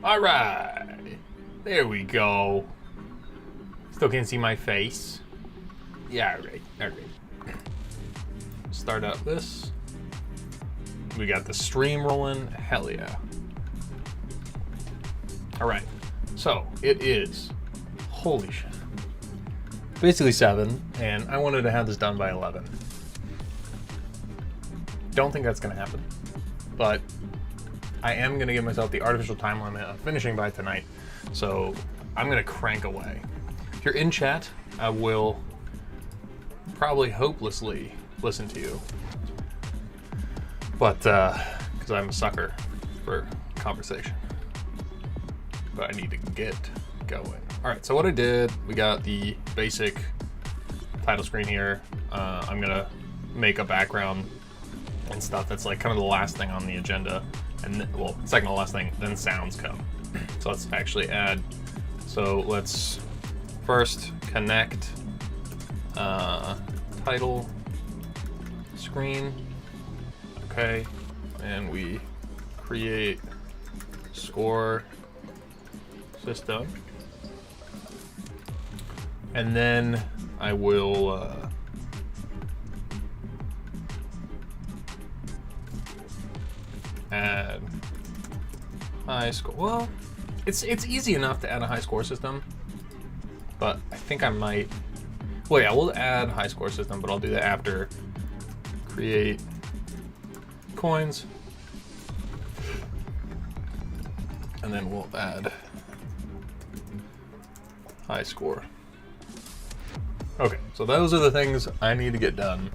All right. There we go. Still can't see my face. Yeah, all right. All right. Start up this. We got the stream rolling. Hell yeah. All right. So it is, holy shit, basically 7, and I wanted to have this done by 11. Don't think that's going to happen, but I am going to give myself the artificial time limit of finishing by tonight, so I'm going to crank away. If you're in chat, I will probably hopelessly listen to you, but because I'm a sucker for conversation. But I need to get going. All right, so what I did, we got the basic title screen here. I'm gonna make a background and stuff that's like kind of the last thing on the agenda, and well, second to last thing, then sounds come. So let's actually add. So let's first connect title screen. Okay, and we create score system, and then I will add high score. Well, it's easy enough to add a high score system, but I think I might. Well, yeah, we'll add high score system, but I'll do that after create coins, and then we'll add high score. Okay, so those are the things I need to get done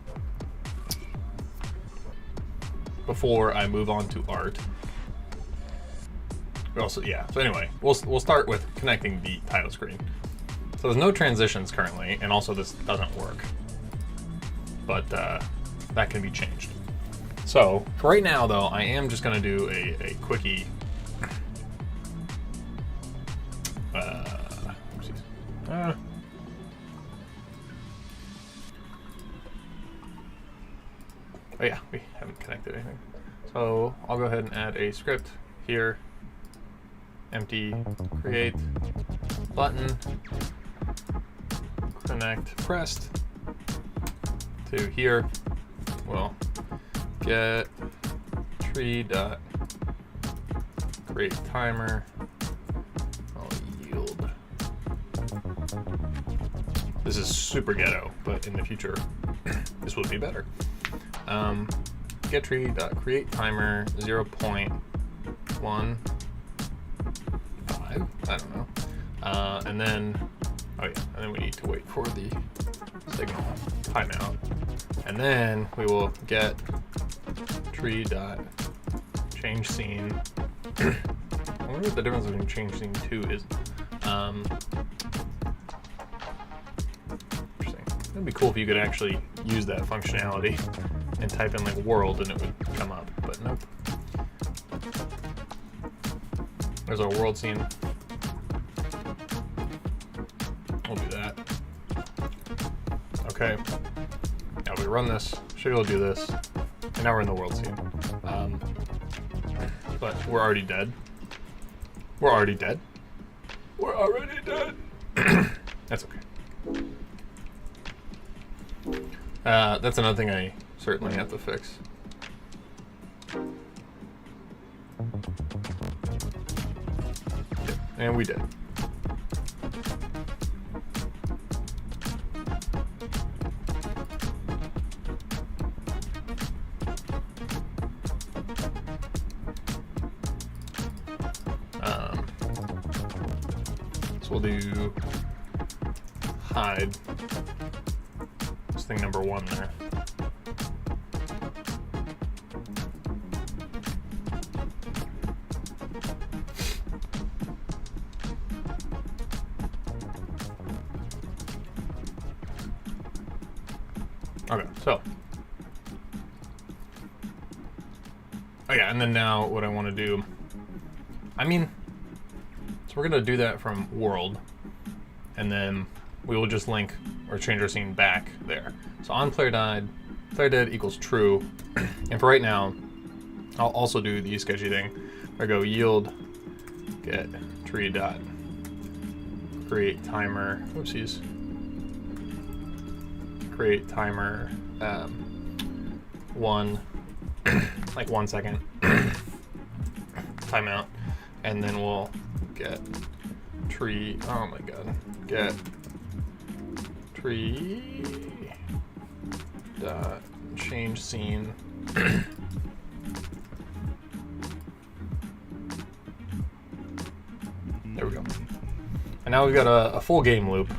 before I move on to art. Also, yeah, so anyway, we'll start with connecting the title screen. So there's no transitions currently, and also this doesn't work, but that can be changed. So for right now though, I am just gonna do a quickie oh yeah, we haven't connected anything. So I'll go ahead and add a script here. Empty create button connect pressed to here. Well, get tree dot create timer. I'll yield. This is super ghetto, but in the future, this will be better. Get tree dot create timer 0.15. I don't know. And then, oh yeah, and then we need to wait for the signal timeout. And then we will get tree dot change scene. I wonder what the difference between change scene 2 is. Interesting. It'd be cool if you could actually use that functionality and type in like world and it would come up, but nope. There's our world scene. We'll do that. Okay. Now we run this. Should be able to do this. And now we're in the world scene. But we're already dead. We're already dead. We're already dead. That's okay. That's another thing I certainly have to fix. And we did. So we'll do hide. This thing number 1 there. Okay, so. Oh yeah, and then now what I want to do, I mean, so we're going to do that from world, and then we will just link or change our scene back there. So on player dead equals true, and for right now, I'll also do the sketchy thing. I go yield get tree dot create timer. Whoopsies. Create timer 1 like 1 second timeout, and then we'll get tree. Oh my god, get tree dot change scene. There we go. And now we've got a full game loop,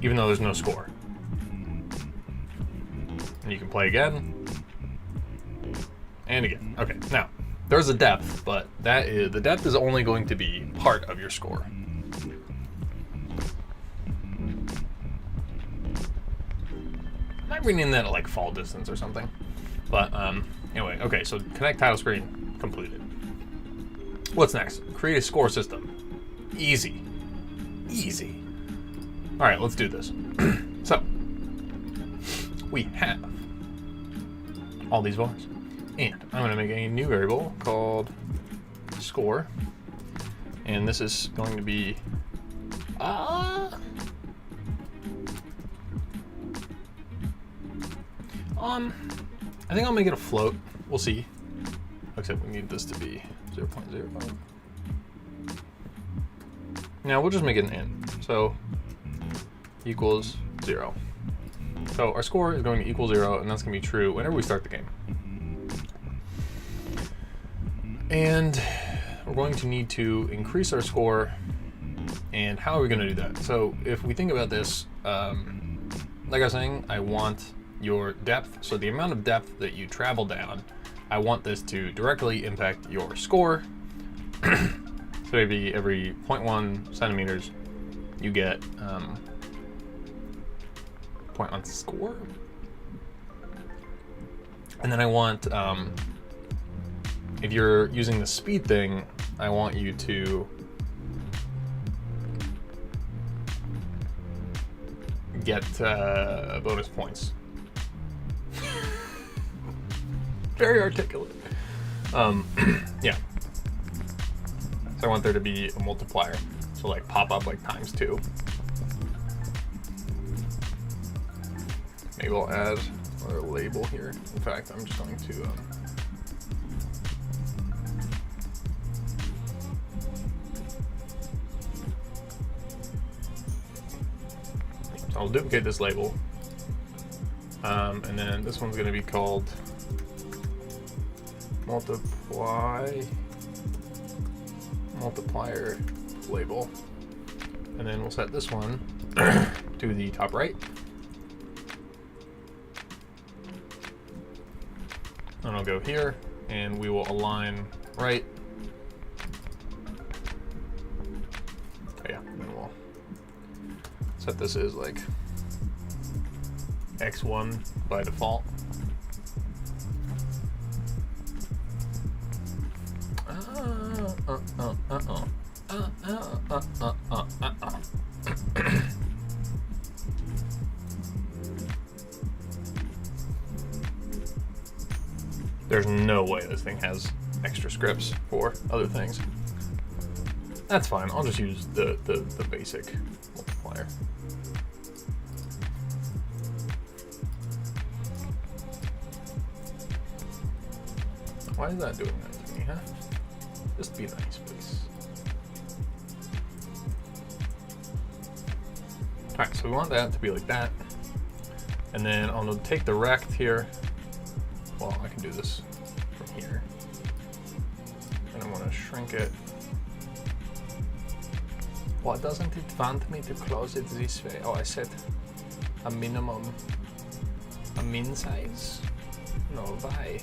even though there's no score. And you can play again and again. Okay, now there's a depth, but the depth is only going to be part of your score. I might rename that like fall distance or something. But anyway, okay, so connect title screen completed. What's next? Create a score system. Easy. Easy. All right, let's do this. So we have all these bars, and I'm going to make a new variable called score, and this is going to be I think I'll make it a float. We'll see. Except we need this to be 0.05. Now we'll just make it an int. So equals 0. So our score is going to equal 0, and that's going to be true whenever we start the game. And we're going to need to increase our score. And how are we going to do that? So if we think about this, like I was saying, I want your depth. So the amount of depth that you travel down, I want this to directly impact your score. So maybe every 0.1 centimeters, you get 0.1 score. And then I want, if you're using the speed thing, I want you to get bonus points. Very articulate. Yeah. So I want there to be a multiplier. So like pop up like ×2. Maybe I'll add a label here. In fact, I'm just going to so I'll duplicate this label. And then this one's going to be called multiplier label, and then we'll set this one to the top right, and I'll go here, and we will align right. Oh yeah, and then we'll set this as like x1 by default. There's no way this thing has extra scripts for other things. That's fine. I'll just use the basic multiplier. Why is that doing that to me, huh? Just be nice, please. Alright, so we want that to be like that. And then I'll take the rect here. Well, I can do this from here. And I want to shrink it. Why doesn't it want me to close it this way? Oh, I set a minimum, a min size? No, why?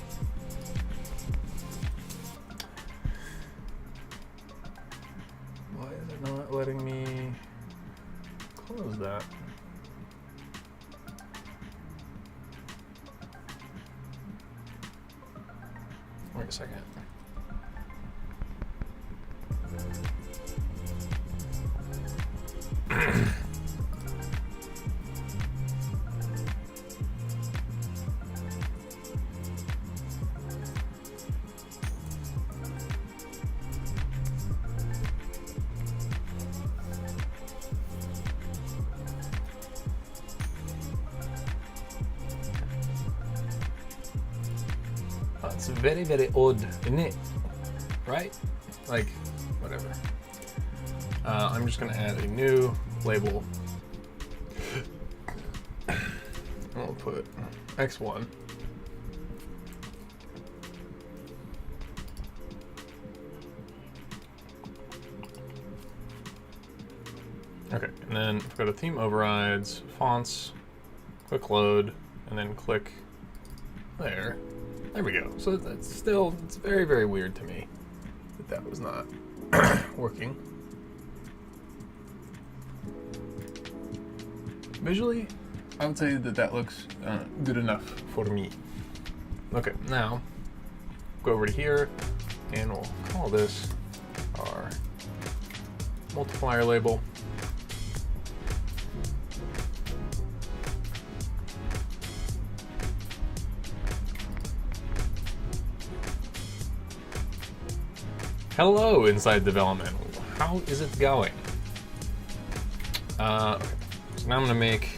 Why is it not letting me close that? Wait a second. It's very, very odd, isn't it? Right? Like, whatever. I'm just gonna add a new label. I'll put X1. Okay, and then go to theme overrides, fonts, click load, and then click there. There we go. So that's still, it's very, very weird to me that was not working. Visually, I would say that looks good enough for me. Okay, now go over to here and we'll call this our multiplier label. Hello, inside development. How is it going? Okay. So now I'm gonna make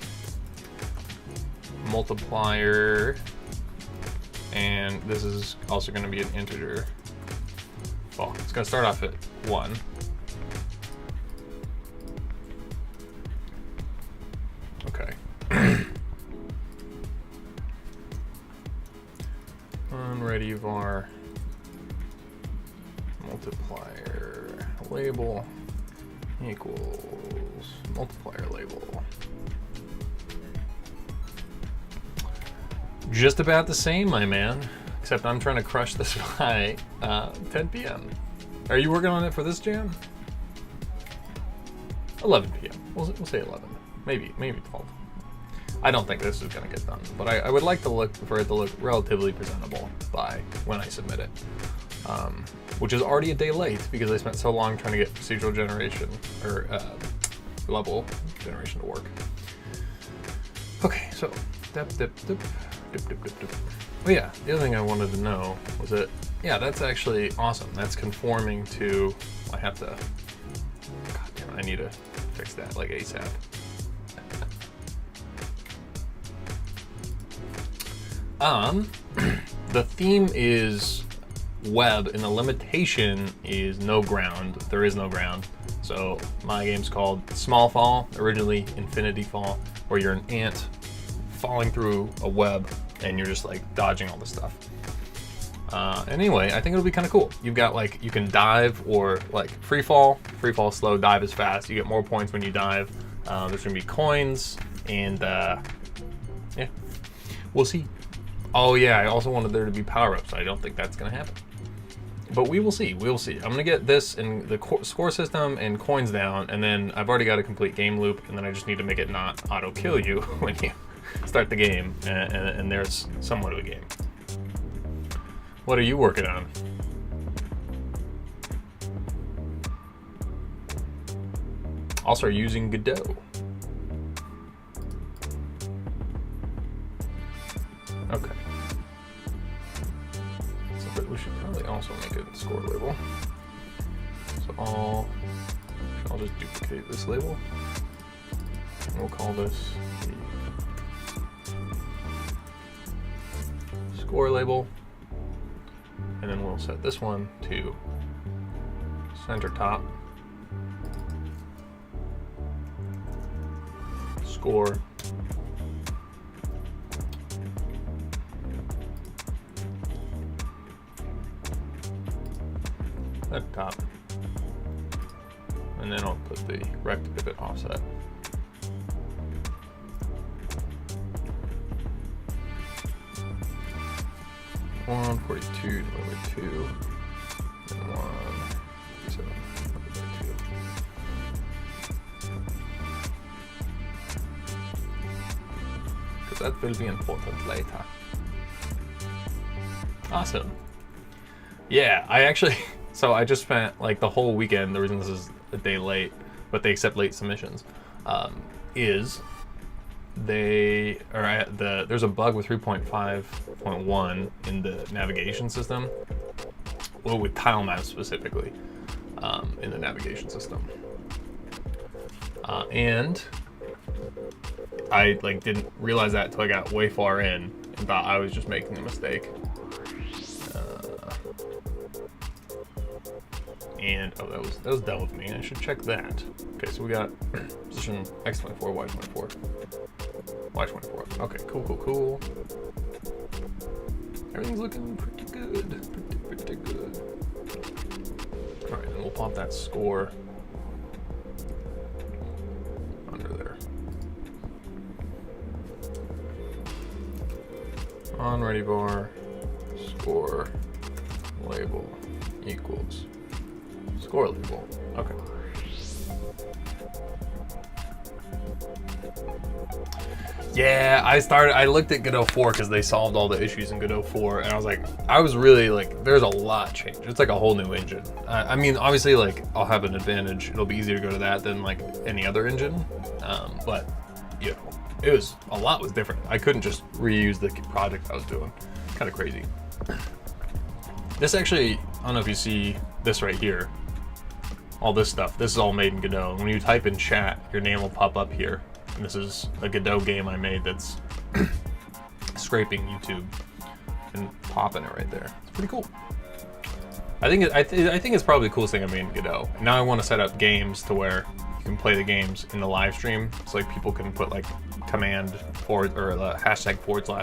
multiplier, and this is also gonna be an integer. Well, it's gonna start off at 1. Okay. Ready var multiplier label equals multiplier label. Just about the same, my man, except I'm trying to crush this by 10 p.m. Are you working on it for this jam? 11 p.m. We'll say 11, maybe 12. I don't think this is gonna get done, but I would like for it to look relatively presentable by when I submit it. Which is already a day late because I spent so long trying to get procedural generation or level generation to work. Okay, so dip. Oh yeah, the other thing I wanted to know was that, yeah, that's actually awesome. That's conforming to, I have to, god damn it, I need to fix that like ASAP. The theme is web and the limitation is no ground. There is no ground. So my game's called Small Fall, originally Infinity Fall, where you're an ant falling through a web and you're just like dodging all this stuff. Anyway, I think it'll be kind of cool. You've got like, you can dive or like free fall slow, dive is fast. You get more points when you dive. There's gonna be coins and yeah, we'll see. Oh yeah, I also wanted there to be power-ups. I don't think that's gonna happen. But we will see, we'll see. I'm gonna get this and the score system and coins down, and then I've already got a complete game loop, and then I just need to make it not auto-kill you when you start the game, and there's somewhat of a game. What are you working on? Also using Godot. Okay. So we should probably also make a score label. So I'll just duplicate this label. And we'll call this the score label. And then we'll set this one to center top. Score. At top, and then I'll put the rect pivot offset. One 42 divided by 2, and 1 divided by 2. Because that will be important later. Awesome. Yeah, I actually. So I just spent like the whole weekend, the reason this is a day late, but they accept late submissions, is there's a bug with 3.5.1 in the navigation system, well, with tile maps specifically, in the navigation system. And I like didn't realize that until I got way far in and thought I was just making a mistake. And oh, that was dealt with me. I should check that. Okay, so we got position X24, Y24, Y24. Okay, cool. Everything's looking pretty good, pretty good. All right, then we'll pop that score under there. On ready bar, score label equals score label. Okay. Yeah, I looked at Godot 4 because they solved all the issues in Godot 4, and I was really like, there's a lot changed. It's like a whole new engine. I mean, obviously, like, I'll have an advantage. It'll be easier to go to that than like any other engine. But you know, a lot was different. I couldn't just reuse the project I was doing. Kind of crazy. This actually, I don't know if you see this right here. All this stuff. This is all made in Godot. When you type in chat, your name will pop up here. And this is a Godot game I made that's scraping YouTube and popping it right there. It's pretty cool. I think it's probably the coolest thing I made in Godot. Now I want to set up games to where you can play the games in the live stream. So like people can put like command forward or the hashtag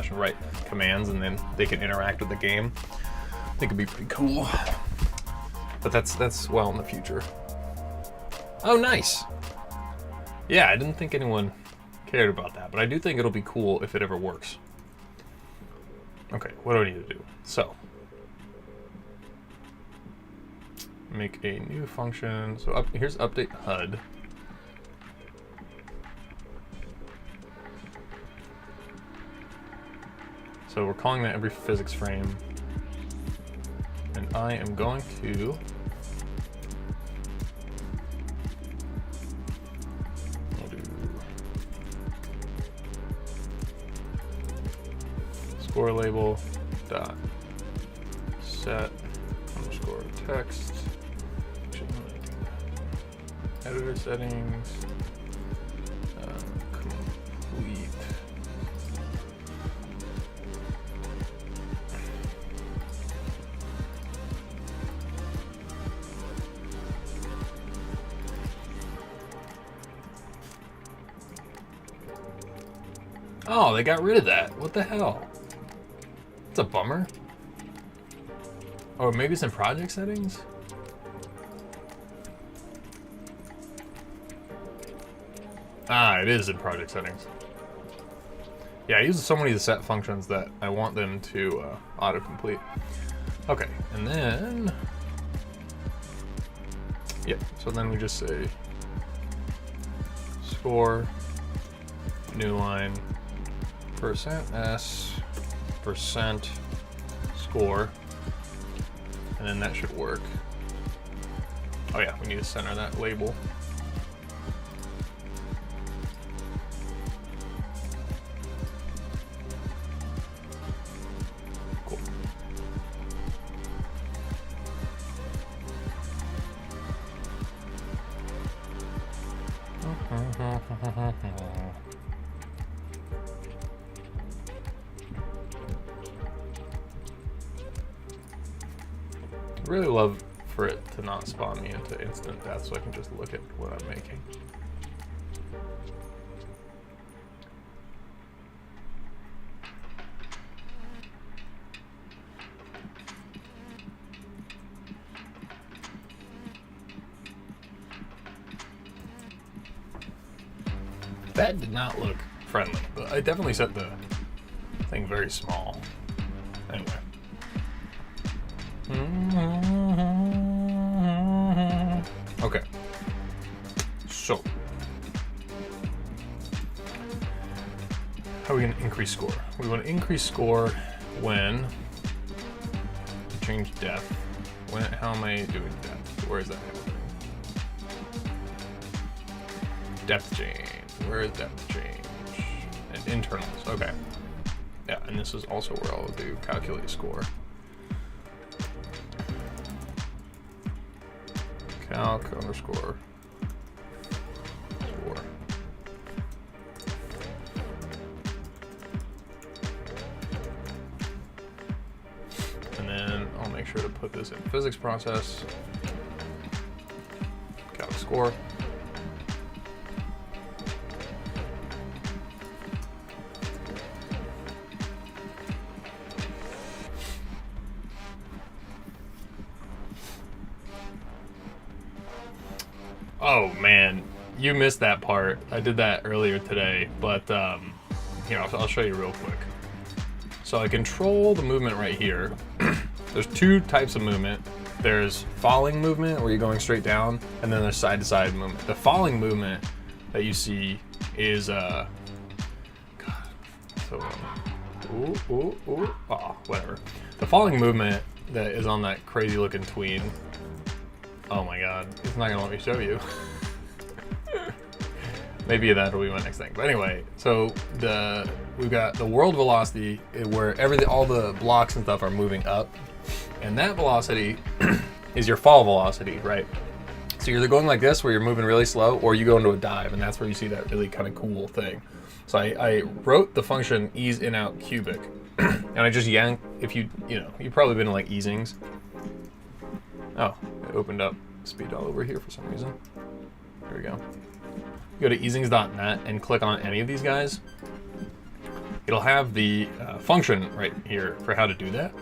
/ and write commands, and then they can interact with the game. I think it'd be pretty cool. But that's well in the future. Oh, nice. Yeah, I didn't think anyone cared about that, but I do think it'll be cool if it ever works. Okay, what do I need to do? So, make a new function. So here's update HUD. So we're calling that every physics frame. And I am going to score label dot set underscore text editor settings complete. Oh, they got rid of that. What the hell? It's a bummer. Or maybe it's in project settings? Ah, it is in project settings. Yeah, I use so many of the set functions that I want them to autocomplete. Okay, and then... Yep, so then we just say score, new line, %s, % score, and then that should work. Oh yeah, we need to center that label. Cool. I really love for it to not spawn me into instant death so I can just look at what I'm making. That did not look friendly, but I definitely set the thing very small. Anyway. Okay. So, how are we going to increase score? We want to increase score when change depth. How am I doing depth? Where is that? Depth change. Where is depth change? And internals. Okay. Yeah, and this is also where I'll do calculate score. Calc underscore score. And then I'll make sure to put this in physics process. score. Oh man, you missed that part. I did that earlier today, but here, I'll show you real quick. So I control the movement right here. There's two types of movement. There's falling movement, where you're going straight down, and then there's side-to-side movement. The falling movement that you see is, God, so, whatever. The falling movement that is on that crazy-looking tween. Oh my God, it's not gonna let me show you. Maybe that'll be my next thing. But anyway, so we've got the world velocity where all the blocks and stuff are moving up, and that velocity is your fall velocity, right? So you're either going like this, where you're moving really slow, or you go into a dive, and that's where you see that really kind of cool thing. So I wrote the function ease in out cubic, and I just yank. If you've probably been in like easings. Oh, it opened up speed all over here for some reason. There we go. Go to easings.net and click on any of these guys. It'll have the function right here for how to do that.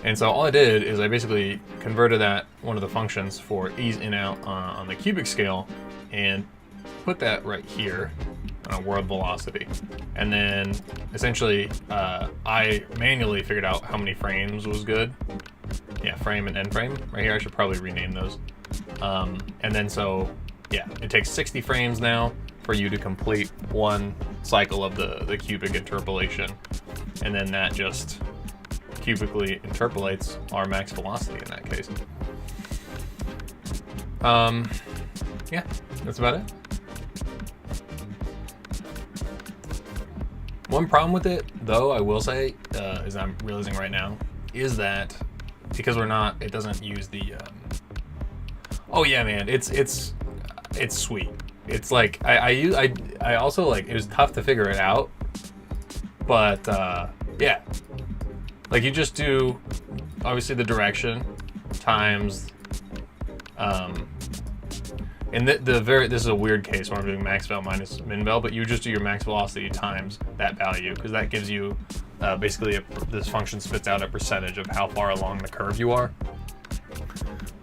And so all I did is I basically converted that one of the functions for ease in out on the cubic scale and put that right here on a world velocity. And then essentially I manually figured out how many frames was good. Yeah, frame and end frame right here. I should probably rename those. And then so, yeah, it takes 60 frames now for you to complete one cycle of the cubic interpolation. And then that just cubically interpolates our max velocity in that case. Yeah, that's about it. One problem with it, though, I will say, is I'm realizing right now, is that because it doesn't use the, oh yeah, man, it's sweet. It's like, I also like, it was tough to figure it out, but yeah, like you just do, obviously the direction times, and this is a weird case where I'm doing max vel minus min vel, but you just do your max velocity times that value, because that gives you basically this function spits out a percentage of how far along the curve you are.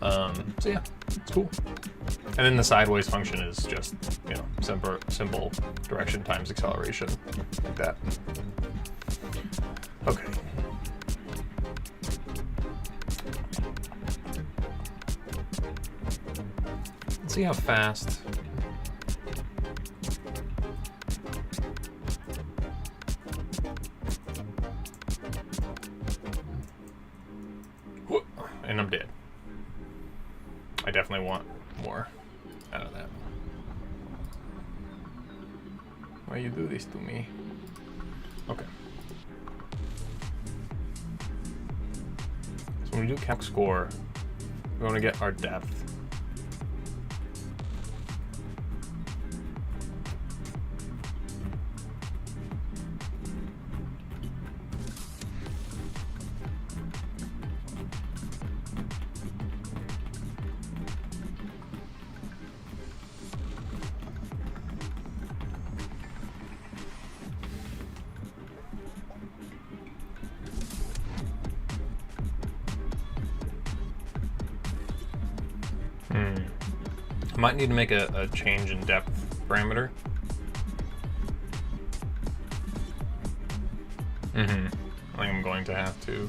So yeah, it's cool. And then the sideways function is just, simple direction times acceleration, like that. Okay. Let's see how fast. And I'm dead. I definitely want more out of that. Why you do this to me? Okay. So when we do calc score, we want to get our depth. I might need to make a change in depth parameter. I think I'm going to have to.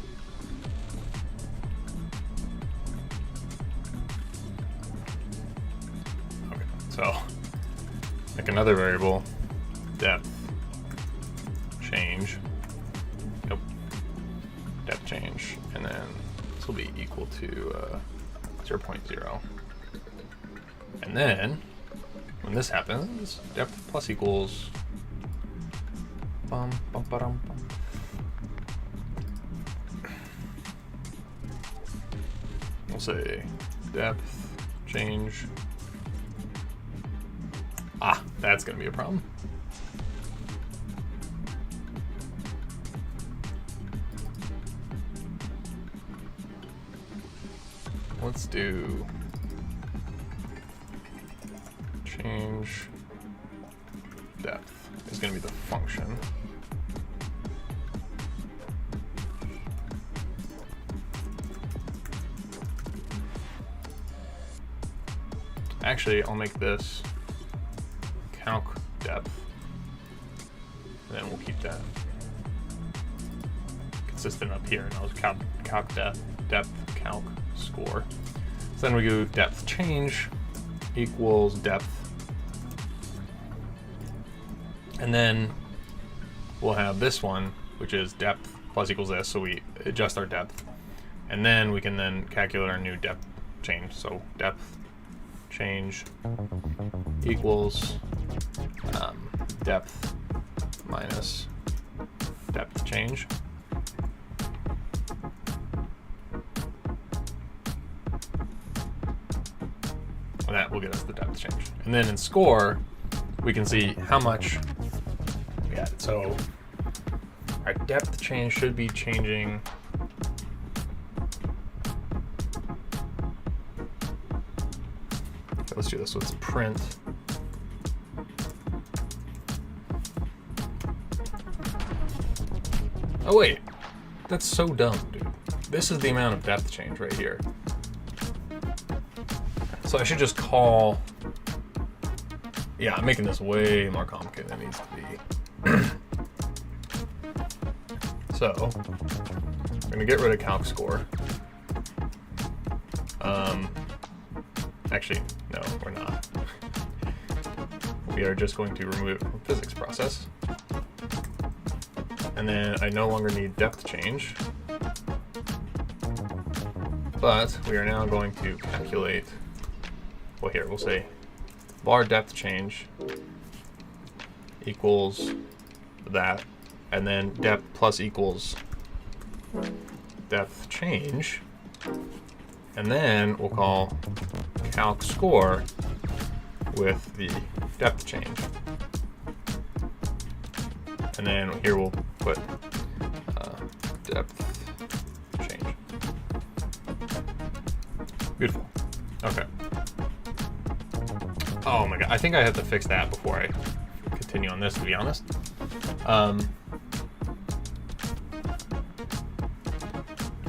Okay, so make another variable, depth change. Nope, depth change, and then this will be equal to 0.0. And then, when this happens, depth plus equals we'll say depth change. Ah, that's gonna be a problem. Let's do change depth is going to be the function. Actually, I'll make this calc depth, and then we'll keep that consistent up here. And I'll calc depth calc score. So then we do depth change equals depth, and then we'll have this one, which is depth plus equals this. So we adjust our depth, and then we can then calculate our new depth change. So depth change equals depth minus depth change. And that will get us the depth change. And then in score, we can see how much we added. So our depth change should be changing. Okay, let's do this. So let's print. Oh wait, that's so dumb, dude. This is the amount of depth change right here. So I should just call, yeah, I'm making this way more complicated than it needs to be. So we're gonna get rid of calc score. Actually, no, we're not. We are just going to remove it from physics process. And then I no longer need depth change, but we are now going to calculate, well here, we'll say var depth change equals that, and then depth plus equals depth change, and then we'll call calc score with the depth change. And then here we'll put depth change. Beautiful. Okay. Oh my god, I think I have to fix that before I continue on this, to be honest.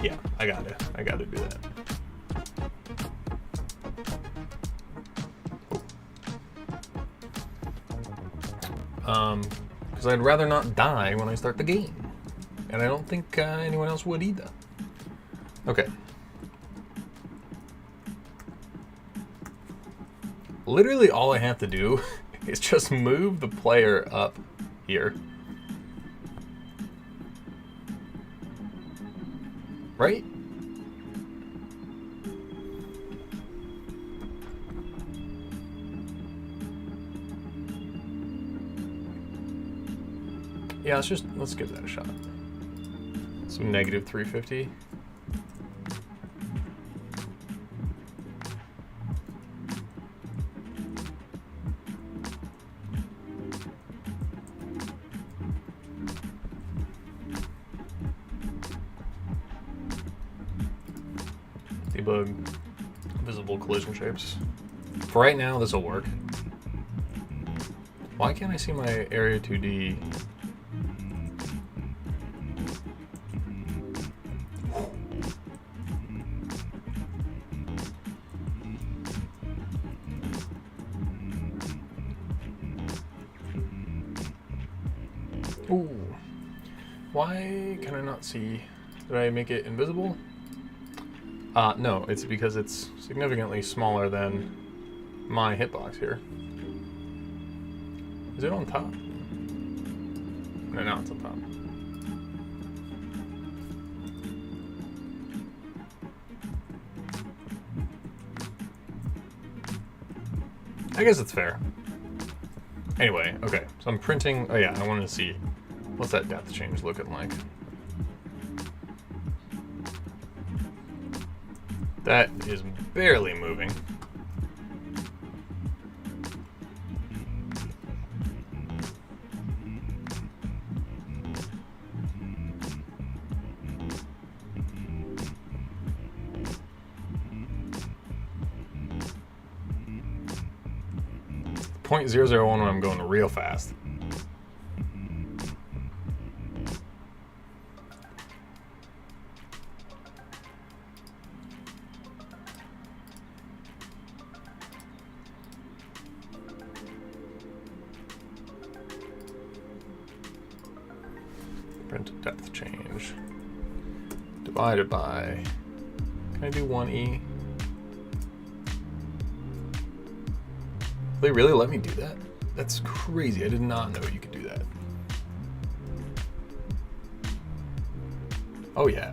Yeah, I gotta do that. Because I'd rather not die when I start the game. And I don't think anyone else would either. Okay. Literally all I have to do is just move the player up here. Right? Yeah, let's give that a shot. So negative 350. Debug visible collision shapes. For right now, this will work. Why can't I see my area 2D? Ooh. Why can I not see? Did I make it invisible? No, it's because it's significantly smaller than my hitbox here. Is it on top? No, now it's on top. I guess it's fair. Anyway, okay, so I'm printing, oh yeah, I wanted to see, what's that depth change looking like? That is barely moving. .001 when I'm going real fast. Print depth change. Divided by, can I do 1e? They really let me do that? That's crazy. I did not know you could do that. Oh yeah.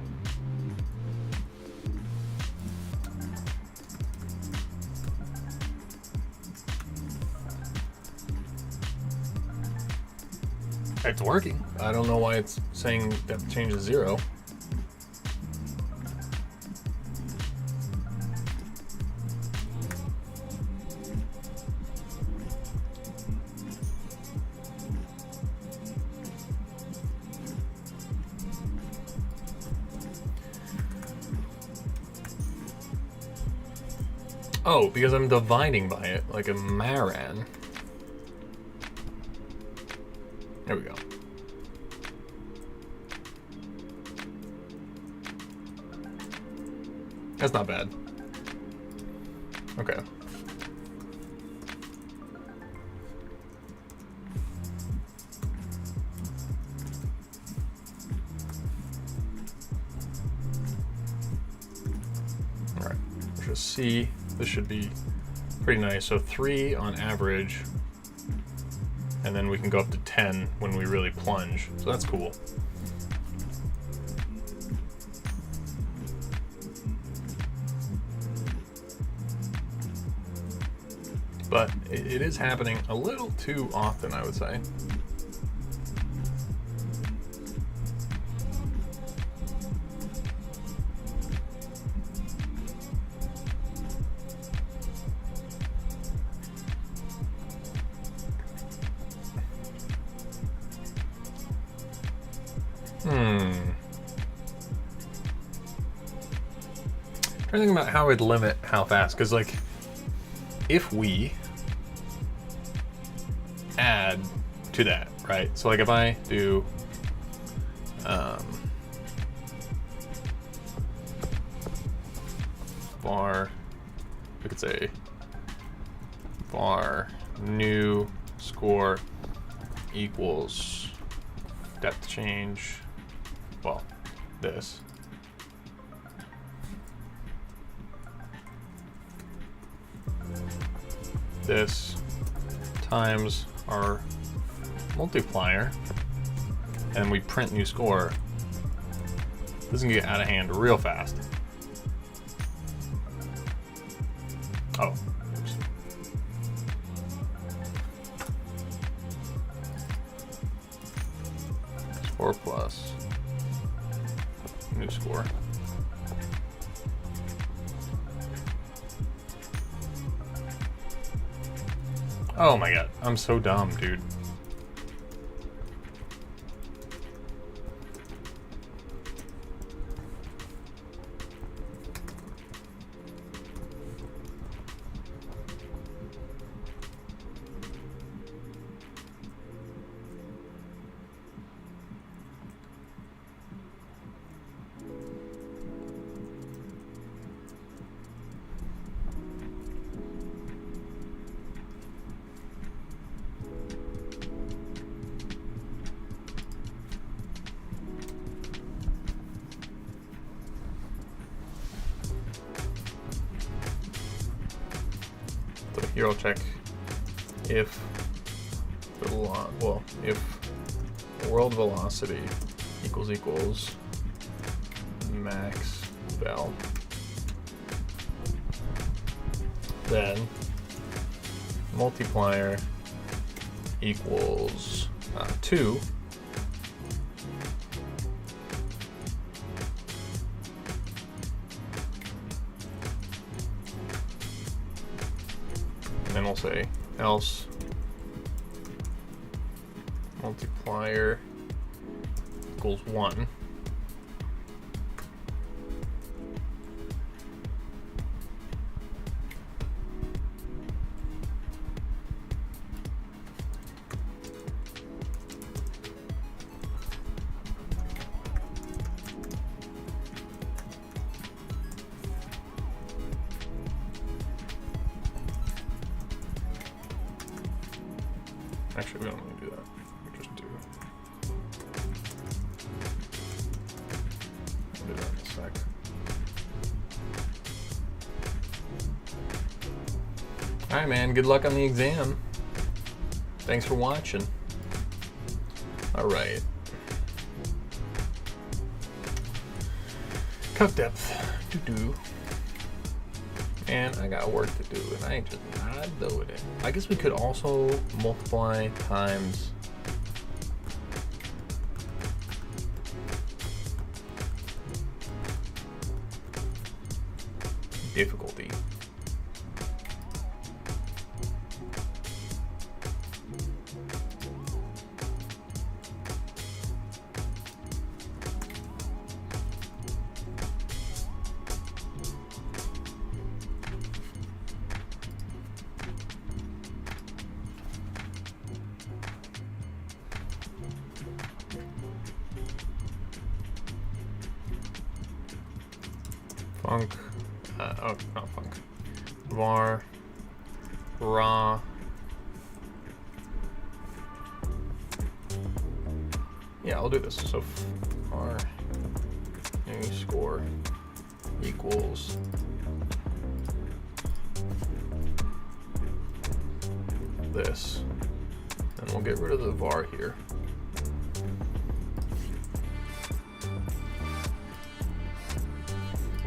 It's working. I don't know why it's saying depth change is 0. Oh, because I'm dividing by it like a Maran. There we go. That's not bad. Okay. All right, let's just see. This should be pretty nice. So 3 on average, and then we can go up to 10 when we really plunge. So that's cool. But it is happening a little too often, I would say. Trying to think about how I'd limit how fast, because like if we add to that, right? So like if I do var, we could say var new score equals depth change, well, this. This times our multiplier, and we print new score. This can get out of hand real fast. Oh, oops. 4 plus new score. Oh my god, I'm so dumb, dude. Here I'll check if the if world velocity equals max vel, then multiplier equals 2. Then we'll say else multiplier equals 1. Actually, we don't need to do that. We just do. We'll do that in a sec. All right, man. Good luck on the exam. Thanks for watching. All right. Cup depth. Doo-doo. And I got work to do, and I ain't just not doing it. I guess we could also multiply times difficulty. Func, oh, not func. Var, raw. Yeah, I'll do this. So var new score equals this. And we'll get rid of the var here.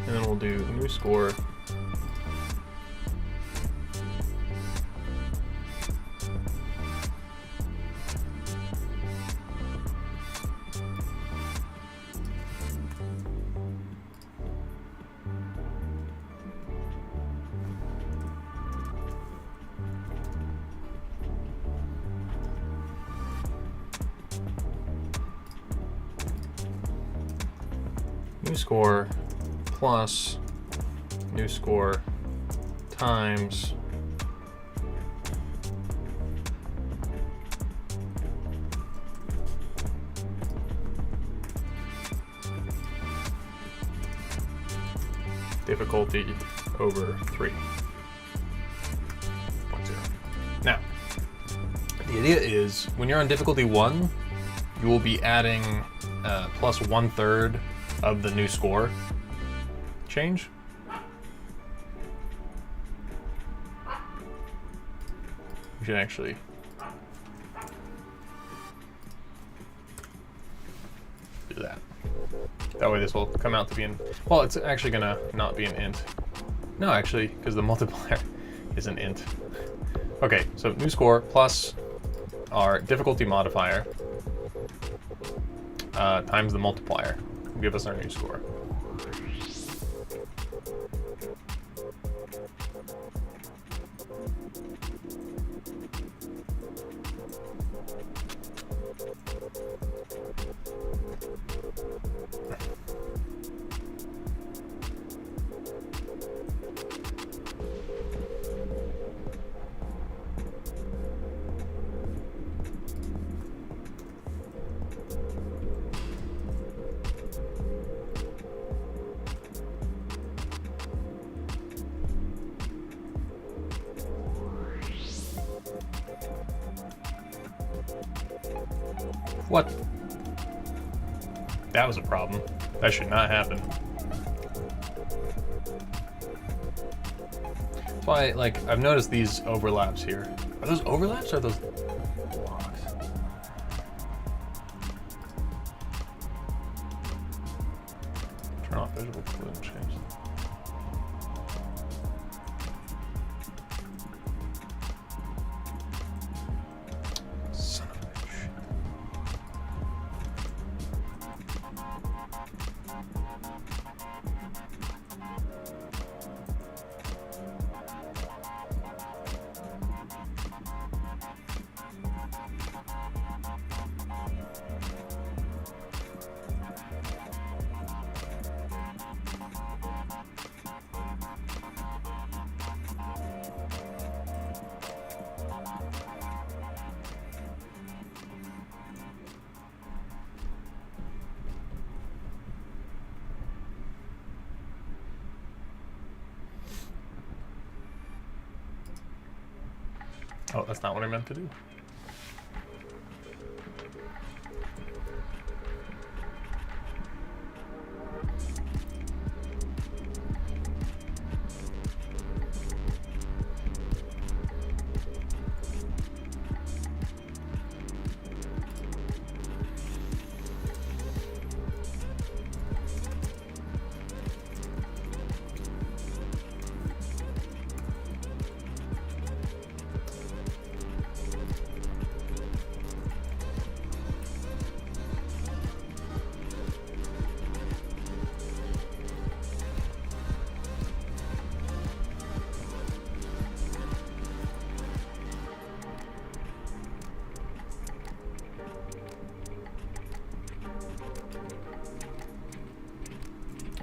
And then we'll do new score plus new score times difficulty over 3.0. Now, the idea is when you're on difficulty 1, you will be adding plus 1/3 of the new score change. We should actually do that. That way this will come out to be an, well, it's actually gonna not be an int. No, actually, because the multiplier is an int. Okay, so new score plus our difficulty modifier times the multiplier will give us our new score. What? That was a problem. That should not happen. That's why, like, I've noticed these overlaps here. Are those overlaps or are those blocks? Turn off visual blue and change. Oh, that's not what I meant to do.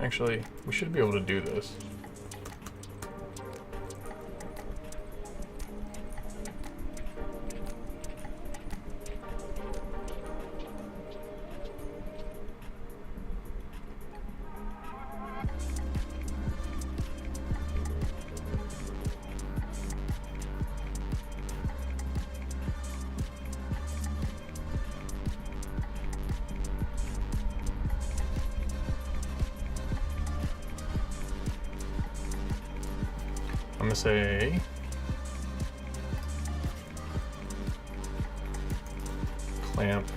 Actually, we should be able to do this. I'm gonna say clamp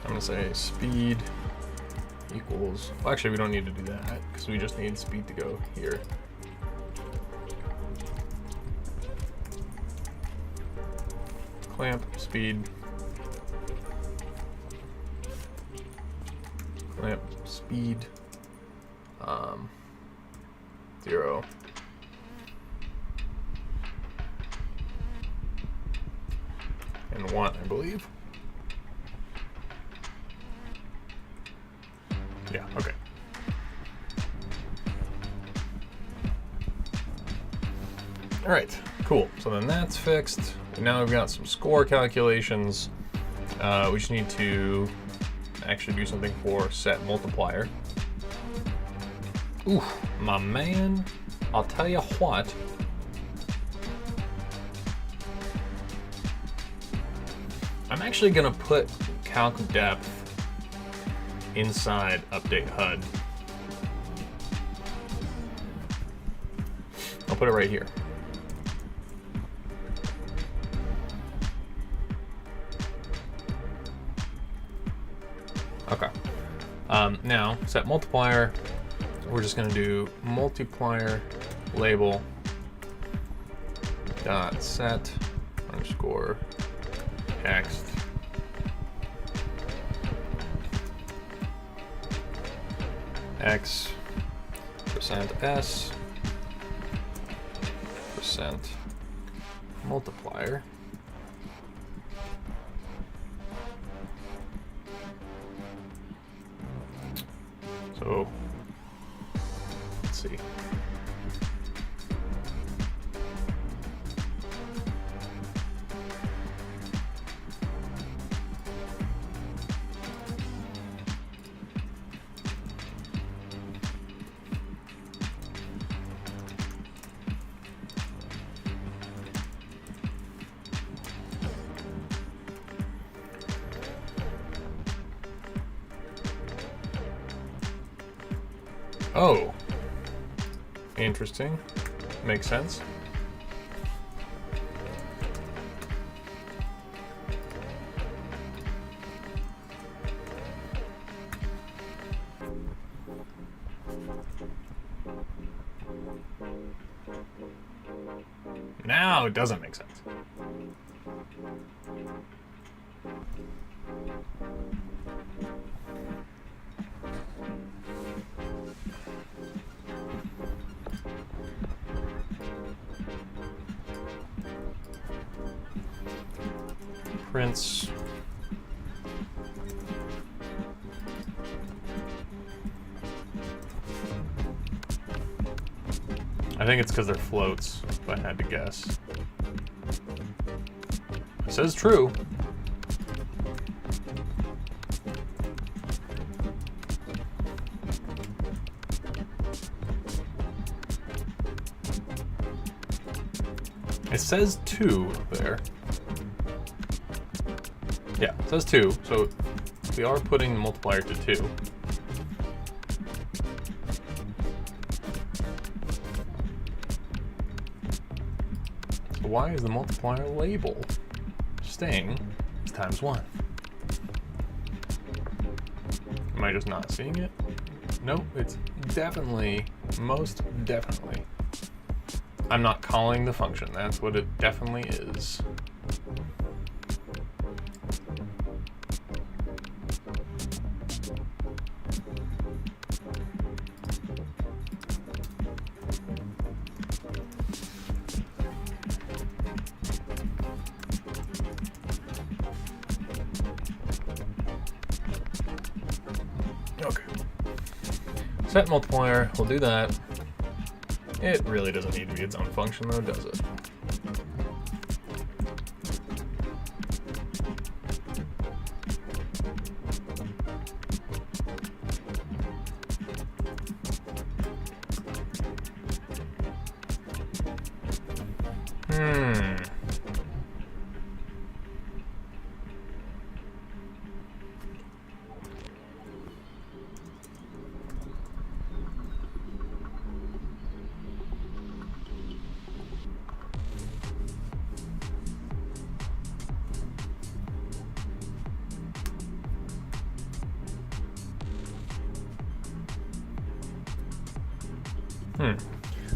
I'm gonna say speed equals, well, actually we don't need to do that because we just need speed to go here. Clamp speed, clamp speed, 0, and 1, I believe. Yeah, okay. All right, cool. So then that's fixed. Now we've got some score calculations. We just need to actually do something for set multiplier. Ooh, my man, I'll tell you what. I'm actually gonna put calc depth inside update HUD. I'll put it right here. Okay. Now, set multiplier, we're just going to do multiplier label dot set underscore text x percent s percent multiplier. So let's see. Oh, interesting. Makes sense. Now it doesn't make sense. Prints I think it's because they're floats, if I had to guess. It says true. It says 2 there. Yeah, it says 2, so we are putting the multiplier to 2. So why is the multiplier label staying as times 1? Am I just not seeing it? Nope, it's definitely, most definitely. I'm not calling the function, that's what it definitely is. Set multiplier, we'll do that. It really doesn't need to be its own function though, does it?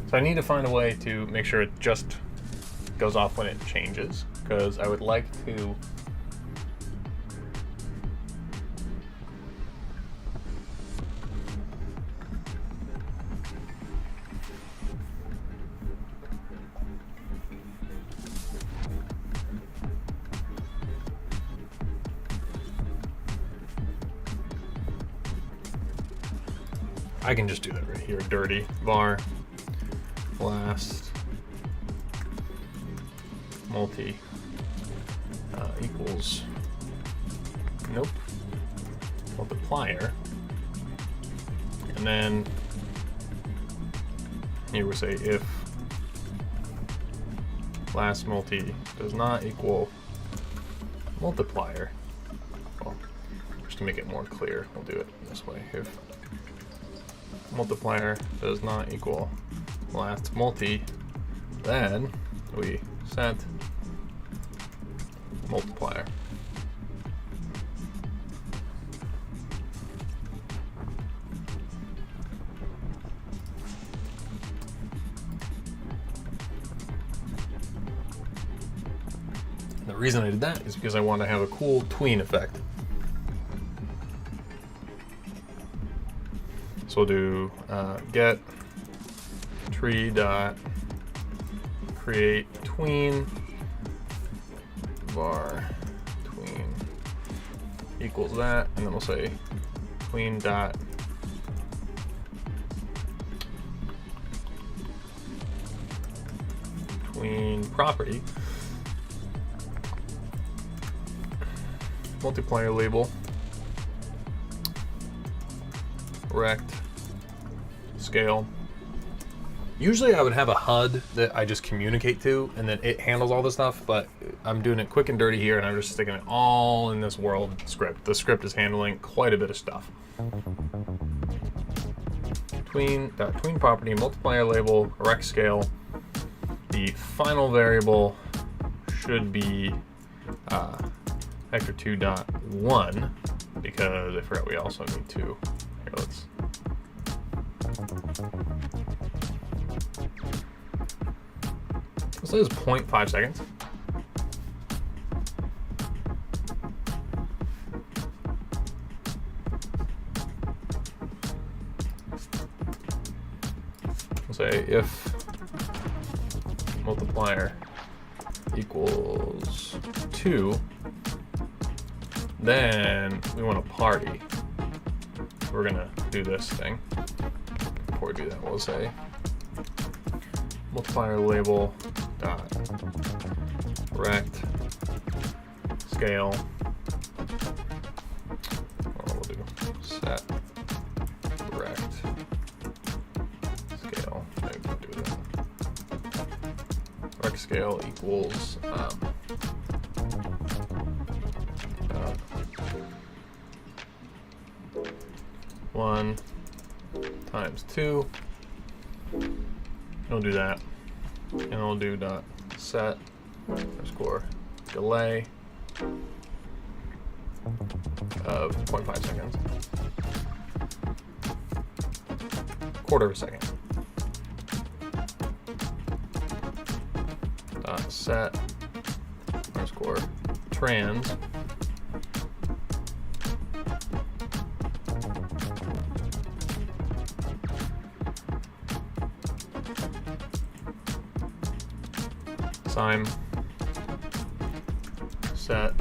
So I need to find a way to make sure it just goes off when it changes, because I would like to I can just do that right here. Dirty var last multi equals multiplier, and then here we say if last multi does not equal multiplier. Well, just to make it more clear, we'll do it this way. If multiplier does not equal last multi, then we set multiplier. The reason I did that is because I want to have a cool tween effect. So we'll do get tree dot create tween var tween equals that, and then we'll say tween dot tween property multiplier label rect scale. Usually I would have a HUD that I just communicate to and then it handles all this stuff, but I'm doing it quick and dirty here and I'm just sticking it all in this world script. The script is handling quite a bit of stuff. Tween property multiplier label rect scale. The final variable should be vector2.1 because I forgot we also need to. Here, let's. Let's say it's 0.5 seconds. We'll say if multiplier equals 2, then we want a party. We're gonna do this thing. Before we do that, we'll say multiplier label dot rect scale. We'll do set rect scale. Maybe we'll do that. Rect scale equals 1 times 2. We'll do that, and we'll do dot set underscore delay of 0.5 seconds, quarter of a second. Dot set underscore trans time set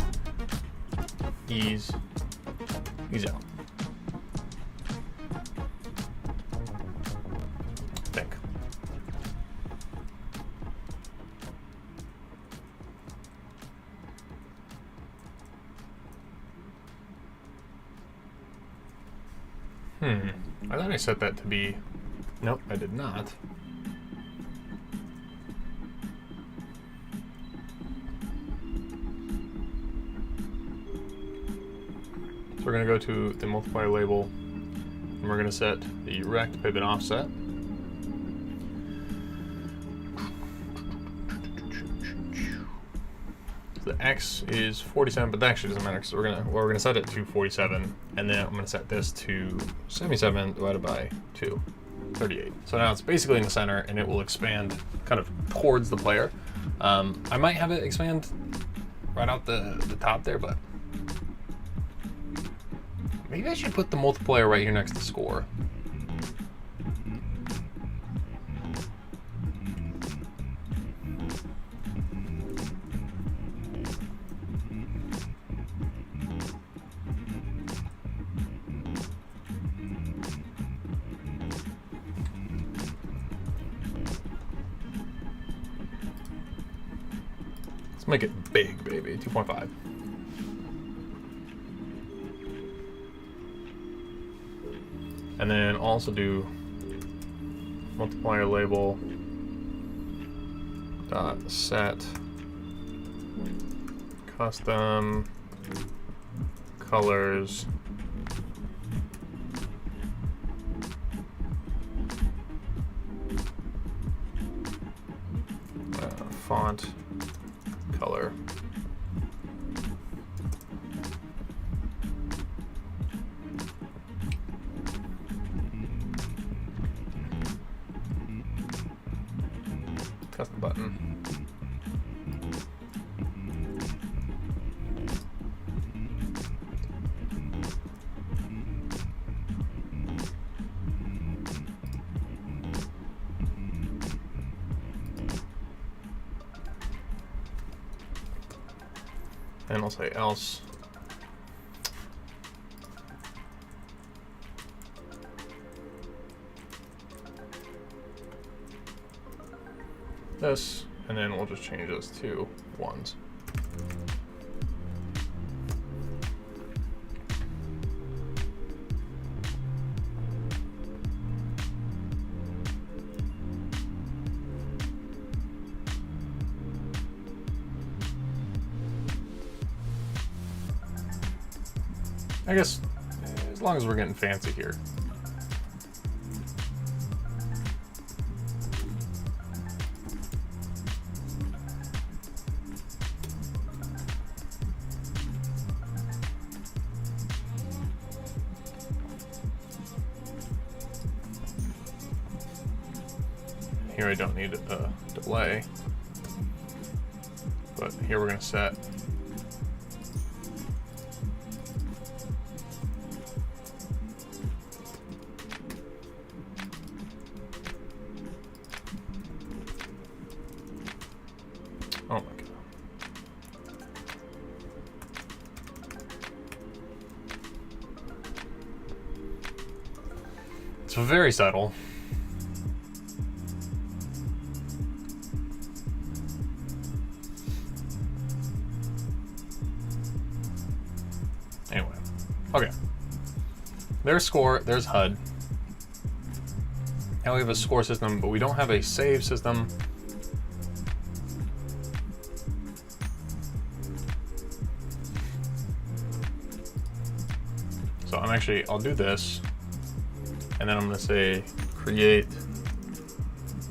ease out. I thought I set that to be... Nope, I did not. So we're going to go to the multiplier label, and we're going to set the rect pivot offset. The X is 47, but that actually doesn't matter because we're gonna set it to 47, and then I'm gonna set this to 77 divided by 2, 38. So now it's basically in the center, and it will expand kind of towards the player. I might have it expand right out the top there, but maybe I should put the multiplier right here next to score. Make it big, baby. 2.5. And then also do multiplier label dot set custom colors font color. Custom button. And I'll say else. This, and then we'll just change this to 1s. I guess, as long as we're getting fancy here. Here I don't need a delay, but here we're going to set oh my god. It's very subtle. Anyway, okay. There's score, there's HUD. Now we have a score system, but we don't have a save system. So I'll do this, and then I'm gonna say create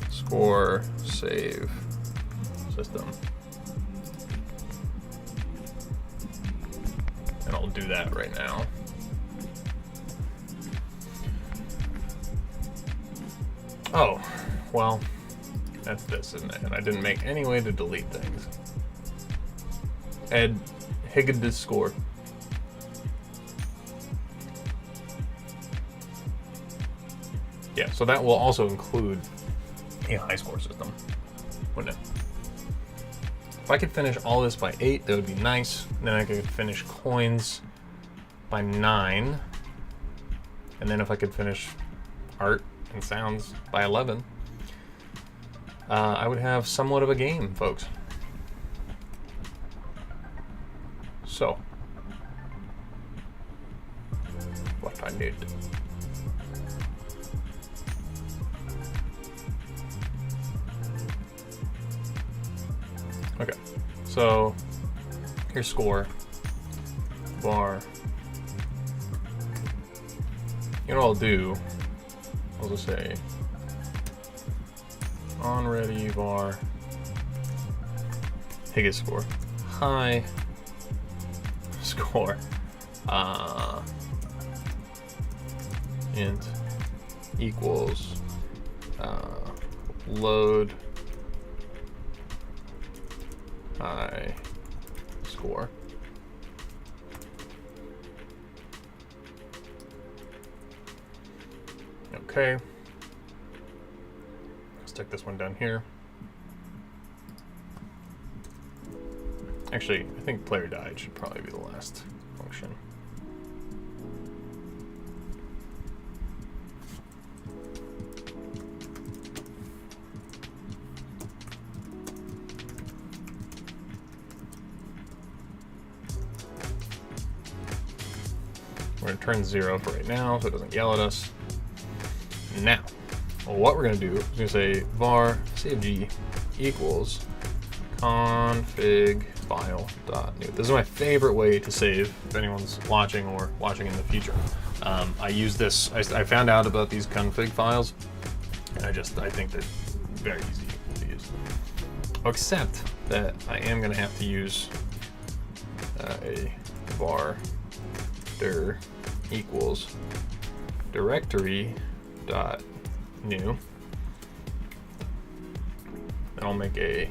score save system. And I'll do that right now. Oh, well, that's this, isn't it? And I didn't make any way to delete things. Add Higged score. Yeah, so that will also include a high score system, wouldn't it? If I could finish all this by 8, that would be nice. And then I could finish coins by 9. And then if I could finish art and sounds by 11, I would have somewhat of a game, folks. So, what I need. Okay, so here's score, var. You know what I'll do? I'll just say on ready var Higgins score, high score, int equals load high score. Okay, stick this one down here. Actually, I think player died should probably be the last function. We're going to turn 0 for right now so it doesn't yell at us. Now, what we're going to do is going to say var cfg equals config file.new. This is my favorite way to save if anyone's watching or watching in the future. I use this, I found out about these config files, and I think they're very easy to use. Except that I am going to have to use a var dir equals directory dot new, and I'll make a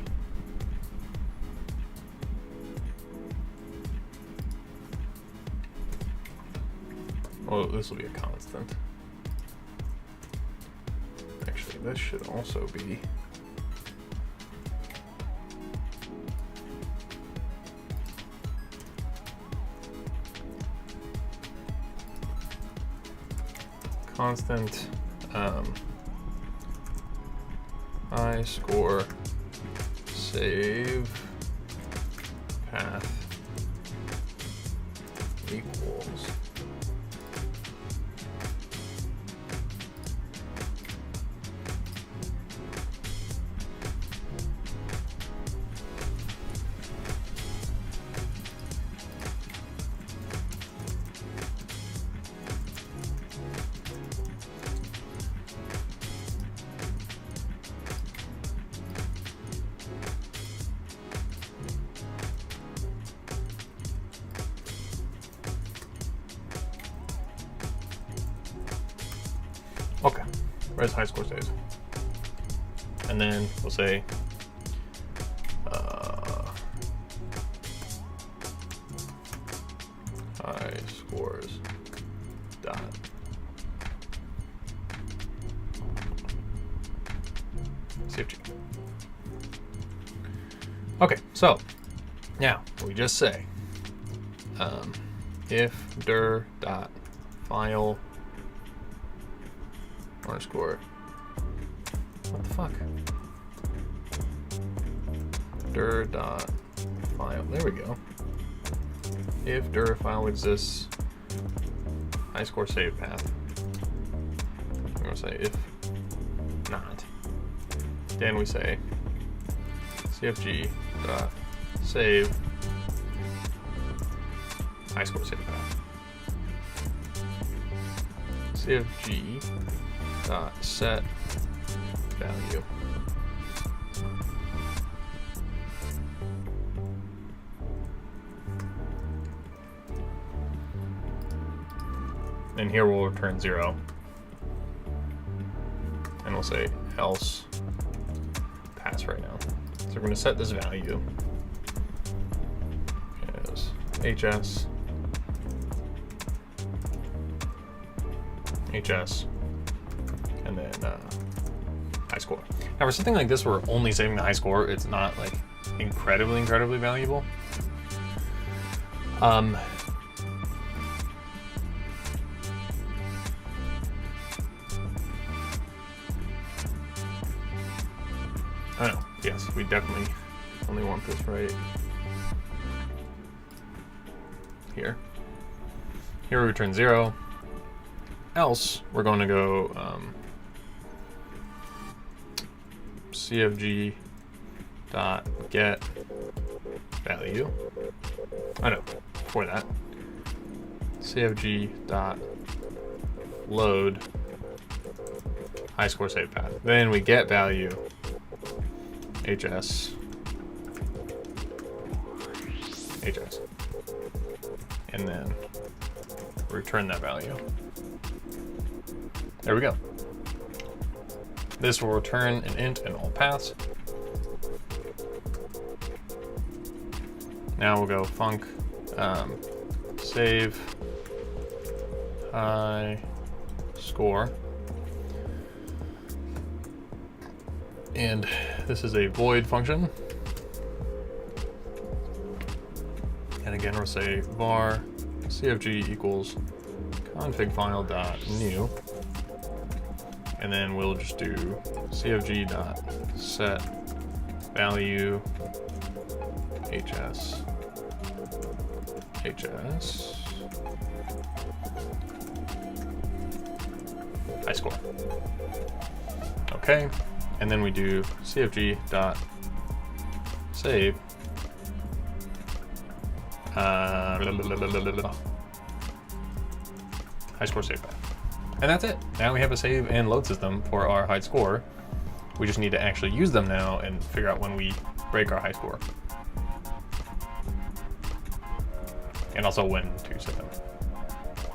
this will be a constant. Actually, this should also be constant I score save path equals okay, res high score saves. And then we'll say high scores dot cfg. Okay, so now we just say if dir dot file underscore, what the fuck? Dir dot file, there we go. If dir file exists, high score save path. I'm gonna say if not, then we say cfg dot save high score save path. cfg dot set value. And here we'll return 0. And we'll say else pass right now. So we're going to set this value as hs and then high score. Now for something like this, we're only saving the high score. It's not like incredibly valuable. I know, yes, we definitely only want this right here. Here we return 0. Else, we're going to go cfg dot get value. Oh no, before that, CFG dot load high score save path. Then we get value HS, and then return that value. There we go. This will return an int in all paths. Now we'll go func save high score. And this is a void function. And again, we'll say var cfg equals config file dot new. And then we'll just do cfg dot set value HS high score. Okay, and then we do cfg dot save high score save path. And that's it. Now we have a save and load system for our high score. We just need to actually use them now and figure out when we break our high score. And also when to set them.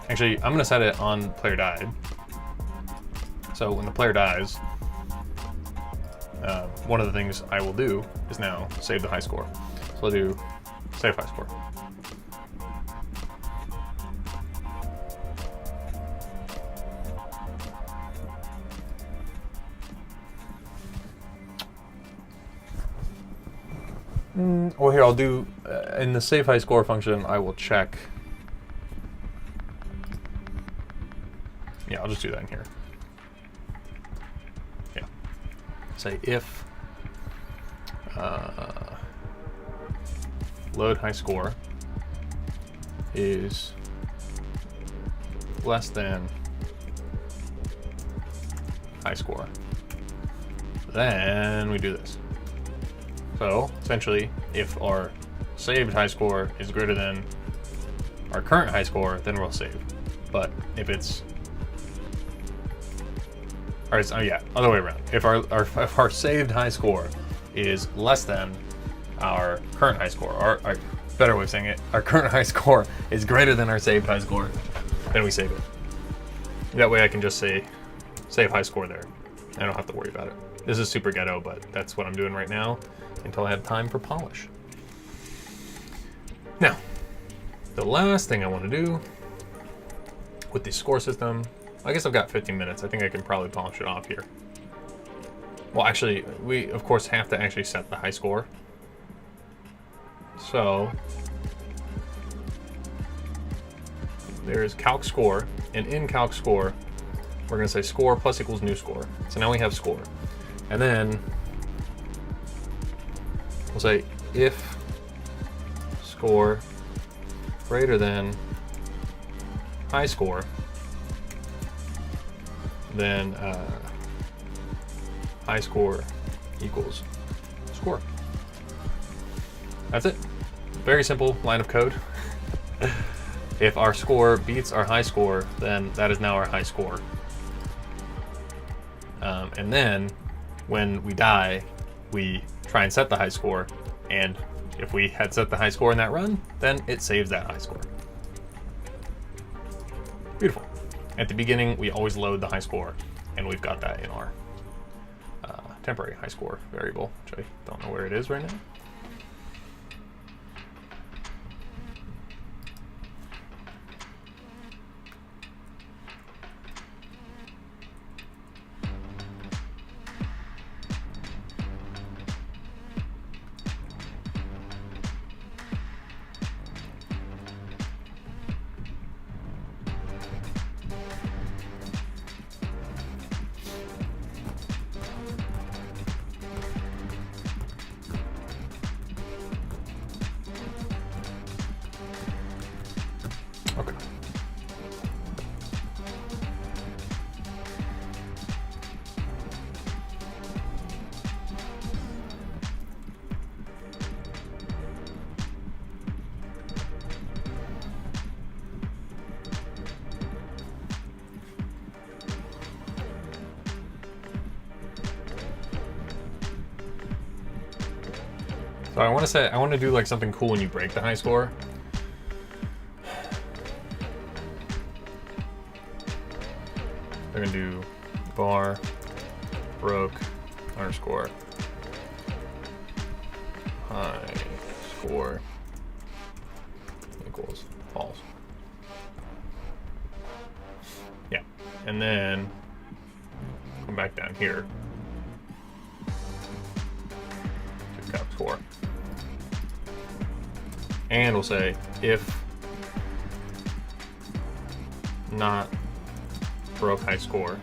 Actually, I'm gonna set it on player died. So when the player dies, one of the things I will do is now save the high score. So I'll do save high score. Well, here I'll do, in the save high score function, I will check. Yeah, I'll just do that in here. Yeah. Say if load high score is less than high score, then we do this. So essentially, if our saved high score is greater than our current high score, then we'll save. But if it's, or it's, oh yeah, other way around. If our saved high score is less than our current high score, or our better way of saying it, our current high score is greater than our saved high score, then we save it. That way I can just say save high score there. I don't have to worry about it. This is super ghetto, but that's what I'm doing right now until I have time for polish. Now, the last thing I want to do with the score system, I guess I've got 15 minutes. I think I can probably polish it off here. Well, actually, we of course have to actually set the high score. So there's calc score, and in calc score, we're going to say score plus equals new score. So now we have score. And then we'll say if score greater than high score, then high score equals score. That's it. Very simple line of code. If our score beats our high score, then that is now our high score. And then when we die, we try and set the high score, and if we had set the high score in that run, then it saves that high score. Beautiful. At the beginning, we always load the high score, and we've got that in our temporary high score variable, which I don't know where it is right now. But I want to do like something cool when you break the high score. I'm gonna do bar broke underscore high score equals false. Yeah, and then come back down here. Check out score. And we'll say if not broke high score,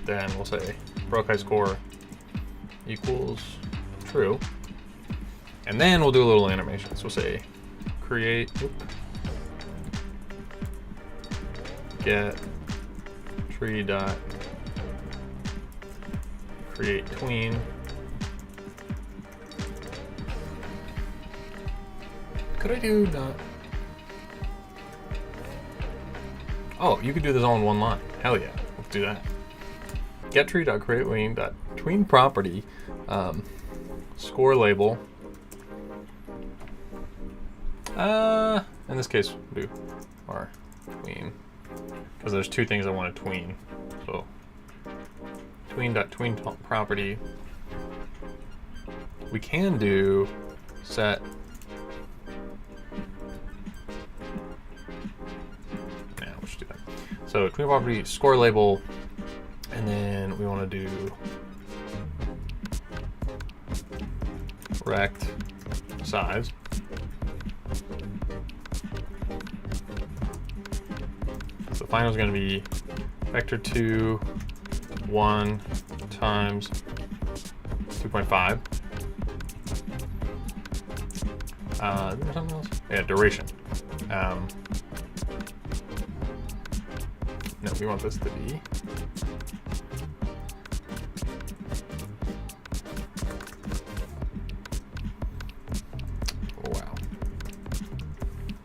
then we'll say broke high score equals true. And then we'll do a little animation. So we'll say create get tree dot create tween Could I do not? Oh, you could do this all in one line. Hell yeah, let's do that. Get tree.createTween property score label. In this case, we'll do our tween because there's two things I want to tween. So tween.tween property. We can do set. So tween property score label, and then we want to do rect size. So final is going to be vector2 1 times 2.5. Is there something else? Yeah, duration. No, we want this to be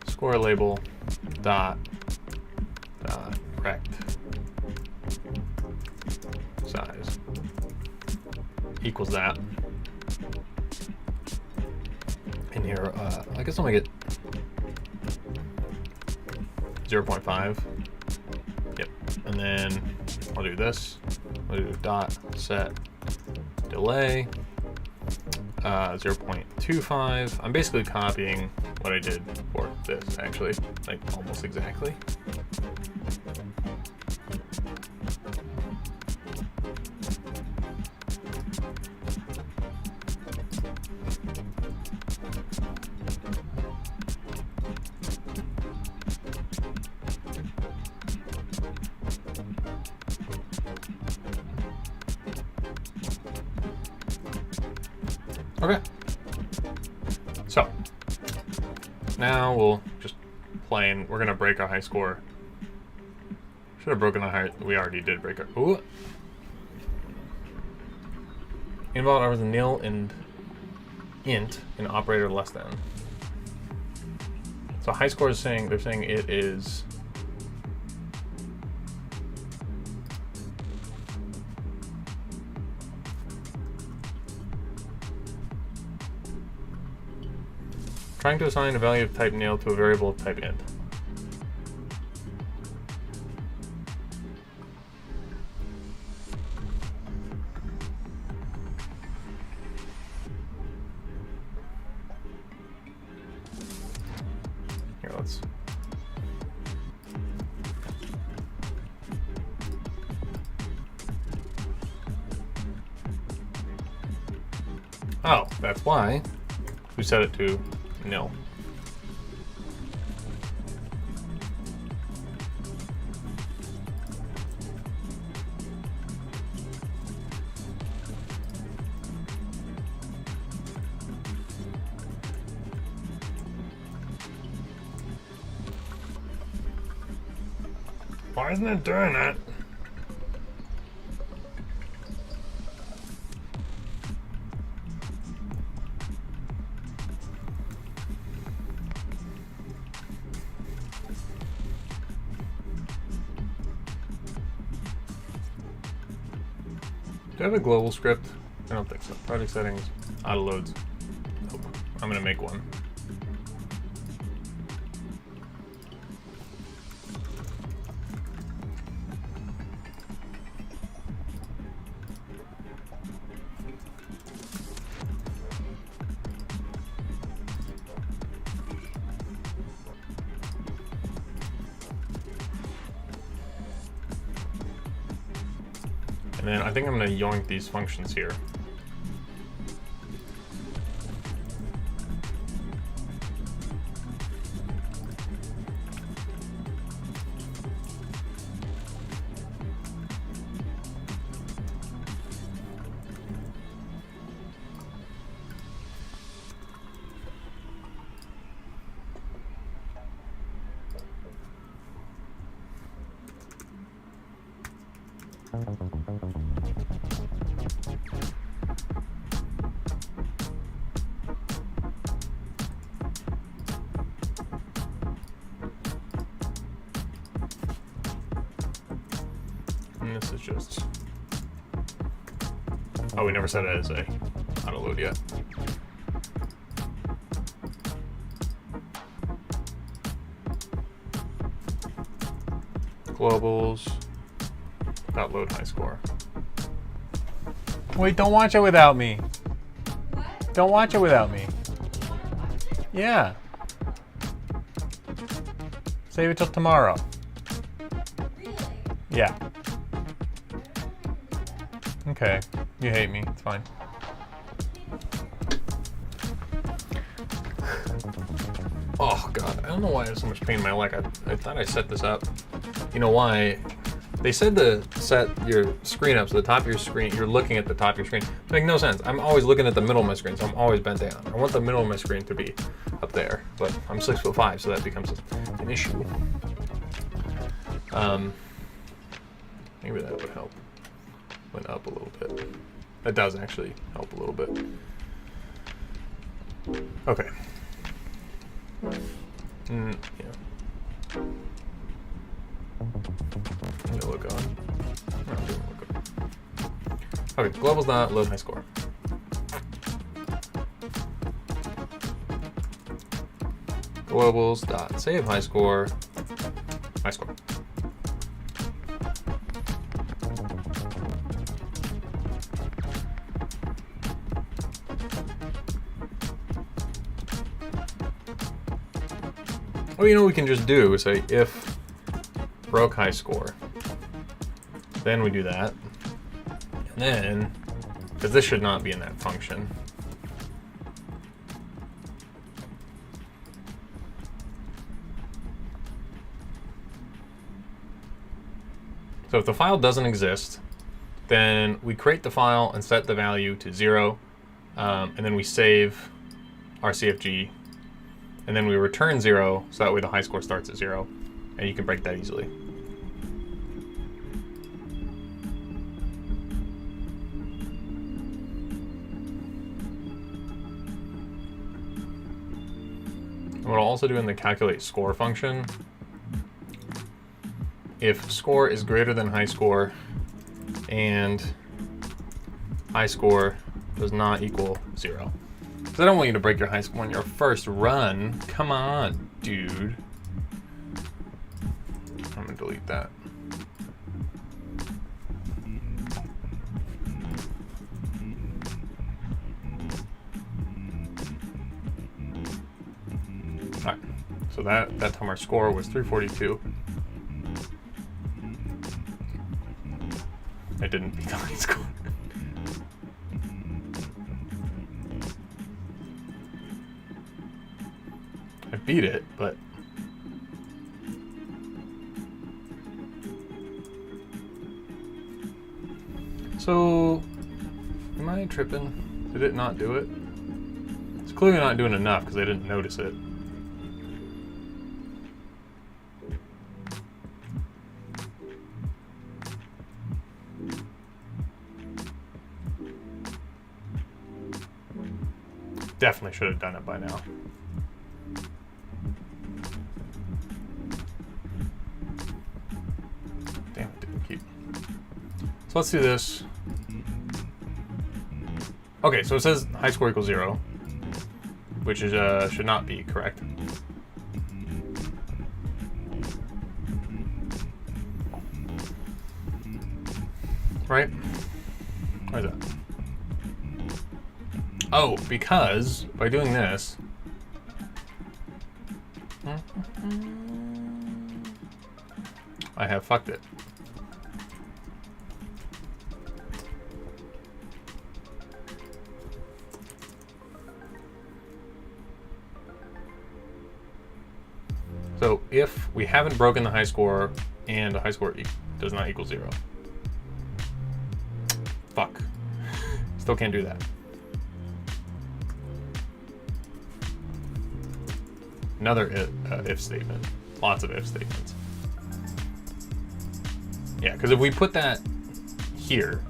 score label dot rect size equals that. In here, I guess I'll make it 0.5. Yep, and then I'll do this. I'll do dot set delay 0.25. I'm basically copying what I did for this, actually, like almost exactly. Okay, so now we'll just play, and we're gonna break our high score. Should have broken the high. We already did break our. Ooh. Invalid are the nil and int an operator less than. So high score is saying they're saying it is. Trying to assign a value of type nil to a variable of type int. Here, let's. Oh, that's why we set it to nil. Why isn't it doing that? Do I have a global script? I don't think so. Project settings, auto loads. I'm gonna make one. And then I think I'm going to yoink these functions here. And this is just, oh, we never set it as a auto load yet. Globals, dot load high score. Wait, don't watch it without me. What? Don't watch it without me. Yeah. Save it till tomorrow. Really? Yeah. Okay. You hate me. It's fine. Oh god, I don't know why I have so much pain in my leg. I thought I set this up. You know why? They said to set your screen up so the top of your screen, you're looking at the top of your screen. It makes no sense. I'm always looking at the middle of my screen, so I'm always bent down. I want the middle of my screen to be up there, but I'm 6'5", so that becomes an issue. Maybe that would help. Went up a little bit. That does actually help a little bit. Okay. Yeah. No look on. No, it doesn't look on. Okay, globals not load high score. Globals dot save high score. High score. Well, you know what we can just do is say if broke high score, then we do that, and then, because this should not be in that function, so if the file doesn't exist, then we create the file and set the value to 0, and then we save our CFG, and then we return 0, so that way the high score starts at 0, and you can break that easily. And what I'll also do in the calculate score function, if score is greater than high score and high score does not equal 0. Because I don't want you to break your high score on your first run. Come on, dude. I'm gonna delete that. Alright, so that time our score was 342. I didn't beat the high score. I beat it, but so am I tripping? Did it not do it? It's clearly not doing enough because I didn't notice it. Definitely should have done it by now. Damn, it didn't keep. So let's do this. Okay, so it says high score equals 0. which is should not be correct. Right? Why is that? Oh, because by doing this, I have fucked it. So if we haven't broken the high score and the high score does not equal 0. Fuck. Still can't do that. Another if statement. Lots of if statements. Yeah, because if we put that here,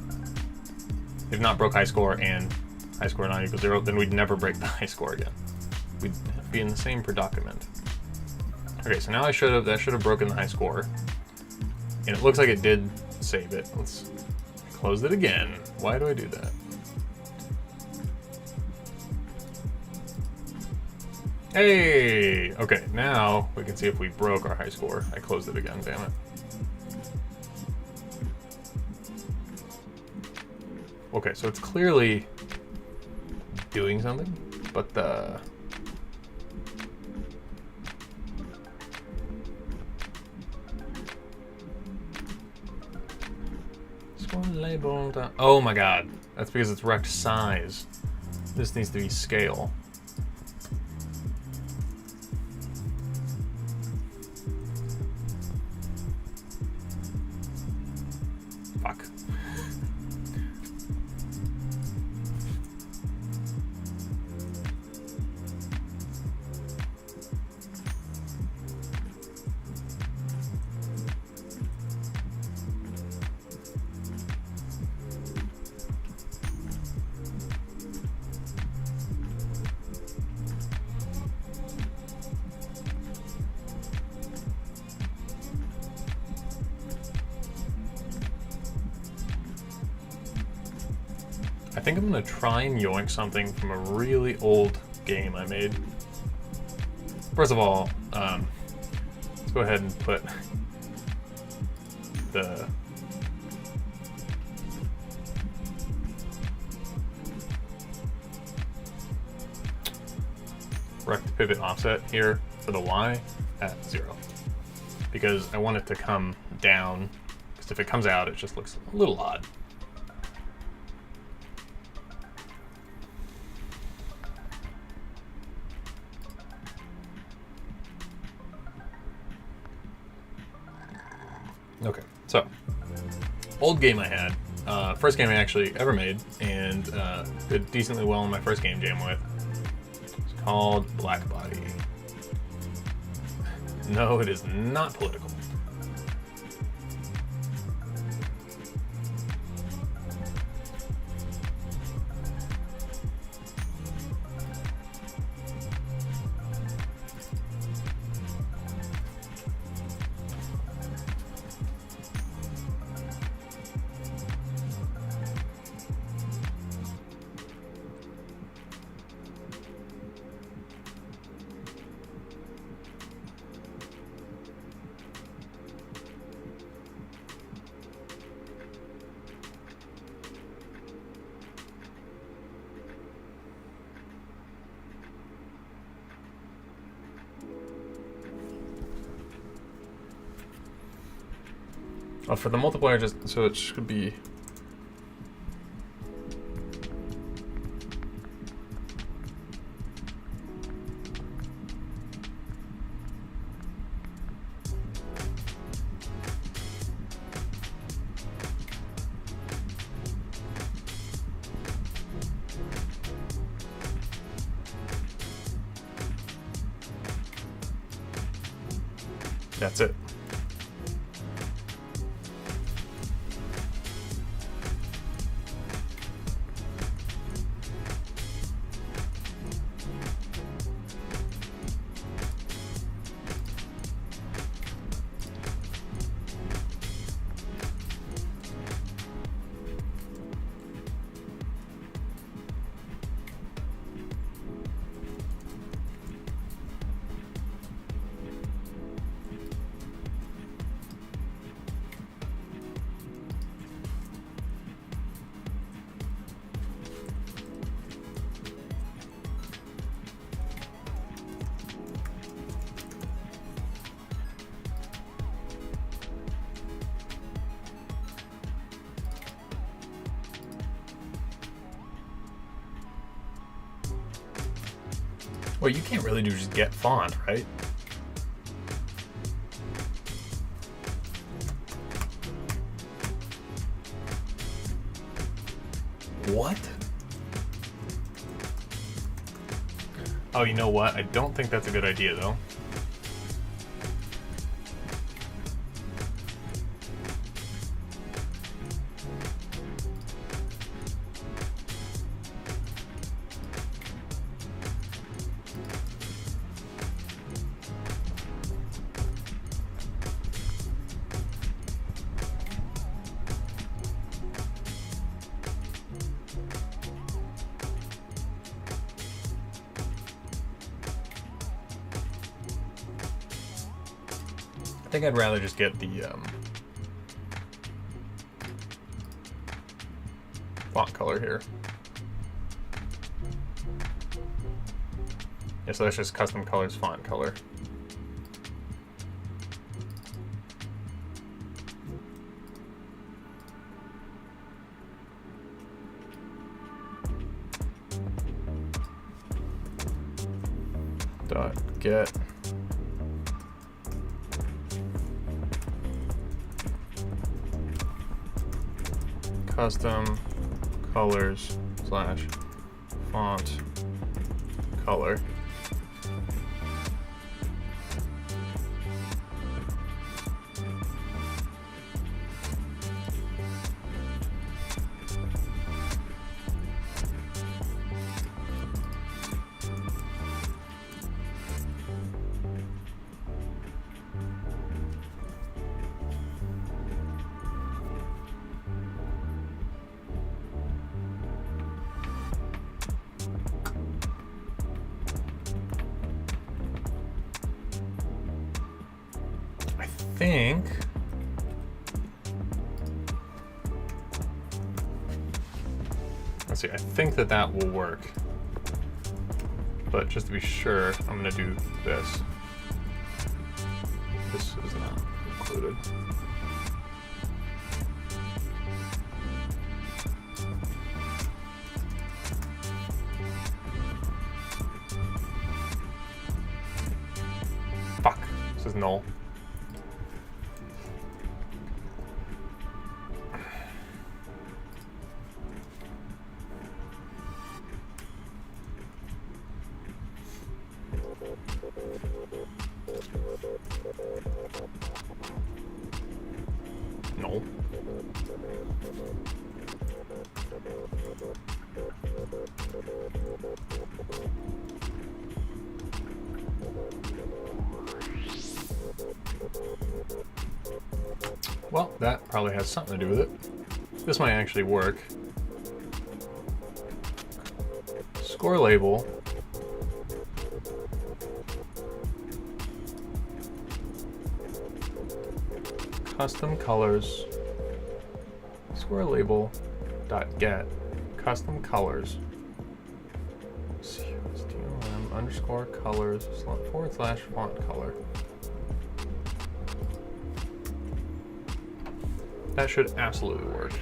if not broke high score and high score not equals 0, then we'd never break the high score again. We'd be in the same predicament. Okay, so now that should have broken the high score. And it looks like it did save it. Let's close it again. Why do I do that? Hey! Okay, now we can see if we broke our high score. I closed it again, damn it. Okay, so it's clearly doing something, but the... labeled. Oh my god, that's because it's rect size. This needs to be scale. Fuck. I think I'm gonna try and yoink something from a really old game I made. First of all, let's go ahead and put the rect pivot offset here for the Y at 0. Because I want it to come down, because if it comes out, it just looks a little odd. Okay, so old game I had, first game I actually ever made, and did decently well in my first game jam with. It's called Black Body. No, it is not political. Oh, for the multiplier, just so it should be. That's it. Well, you can't really do just get font, right? What? Oh, you know what? I don't think that's a good idea, though. I think I'd rather just get the font color here. Yeah, so that's just custom colors font color. Dot get custom colors slash font color. Think let's see, I think that will work, but just to be sure, I'm gonna do this. This is not included. Fuck, this is null. No. Well, that probably has something to do with it. This might actually work. Score label. Custom colors. Score label dot get custom colors. CSTLM underscore colors / font color. That should absolutely work.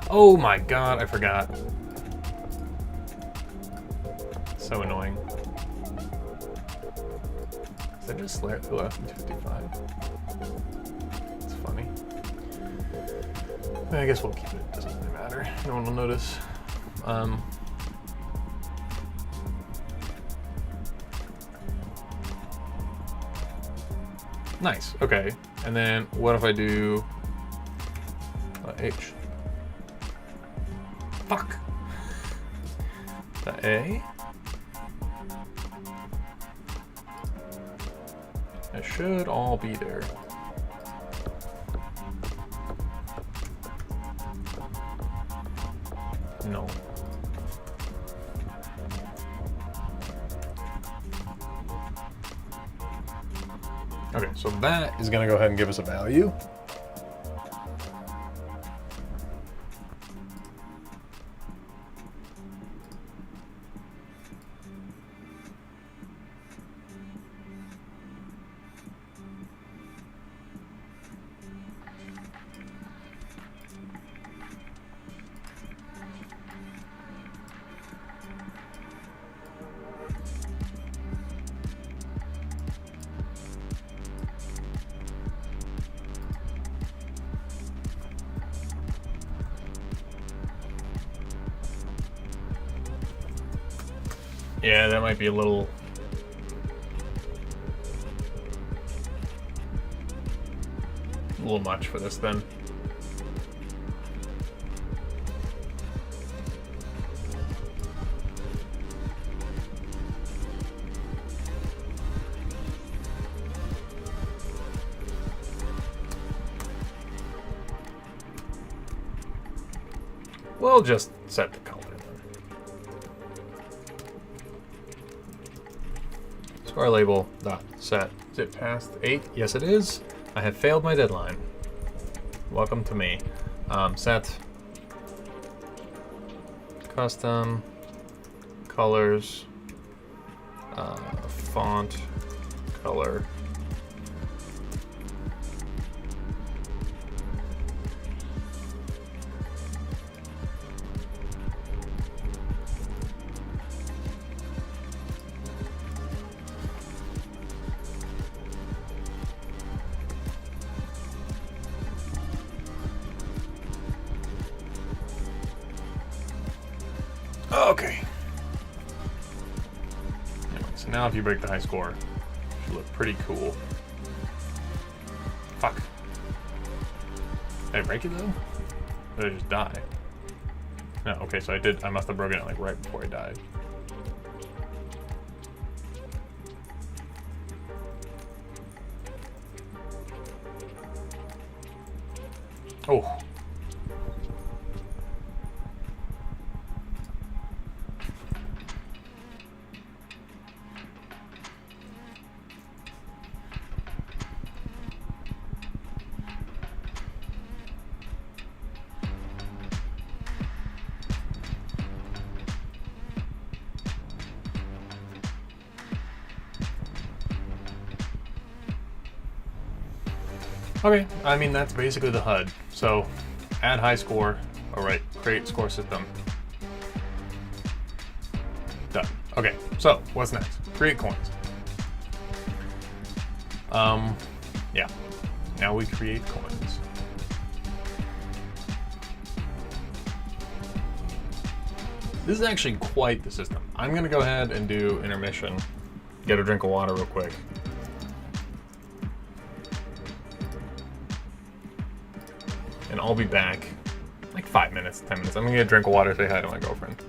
Oh my god, I forgot. So annoying. I just slightly left in 255. It's funny. I guess we'll keep it. Doesn't really matter. No one will notice. Nice. Okay. And then what if I do H? Fuck. The A. It should all be there. No. Okay, so that is going to go ahead and give us a value. Yeah, that might be a little much for this then. We'll just set the color then. Score label dot set. Is it past 8? Yes, it is. I have failed my deadline. Welcome to me. Set custom colors, font color. Okay. Anyway, so now if you break the high score, it should look pretty cool. Fuck. Did I break it though? Or did I just die? No, okay, so I must have broken it like right before I died. Oh. Okay, I mean, that's basically the HUD. So, add high score. All right, create score system. Done. Okay, so what's next? Create coins. Yeah. Now we create coins. This is actually quite the system. I'm gonna go ahead and do intermission. Get a drink of water real quick. And I'll be back like 5 minutes, 10 minutes. I'm gonna get a drink of water, say hi to my girlfriend.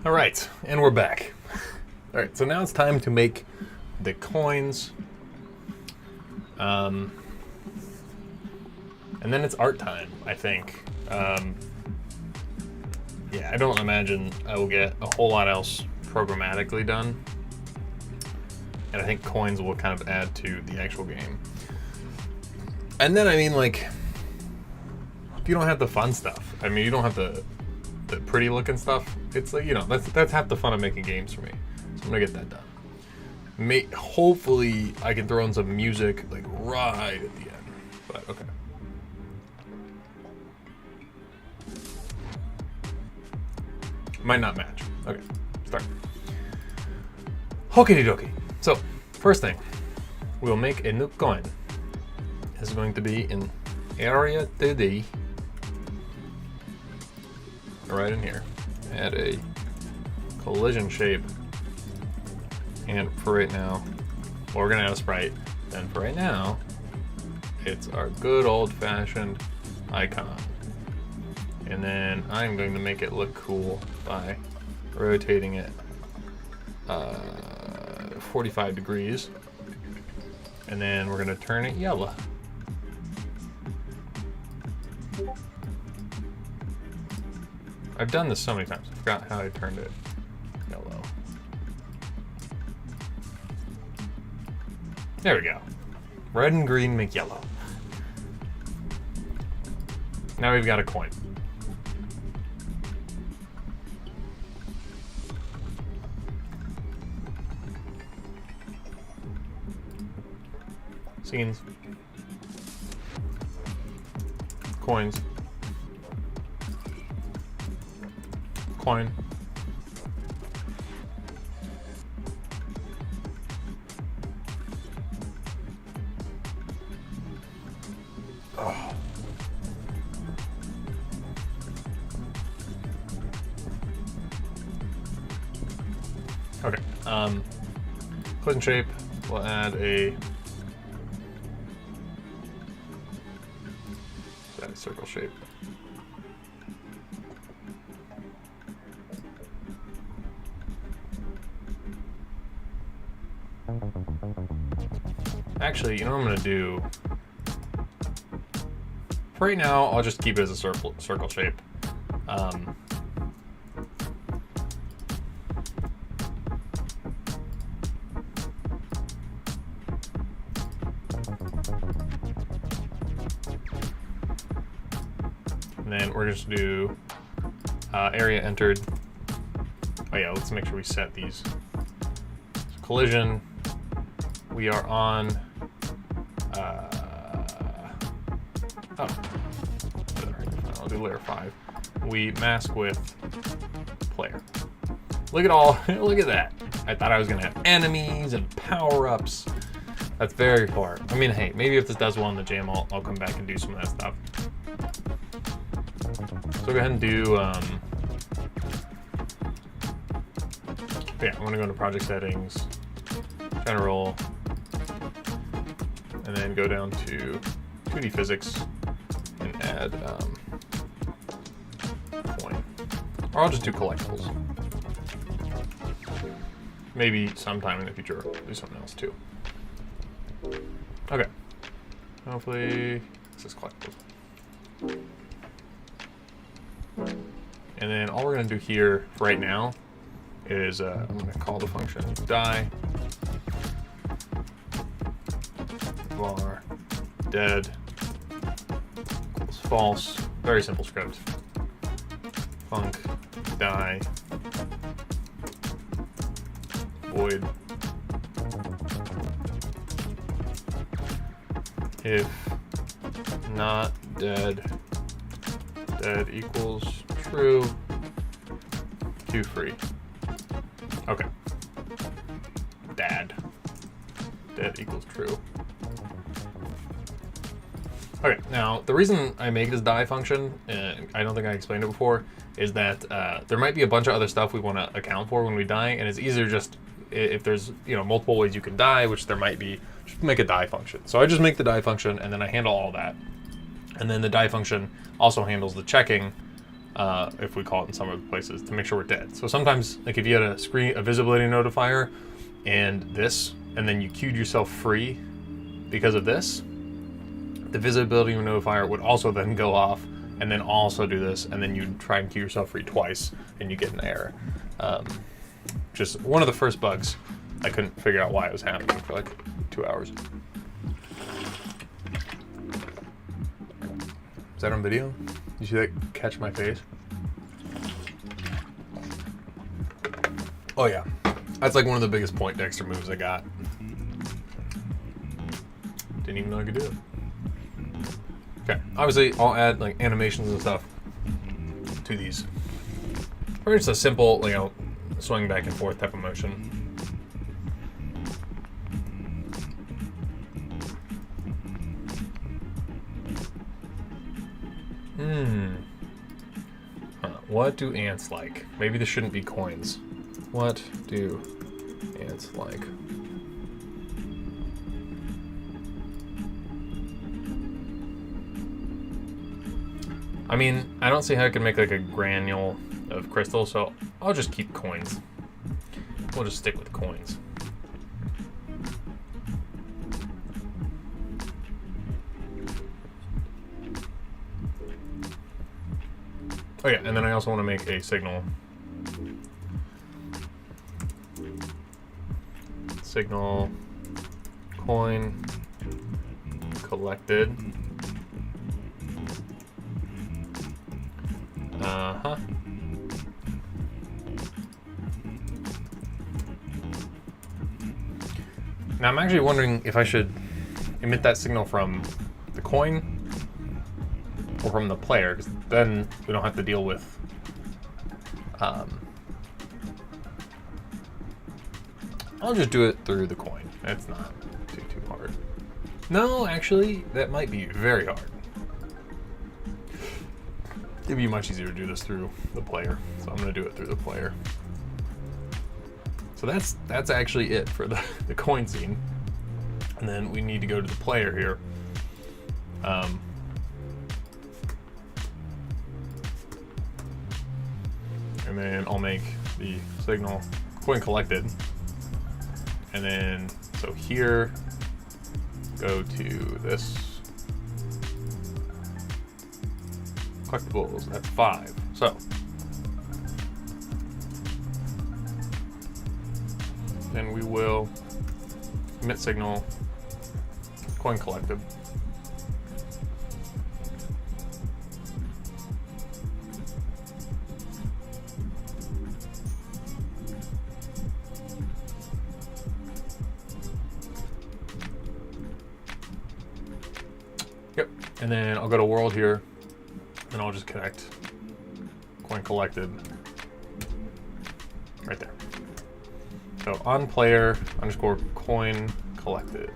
All right, and we're back. All right, so now it's time to make the coins. And then it's art time, I think. Yeah, I don't imagine I will get a whole lot else programmatically done. And I think coins will kind of add to the actual game. And then, I mean, like, if you don't have the fun stuff, I mean, you don't have the pretty looking stuff, it's like, you know, that's half the fun of making games for me. So I'm gonna get that done. Hopefully I can throw in some music like right at the end, but okay. Might not match. Okay, start. Okie dokie. So, first thing, we'll make a new coin. This is going to be in area 2D. Right in here. Add a collision shape. And for right now, well, we're gonna add a sprite. Then for right now, it's our good old-fashioned icon. And then I'm going to make it look cool by rotating it 45 degrees. And then we're gonna turn it yellow. I've done this so many times. I forgot how I turned it yellow. There we go. Red and green make yellow. Now we've got a coin. Scenes. Coins. Coin. Oh. Okay. Collision shape. We'll add a circle shape. Actually, you know what I'm gonna do? For right now, I'll just keep it as a circle shape. And then we're just gonna do area entered. Oh yeah, let's make sure we set these. So collision, we are on, I'll do layer 5. We mask with player. Look at all, look at that. I thought I was gonna have enemies and power-ups. That's very far. I mean, hey, maybe if this does well in the jam, I'll come back and do some of that stuff. So go ahead and do, yeah, I'm gonna go into project settings, general, and then go down to 2D physics and add coin. Or I'll just do collectibles. Maybe sometime in the future I'll do something else too. Okay. Hopefully this is collectibles. And then all we're gonna do here for right now is I'm gonna call the function die var dead equals false. Very simple script. Func die void if not dead equals true to free. Okay. Dead equals true. Okay, now the reason I make this die function, and I don't think I explained it before, is that there might be a bunch of other stuff we want to account for when we die, and it's easier just, if there's, you know, multiple ways you can die, which there might be, just make a die function. So I just make the die function, and then I handle all that. And then the die function also handles the checking if we call it in some of the places, to make sure we're dead. So sometimes, like if you had a visibility notifier and this, and then you queued yourself free because of this, the visibility notifier would also then go off and then also do this, and then you'd try and queue yourself free twice and you get an error. Just one of the first bugs. I couldn't figure out why it was happening for like 2 hours. Is that on video? Did you see that catch my face? Oh yeah, that's like one of the biggest point Dexter moves I got. Didn't even know I could do it. Okay, obviously I'll add like animations and stuff to these. Or just a simple, you know, swing back and forth type of motion. What do ants like? Maybe this shouldn't be coins. What do ants like? I mean, I don't see how I can make like a granule of crystal, so I'll just keep coins. We'll just stick with coins. Oh yeah, and then I also want to make a signal. Signal coin collected. Now I'm actually wondering if I should emit that signal from the coin or from the player, because then we don't have to deal with I'll just do it through the coin. It's not too hard. No, actually, that might be very hard. It'd be much easier to do this through the player, so I'm going to do it through the player. So that's actually it for the coin scene. And then we need to go to the player here. And then I'll make the signal coin collected. And then, so here, go to this collectibles, that's 5. So, then we will emit signal coin collected. Yep, and then I'll go to world here, and I'll just connect coin collected right there. So on player underscore coin collected.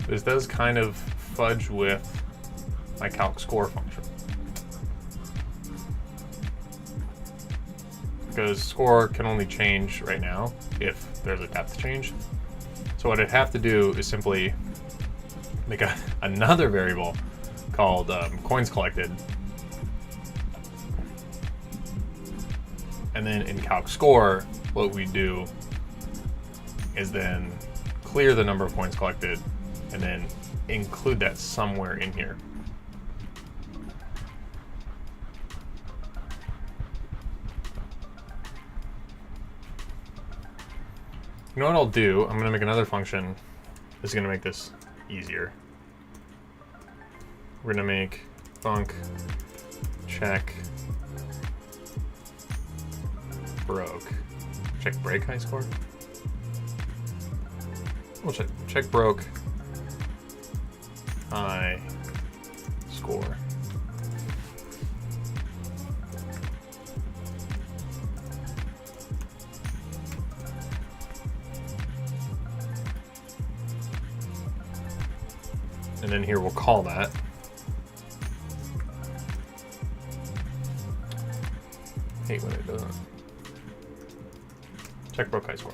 This does kind of fudge with my calc score function, because score can only change right now if there's a depth change. So what I'd have to do is simply make another variable called coins collected, and then in calc score, what we do is then clear the number of coins collected and then include that somewhere in here. You know what I'll do? I'm gonna make another function. This is gonna make this easier. We're gonna make func check broke. Check break high score. We'll check broke. High score. And then here we'll call that. Hate when it doesn't. Check broke high score.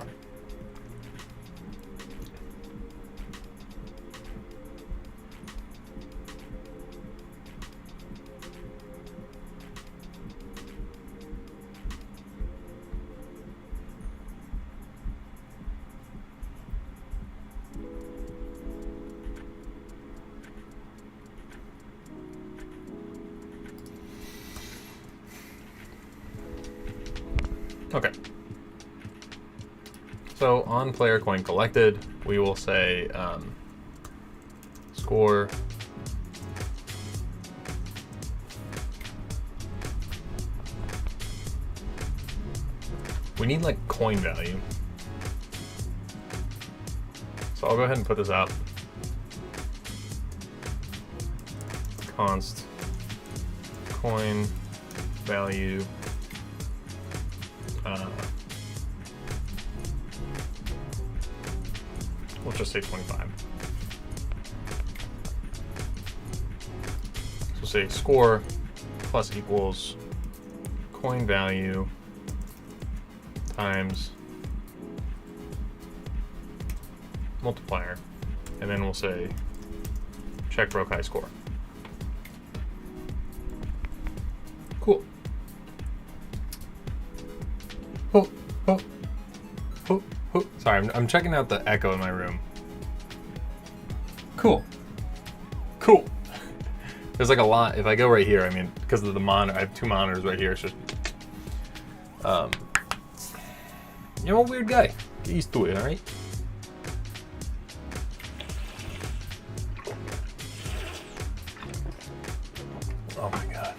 Okay. So on player coin collected, we will say score we need like coin value. So I'll go ahead and put this up. Const coin value. We'll just say 25. So say score plus equals coin value times multiplier, and then we'll say check broke high score. Cool. Oh, oh, oh, oh. Sorry, I'm checking out the echo in my room. Cool. Cool. There's like a lot. If I go right here, I mean, because of the monitor, I have two monitors right here. It's just, you're a weird guy. Get used to it, all right? Oh my God.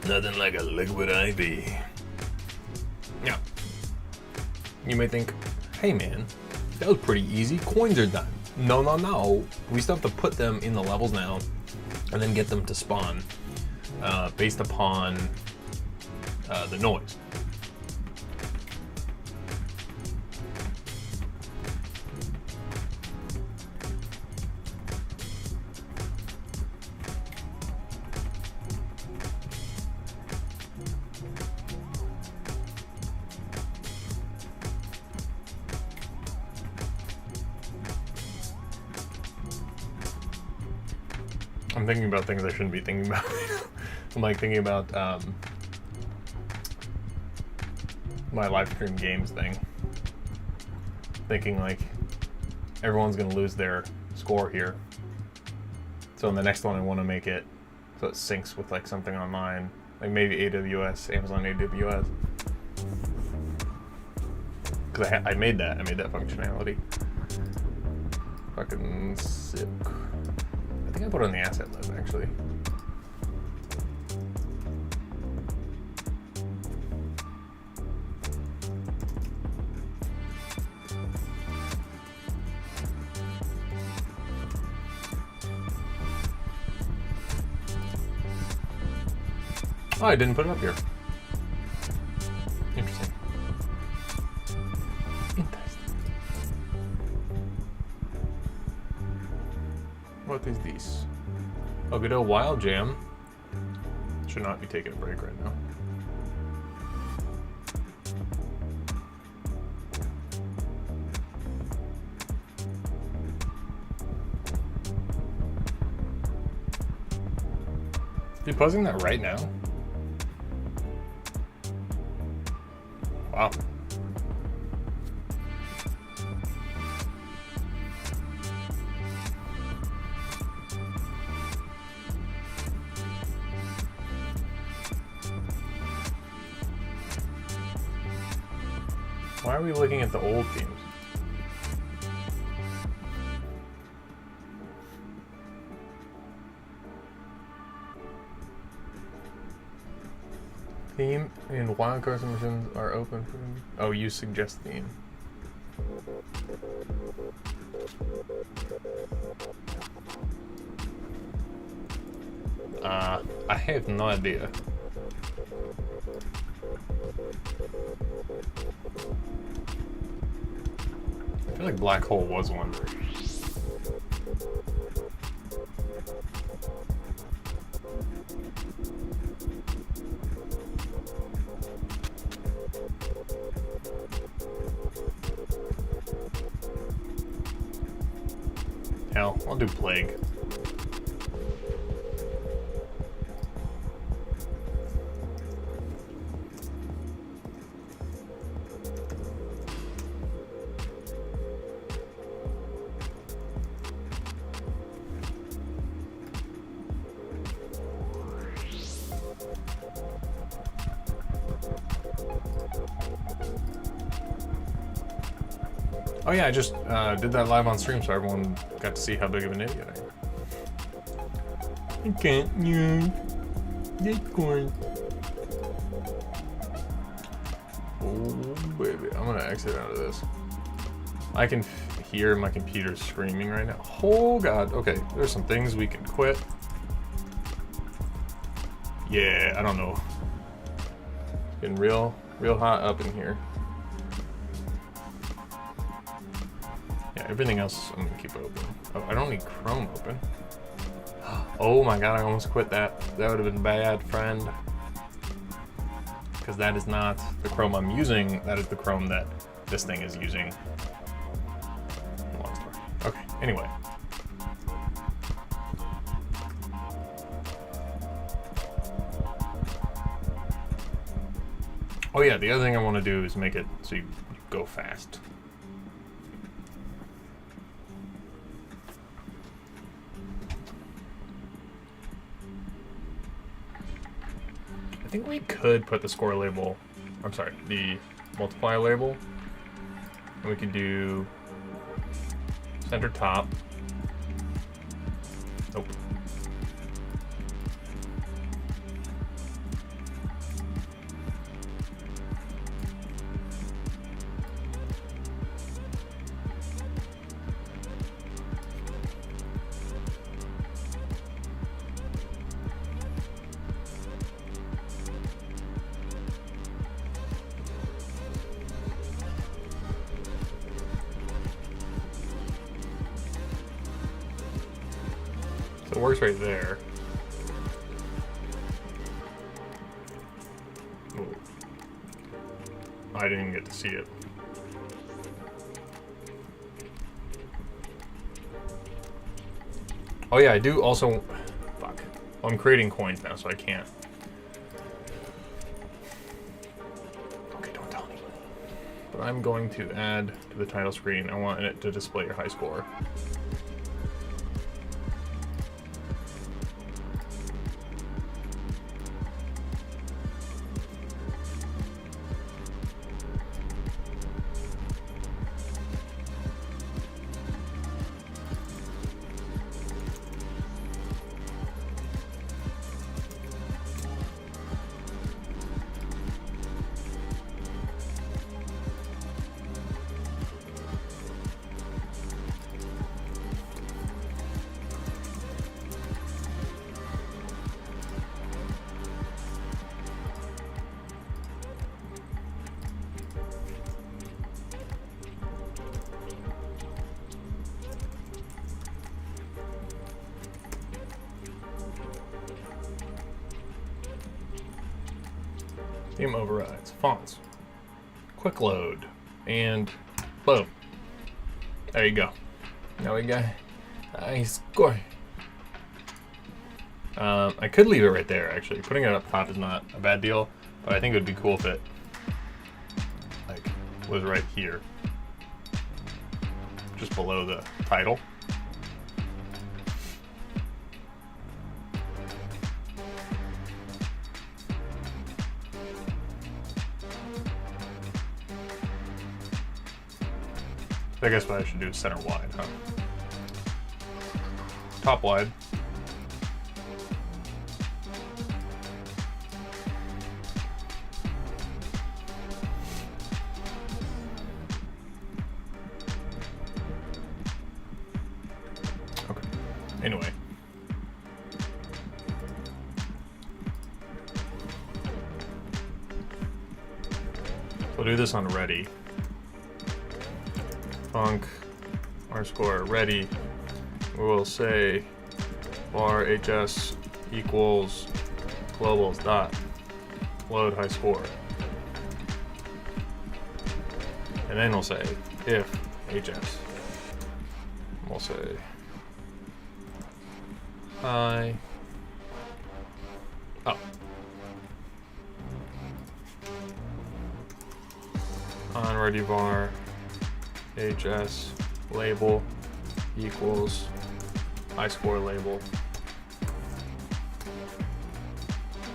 Nothing like a liquid IV. Yeah. You may think, hey man, that was pretty easy. Coins are done. No, no, no. We still have to put them in the levels now and then get them to spawn based upon the noise. I'm thinking about things I shouldn't be thinking about. I'm like thinking about my live stream games thing. Thinking like everyone's gonna lose their score here. So in the next one I want to make it so it syncs with like something online. Like maybe AWS, Amazon AWS. Because I made that functionality. Fucking sick. I think I put it on the asset list actually. Oh, I didn't put it up here. Interesting. What is this? Oh, good old Wild Jam. Should not be taking a break right now. You posting that right now? Wow. Why are we looking at the old themes? Theme and wildcard submissions are open for. Oh, you suggest theme. I have no idea. I feel like Black Hole was one. Hell, I'll do Plague. Oh yeah, I just did that live on stream so everyone got to see how big of an idiot I am. I can't use Discord. Oh baby, I'm gonna exit out of this. I can hear my computer screaming right now. Oh god, okay, there's some things we can quit. Yeah, I don't know. It's getting real hot up in here. Everything else I'm gonna keep open. Oh, I don't need Chrome open. Oh my god, I almost quit that. That would have been bad, friend. Because that is not the Chrome I'm using. That is the Chrome that this thing is using. Long story. Okay, anyway. Oh yeah, the other thing I want to do is make it so you go fast. I think we could put the score label, I'm sorry, the multiplier label, and we could do center top. Nope. So it works right there. Ooh. I didn't even get to see it. Oh yeah, I do also, fuck. Well, I'm creating coins now, so I can't. Okay, don't tell anyone. But I'm going to add to the title screen, I want it to display your high score. Theme overrides, fonts, quick load, and boom. There you go. Now we got a score. I could leave it right there, actually. Putting it up top is not a bad deal, but I think it would be cool if it like was right here, just below the title. I guess what I should do is center wide, huh? Top wide. Anyway. We'll do this on ready. Func underscore ready. We will say var hs equals globals dot load high score. And then we'll say if hs. We'll say high. Oh. On ready var hs label equals high score label.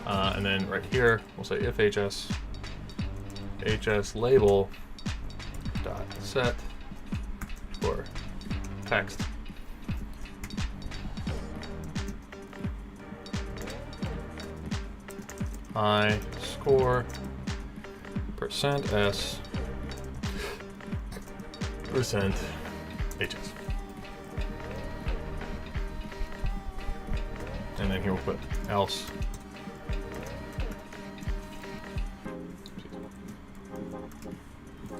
And then right here we'll say if hs label dot set for text. High score %s % hs. And then here we'll put else.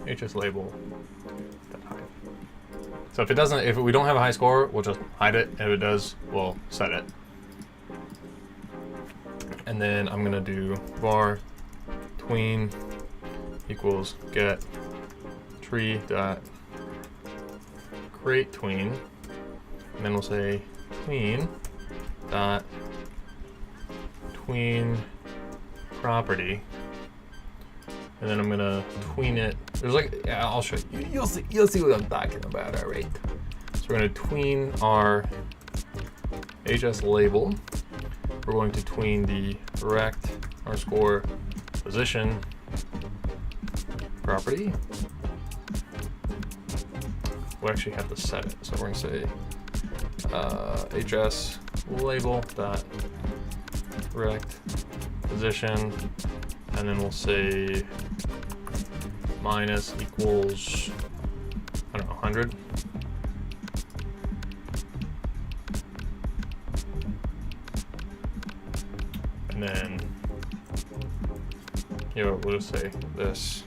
HS label. So if we don't have a high score, we'll just hide it. If it does, we'll set it. And then I'm gonna do var tween equals get tree dot create tween, and then we'll say tween dot tween property, and then I'm gonna tween it. There's like, yeah, I'll show you. You'll see what I'm talking about. All right. So we're gonna tween our HS label. We're going to tween the rect underscore position property. We'll actually have to set it. So we're gonna say HS label dot rect position, and then we'll say minus equals, I don't know, 100. And then, you know, we'll just say this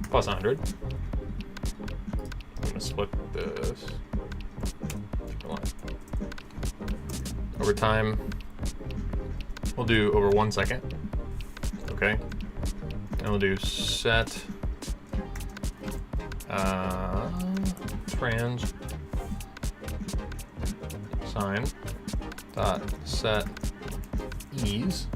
plus 100. I'm gonna split this over time. We'll do over 1 second. Okay. And we'll do set trans sign dot set ease.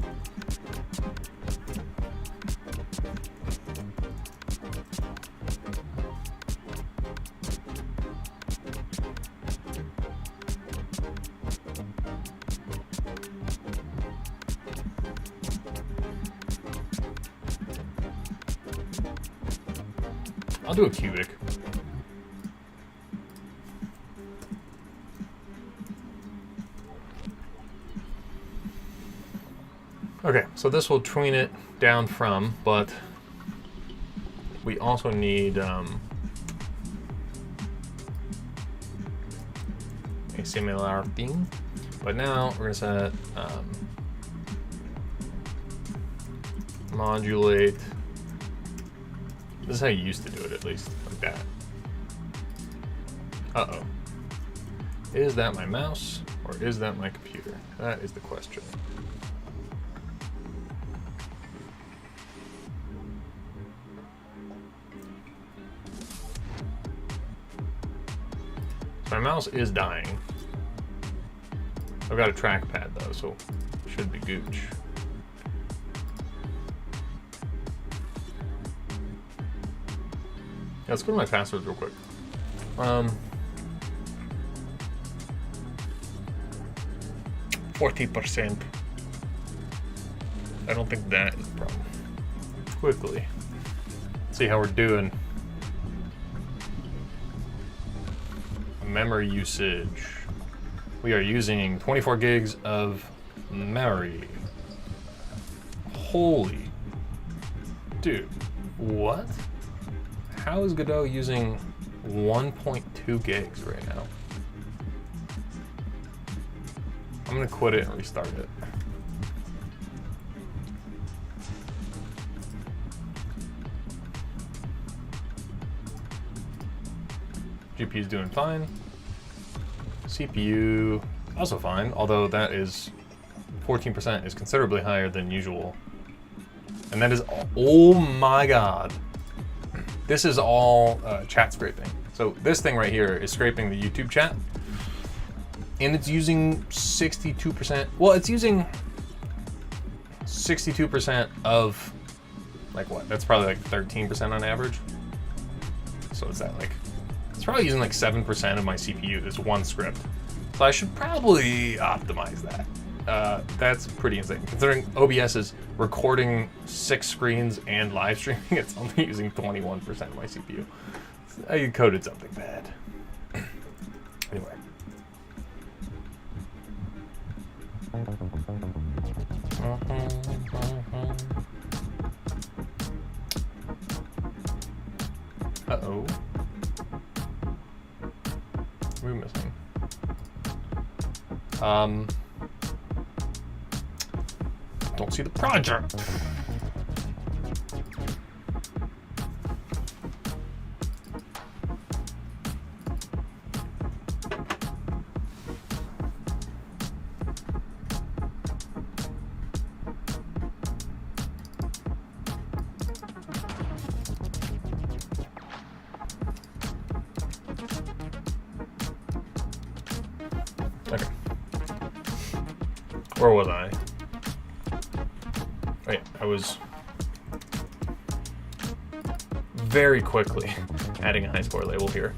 I'll do a cubic. Okay, so this will tween it down from, but we also need a similarity. But now we're gonna set modulate. This is how you used to do it, at least, like that. Uh-oh. Is that my mouse, or is that my computer? That is the question. So my mouse is dying. I've got a trackpad, though, so it should be gooch. Yeah, let's go to my passwords real quick. 40%. I don't think that is a problem. Quickly. See how we're doing. Memory usage. We are using 24 gigs of memory. Holy. Dude, what? How is Godot using 1.2 gigs right now. I'm gonna quit it and restart it. GPU's doing fine. CPU also fine, although that is 14% is considerably higher than usual. And that is, oh my God. This is all chat scraping. So this thing right here is scraping the YouTube chat. And it's using 62%. Well, it's using 62% of, like what? That's probably like 13% on average. So is that like, it's probably using like 7% of my CPU, this one script. So I should probably optimize that. That's pretty insane. Considering OBS is recording 6 screens and live streaming, it's only using 21% of my CPU. I coded something bad. Anyway. Uh-oh. What are we missing? Don't see the project. Okay. Where was I? Oh yeah, I was very quickly adding a high score label here.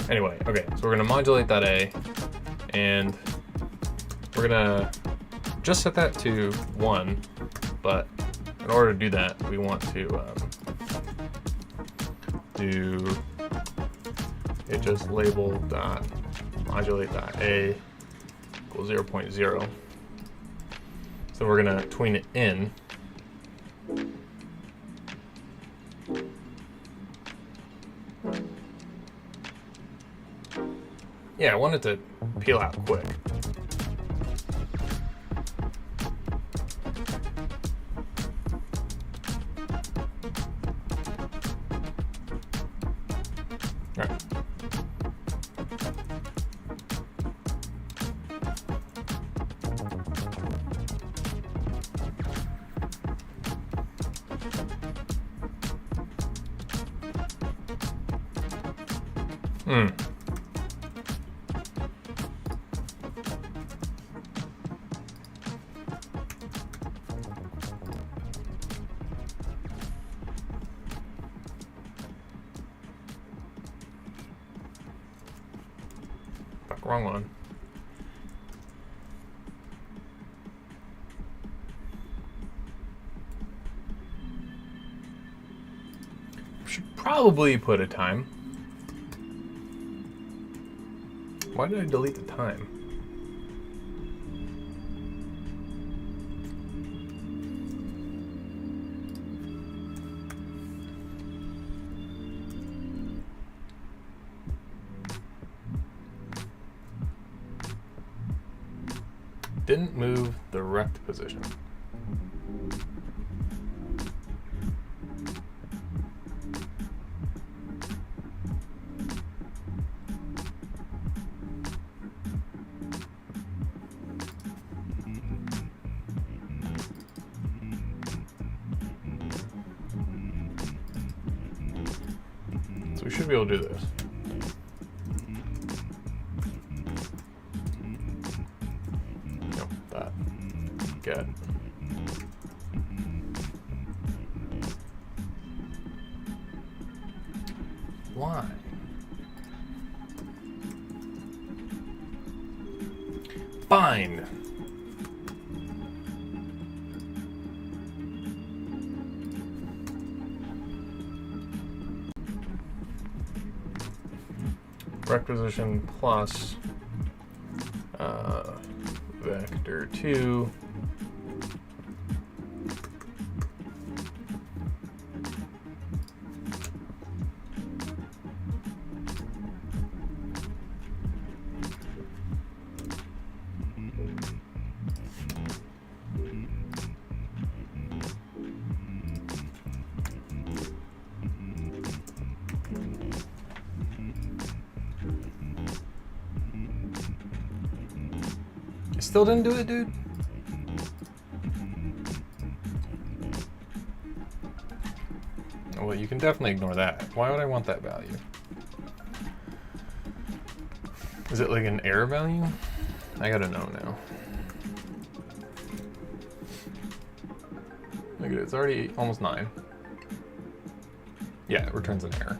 Anyway, okay, so we're gonna modulate that A, and we're gonna just set that to 1, but in order to do that, we want to do it just label dot modulate dot A equals 0.0. So we're gonna tween it in. Yeah, I want it to peel out quick. All right. Fuck, wrong one. Should probably put a time. Why did I delete the time? Didn't move the rect position. So we should be able to do this. Nope, that. Get. Why? Fine. Requisition plus vector 2 Still didn't do it, dude? Well, you can definitely ignore that. Why would I want that value? Is it like an error value? I gotta know now. Look at it, it's already almost 9. Yeah, it returns an error.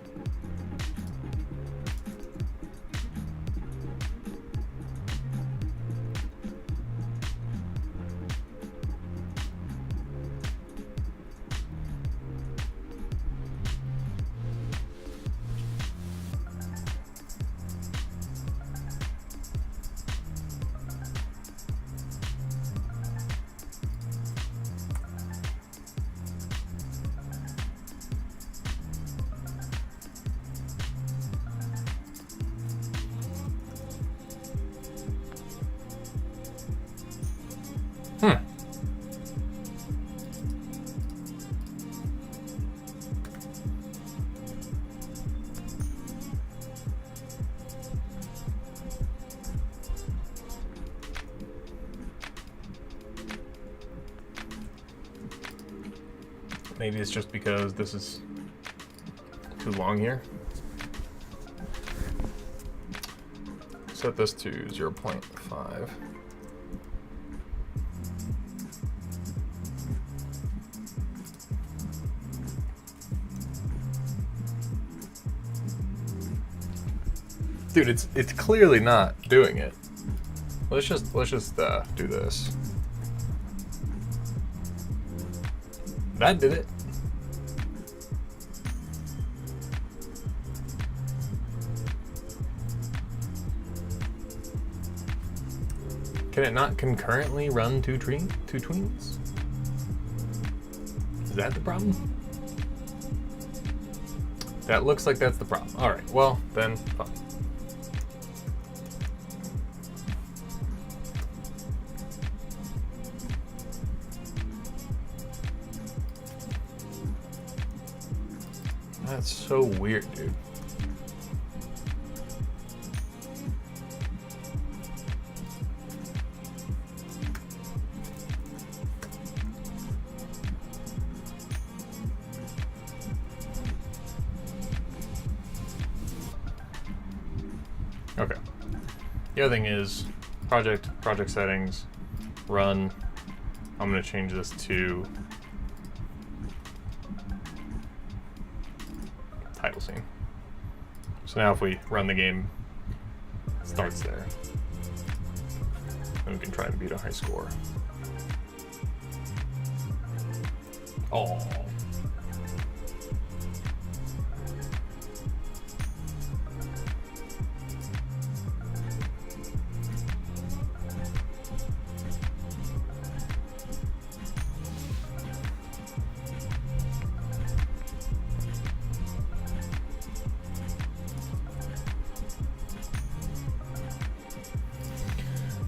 Maybe it's just because this is too long here. Set this to 0.5. Dude, it's clearly not doing it. Let's just do this. That did it. Can it not concurrently run two tweens? Is that the problem? That looks like that's the problem. All right, well, then fine. That's so weird, dude. Okay. The other thing is project settings, run. I'm going to change this to title scene. So now if we run the game, it starts there. And we can try and beat a high score. Oh.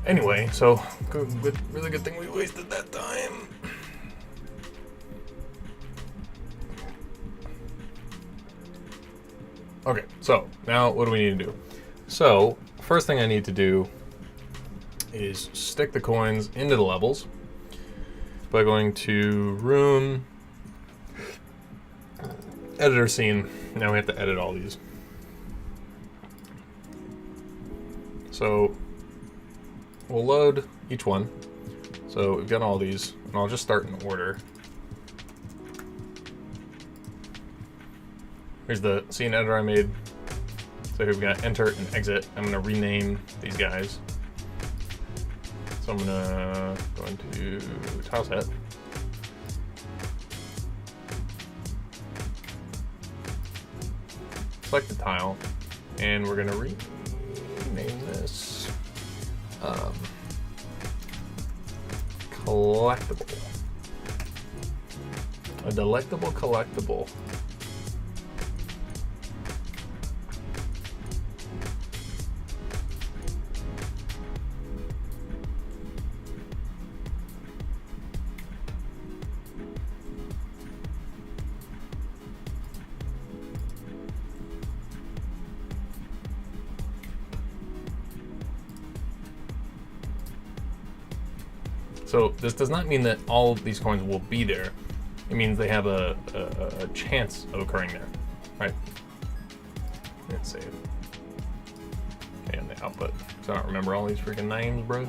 Anyway, so really good thing we wasted that time. Okay, so now what do we need to do? So first thing I need to do is stick the coins into the levels by going to room, editor scene. Now we have to edit all these. So we'll load each one. So we've got all these, and I'll just start in order. Here's the scene editor I made. So here we got enter and exit. I'm gonna rename these guys. So I'm gonna go into tile set. Select the tile, and we're gonna rename this collectible. A delectable collectible. So this does not mean that all of these coins will be there. It means they have a chance of occurring there, right? Let's save. Okay, and the output. So I don't remember all these freaking names, bro.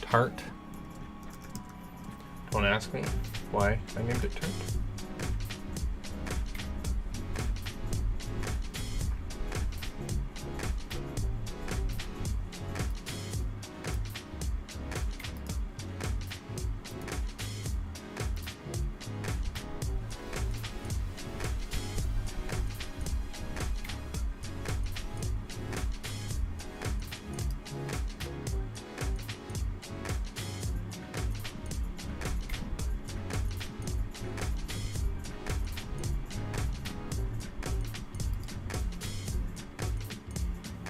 Tart. Don't ask me why I named it Tart.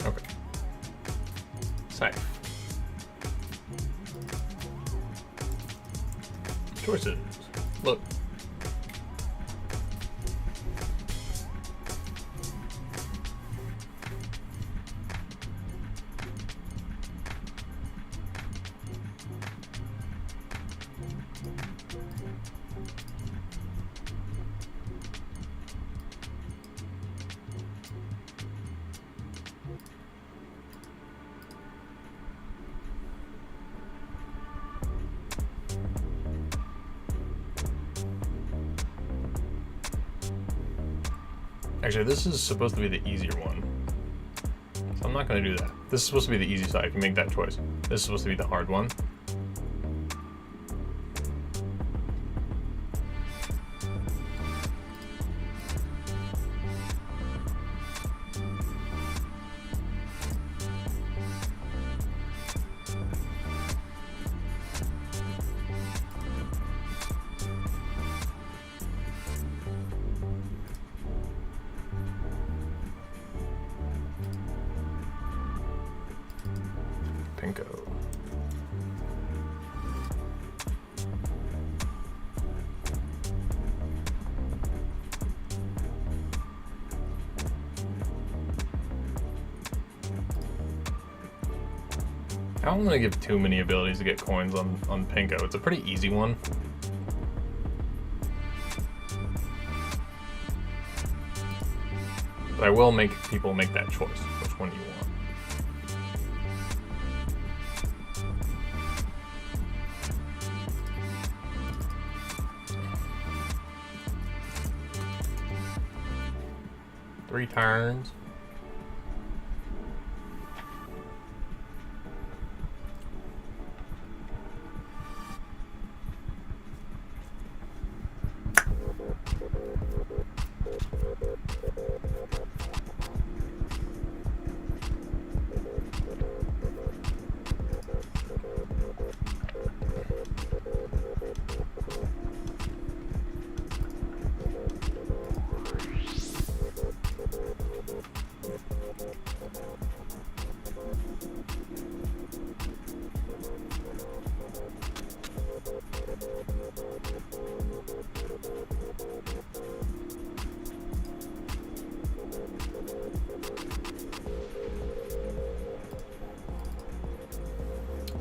Okay. Safe. Choices. Look. Actually, this is supposed to be the easier one. So I'm not going to do that. This is supposed to be the easy side if you make that choice. This is supposed to be the hard one. Pinko. I don't want to give too many abilities to get coins on Pinko. It's a pretty easy one. But I will make people make that choice. Which one do you want? Three turns.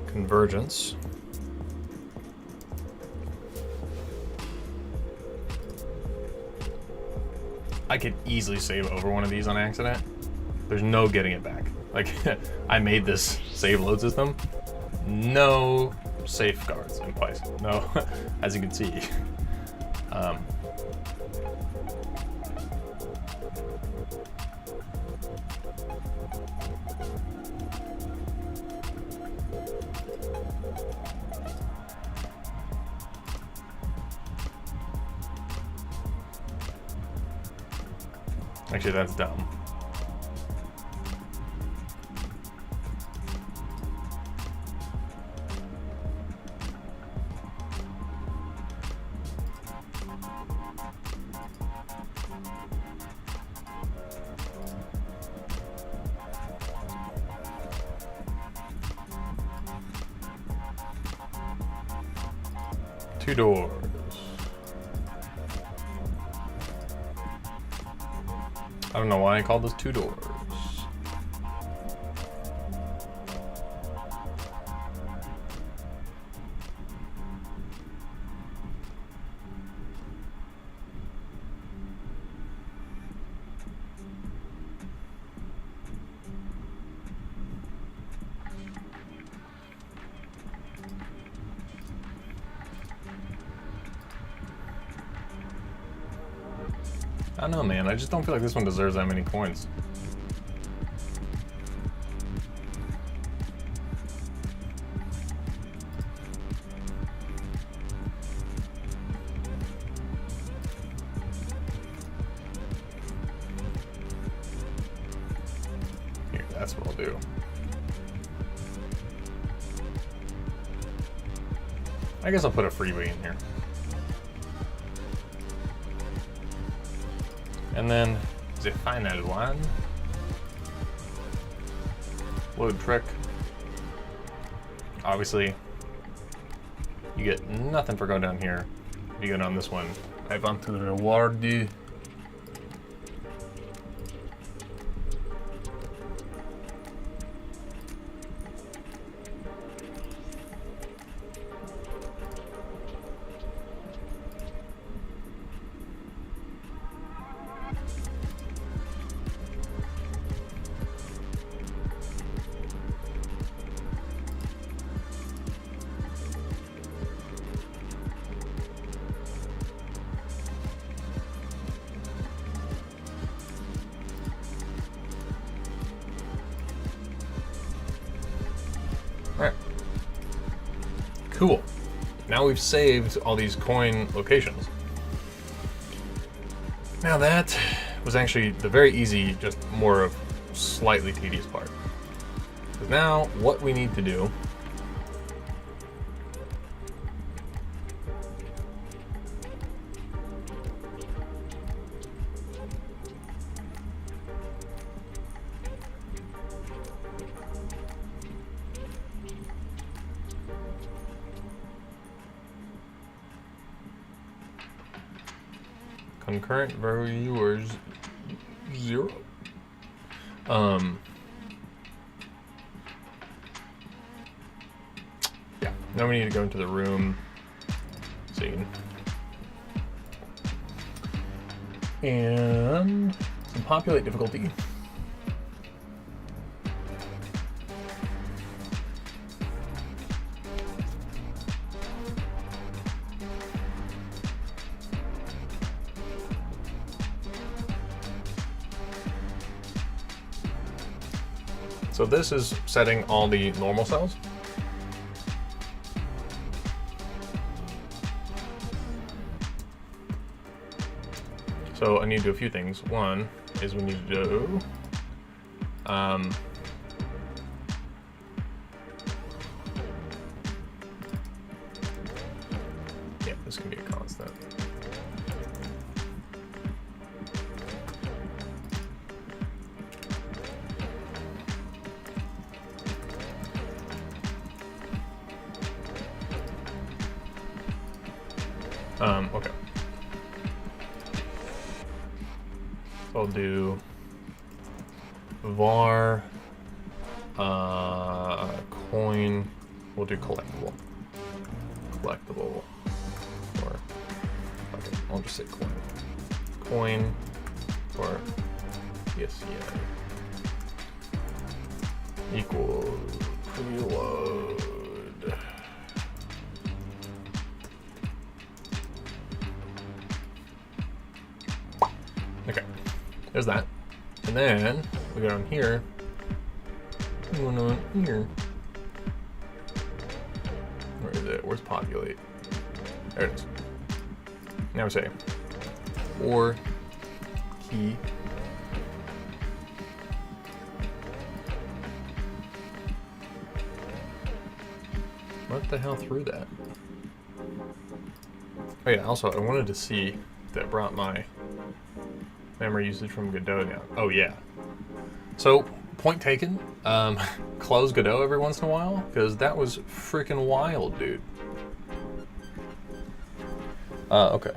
Convergence. I could easily save over one of these on accident. There's no getting it back. Like, I made this save load system. No safeguards in place. No, as you can see. Actually, that's dumb. Two doors. I don't know why I called this two doors. don't know, man. I just don't feel like this one deserves that many coins. Here, that's what I'll do. I guess I'll put a freebie in here. And then the final one. Load trick. Obviously, you get nothing for going down here. You go down this one. I want to reward you. Alright. Cool. Now we've saved all these coin locations. Now that was actually the very easy, just more of slightly tedious part. Because now what we need to do concurrent viewers 0. Yeah, now we need to go into the room scene. And some populate difficulty. So this is setting all the normal cells. So I need to do a few things. One is we need to do yeah, this can be a constant. Okay. So I'll do var coin. We'll do collectible. Or okay, I'll just say coin. Coin or yes, yeah. Equals preload. Okay, there's that. And then we go down here. Going on here. Where is it? Where's populate? There it is. Now we say or key what the hell threw that? Oh yeah, also I wanted to see if that brought my memory usage from Godot down. Oh yeah. So point taken. Close Godot every once in a while because that was freaking wild, dude. Okay.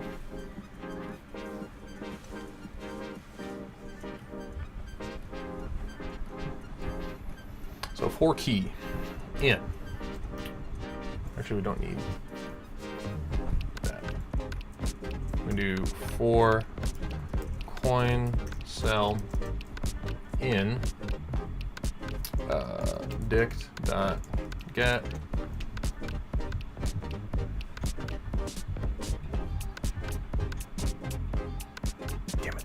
So for key in. Actually, we don't need that. We do for coin cell in dict dot get damn it.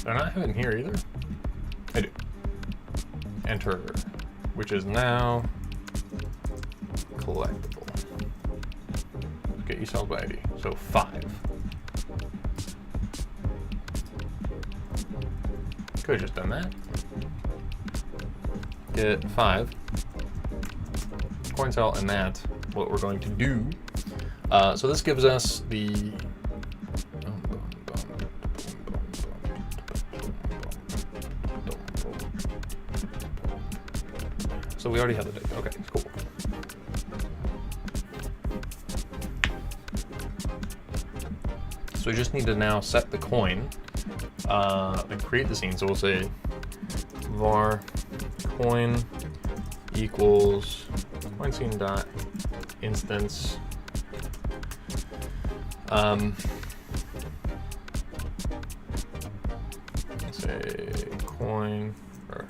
Do I not have it in here either? I do. Enter, which is now collectible. Get yourself by ID. So 5. Could have just done that. Get 5. Coin cell, and that's what we're going to do. So this gives us the so we already have the date. Okay, cool. So we just need to now set the coin and create the scene. So we'll say var coin equals coin scene dot instance say coin or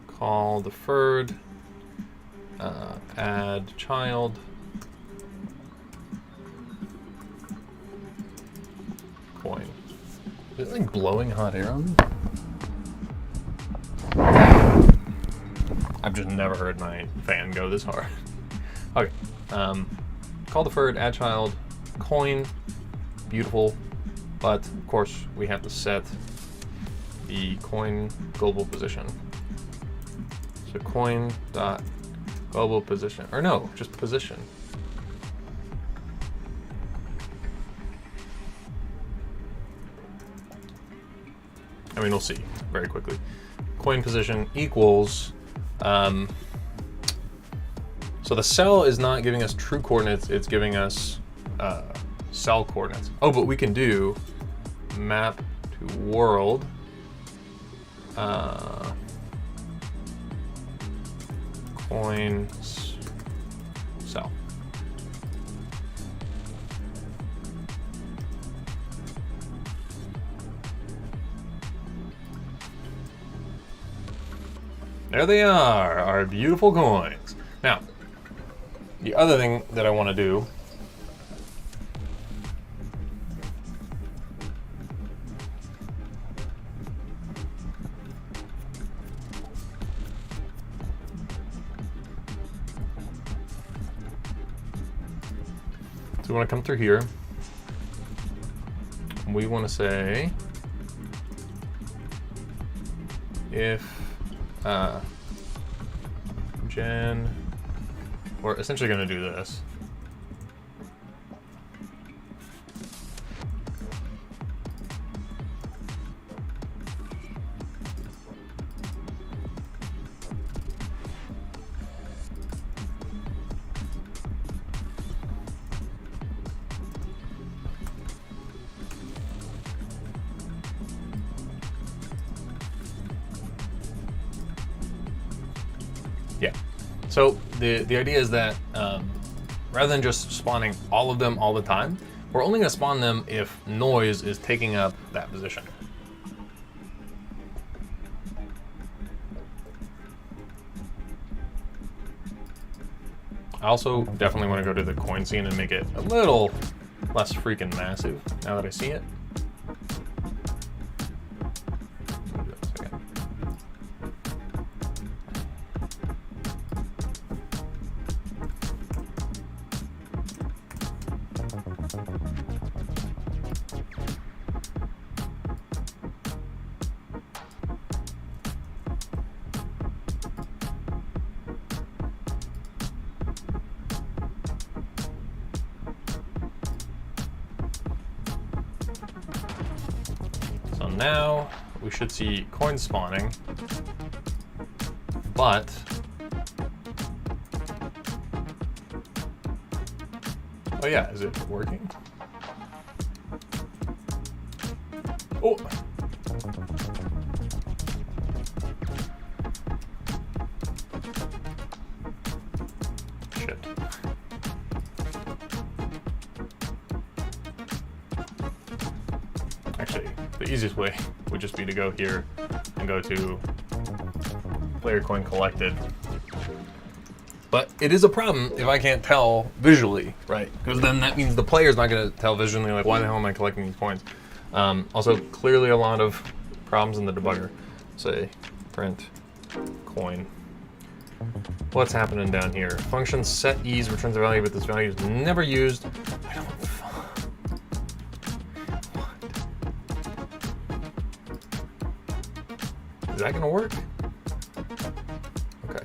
call deferred add child coin. Is it like blowing hot air on me? I've just never heard my fan go this hard. Okay. Call deferred, add child, coin. Beautiful. But of course we have to set the coin global position. So coin dot global position. Or no, just position. I mean, we'll see very quickly. Coin position equals so the cell is not giving us true coordinates, it's giving us cell coordinates. Oh, but we can do map to world coin cell. There they are, our beautiful coins. Now, the other thing that I want to do so we want to come through here. We want to say if gen, we're essentially going to do this. Yeah. So the idea is that rather than just spawning all of them all the time, we're only going to spawn them if noise is taking up that position. I also definitely want to go to the coin scene and make it a little less freaking massive now that I see it. So now we should see coins spawning, but oh yeah, is it working? Oh! Shit. Actually, the easiest way would just be to go here and go to player coin collected. But it is a problem if I can't tell visually, right? Because then that means the player's not going to tell visually, like, why the hell am I collecting these coins? Also, clearly a lot of problems in the debugger. Say print coin. What's happening down here? Function set ease returns a value, but this value is never used. I don't. What? Is that gonna work? Okay.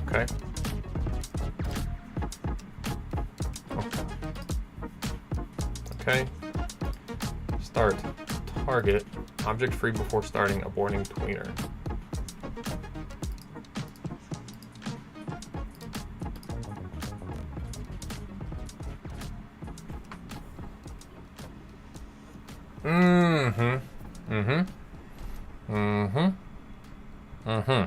Okay. Okay. Start target object free before starting aborting tweener. Mm-hmm. Mm-hmm. Mm-hmm. Mm-hmm.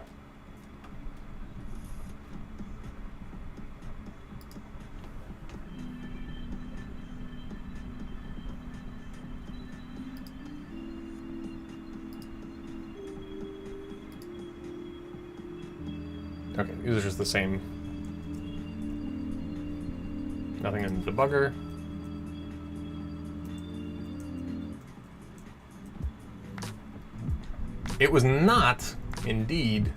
Okay, these are just the same. Nothing in the debugger. It was not, indeed,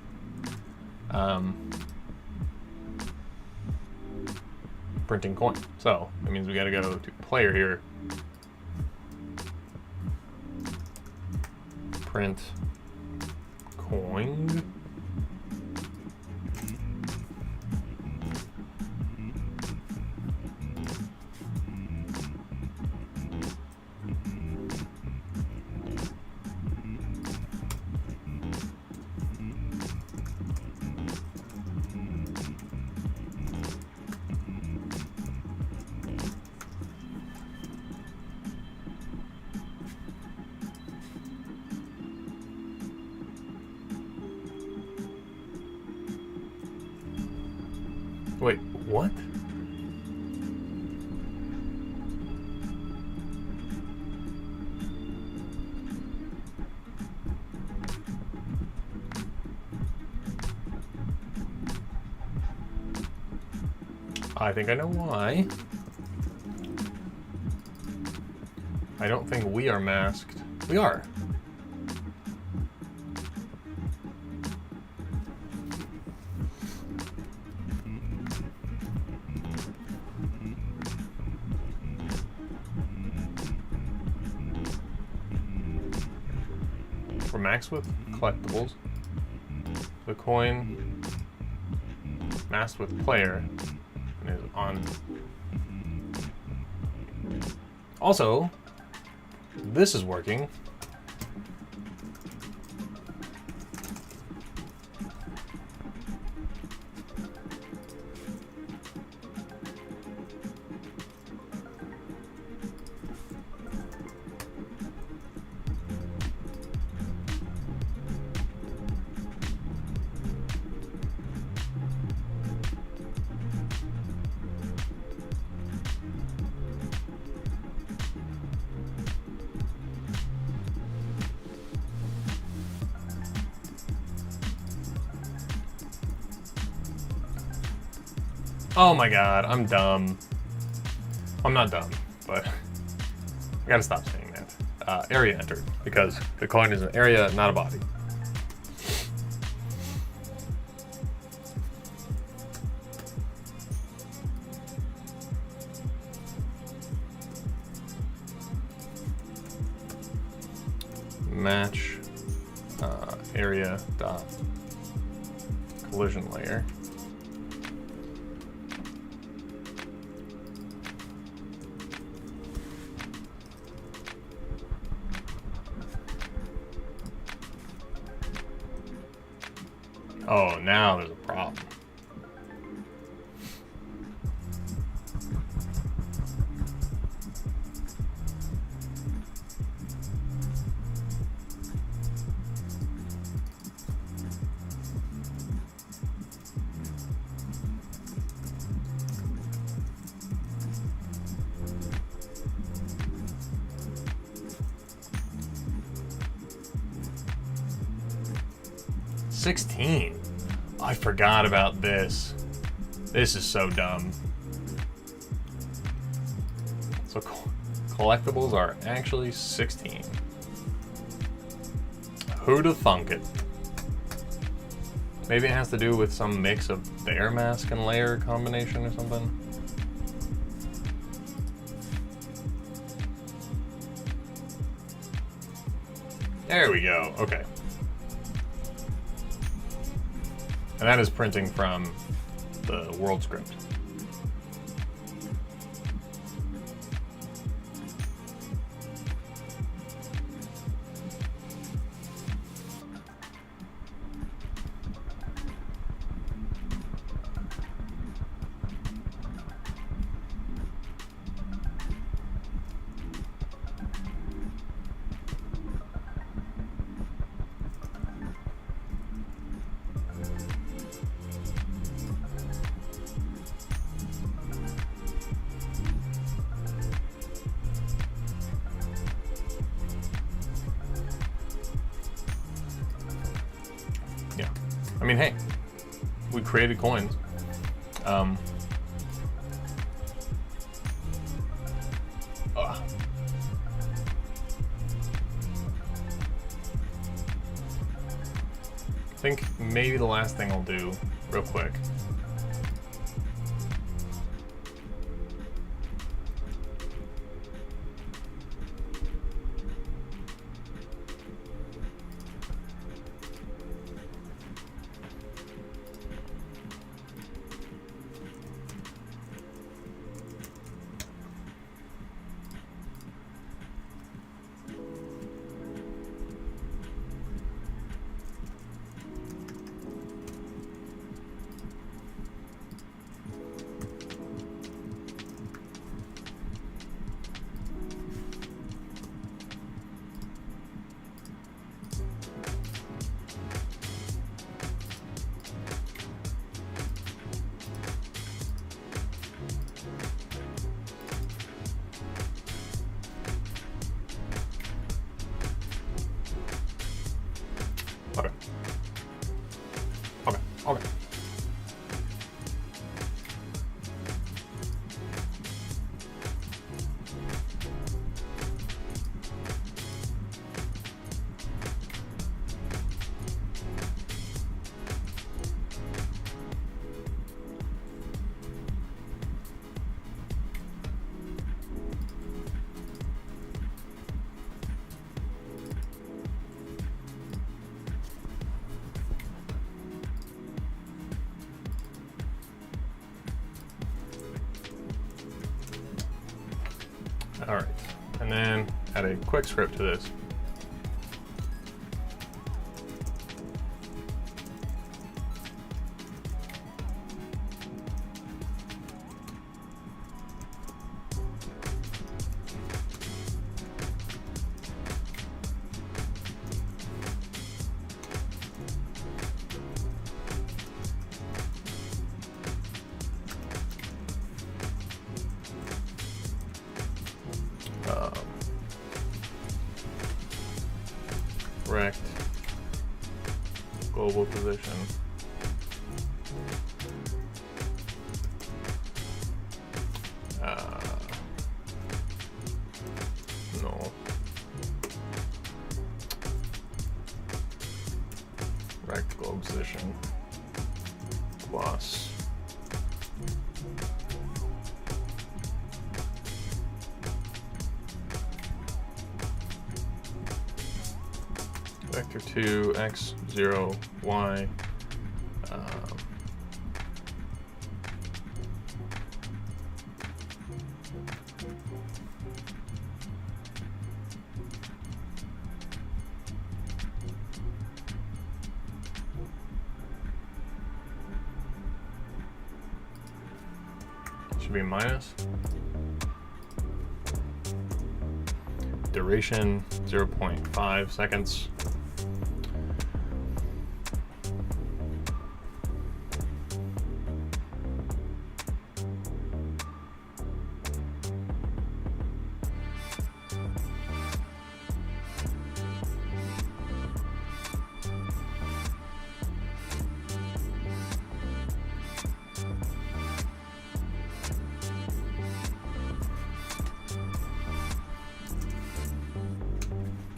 printing coin. So that means we got to go to player here. Print coin. Wait, what? I think I know why. I don't think we are masked. We are. We're maxed with collectibles. The coin masked with player and is on. Also, this is working. Oh my god, I'm dumb. I'm not dumb, but I gotta stop saying that. Area entered, because the coin is an area, not a body. Match area dot collision layer. Oh, now there's a problem. $16. I forgot about this. This is so dumb. So collectibles are actually 16. Who'da thunk it? Maybe it has to do with some mix of bear mask and layer combination or something. There we go. Okay. And that is printing from the world script. Yeah. I mean, hey, we created coins. I think maybe the last thing I'll do real quick. Okay. Okay. Okay. All right, and then add a quick script to this. Rect global position. No. Rect global position plus vector 2 x 0 y should be minus duration 0.5 seconds.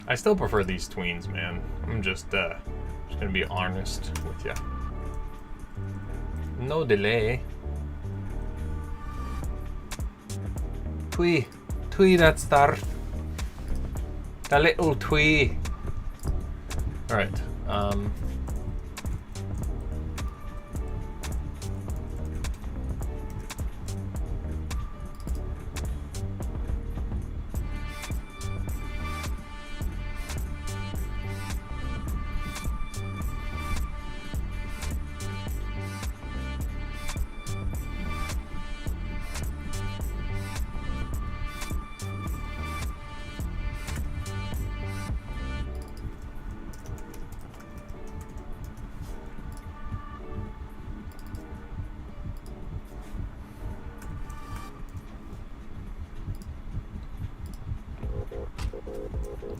I still prefer these tweens, man. I'm just gonna be honest with ya. No delay. Twee that star. The little twee. All right.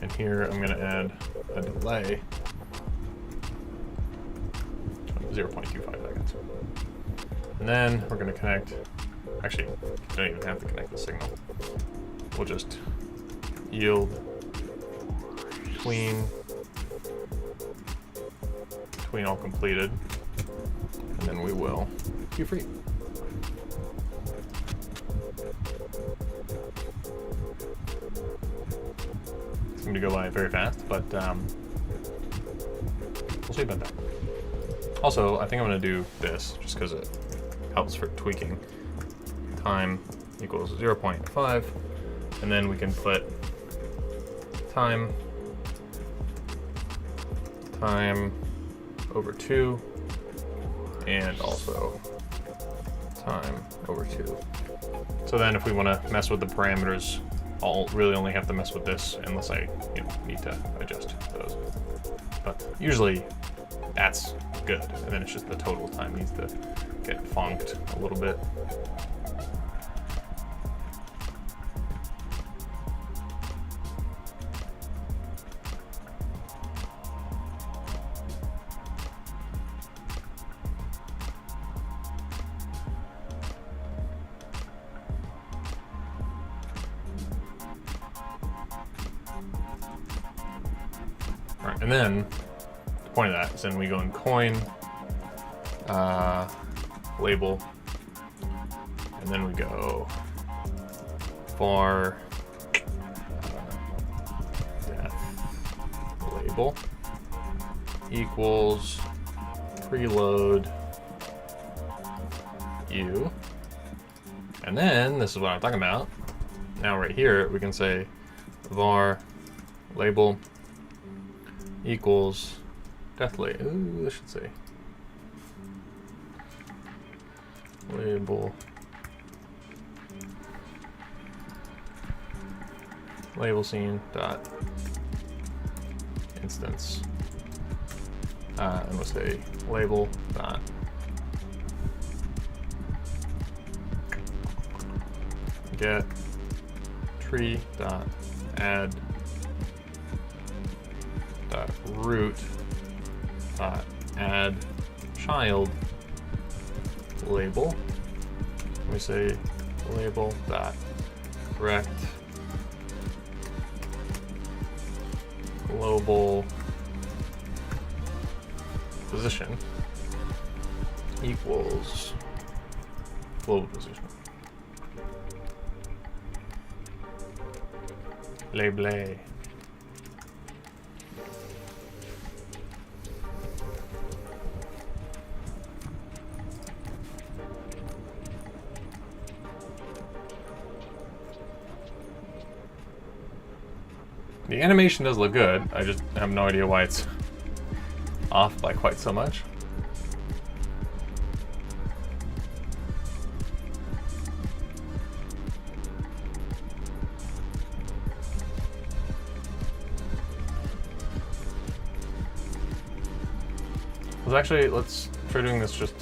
And here I'm going to add a delay of 0.25 seconds. And then we're going to connect, actually, you don't even have to connect the signal. We'll just yield tween all completed, and then we will be free. It's going to go by very fast, but we'll see about that. Also, I think I'm going to do this just because it helps for tweaking. Time equals 0.5, and then we can put time over 2, and also time over 2. So then if we want to mess with the parameters, I'll really only have to mess with this unless I need to adjust those. But usually that's good, and then it's just the total time needs to get funked a little bit. All right, and then the point of that is then we go in coin, label, and then we go var death label equals preload u, and then this is what I'm talking about. Now right here we can say var label equals death label. Ooh, this should say label scene dot instance, and we'll say label dot get tree dot add dot root dot add child label. We say label dot correct global position equals global position. Label. The animation does look good. I just have no idea why it's off by quite so much. Let's try doing this just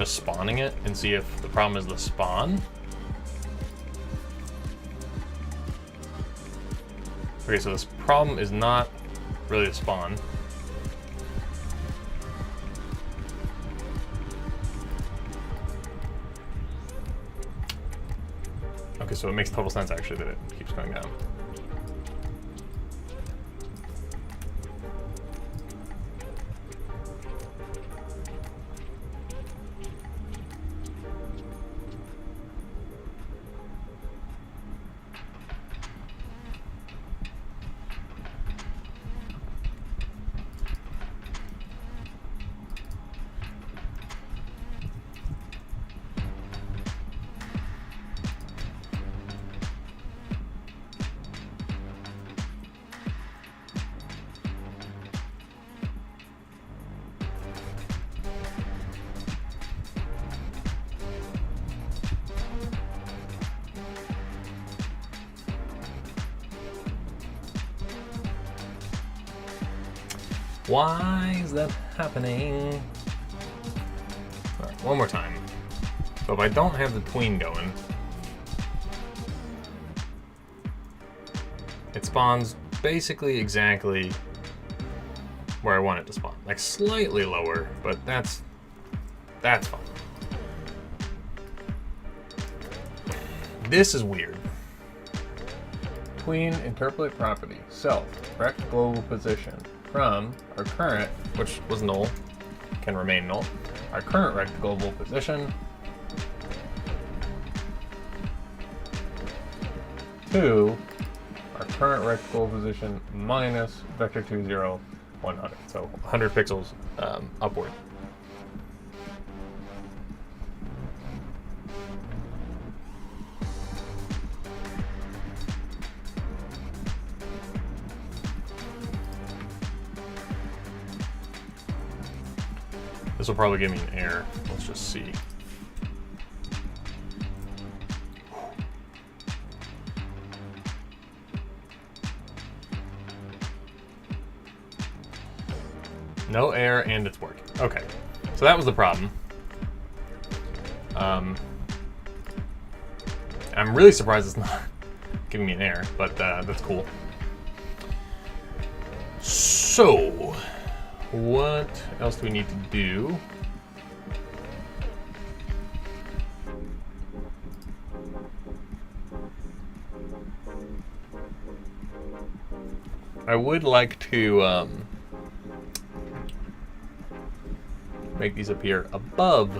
spawning it and see if the problem is the spawn. Okay, so this problem is not really the spawn. Okay, so it makes total sense actually that it keeps going down. Why is that happening? All right, one more time. So if I don't have the tween going, it spawns basically exactly where I want it to spawn. Like slightly lower, but that's fine. This is weird. Tween interpolate property, self, rect global position from our current, which was null, can remain null, our current rect global position to our current rect global position minus vector 2, 0, 100. So 100 pixels upward. This will probably give me an error. Let's just see. No error, and it's working. Okay, so that was the problem. I'm really surprised it's not giving me an error, but that's cool. So, what else do we need to do? I would like to make these appear above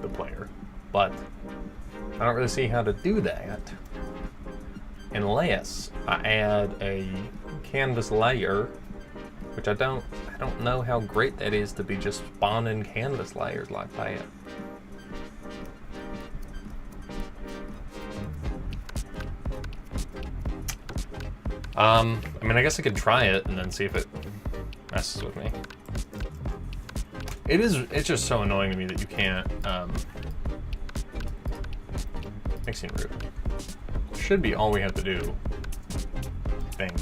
the player, but I don't really see how to do that unless I add a canvas layer, which I don't know how great that is to be just spawning canvas layers like that. I mean, I guess I could try it and then see if it messes with me. It's just so annoying to me that you can't, mixing root. Should be all we have to do, I think.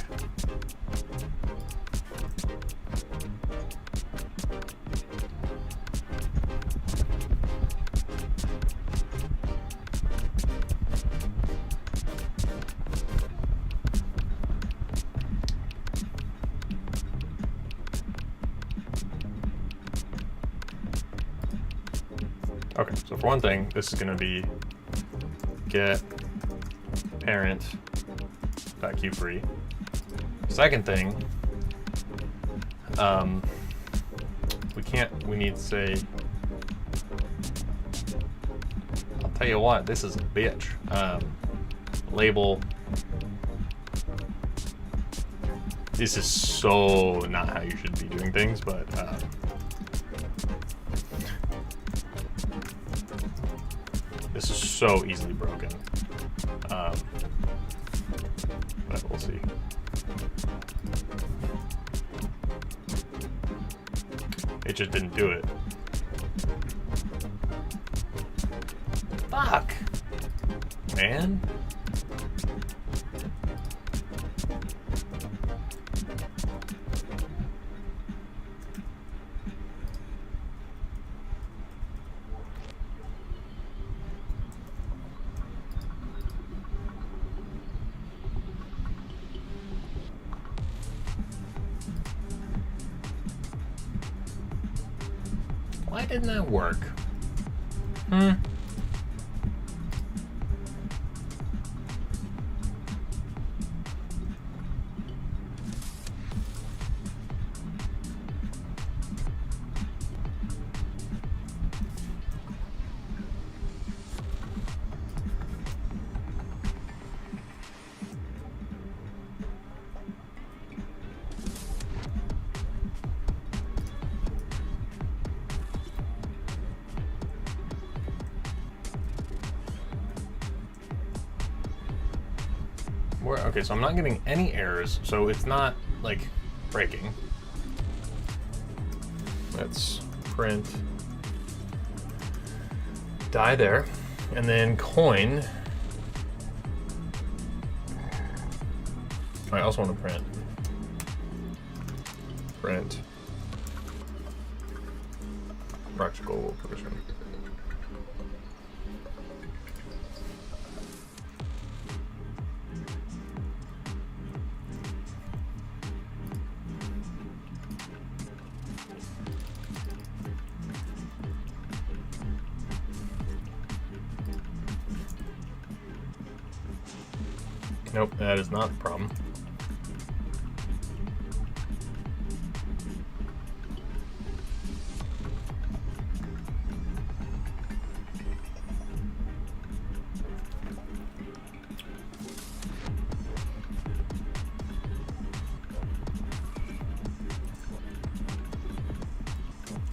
Okay, so for one thing, this is going to be get parent .q free. Second thing, we need to say, I'll tell you what, this is a bitch. Label, this is so not how you should be doing things, but this is so easily broken. But we'll see. It just didn't do it. Fuck, man. Why didn't that work? Okay, so I'm not getting any errors, so it's not like breaking. Let's print die there, and then coin. I also want to print approximate global position. Nope, that is not the problem.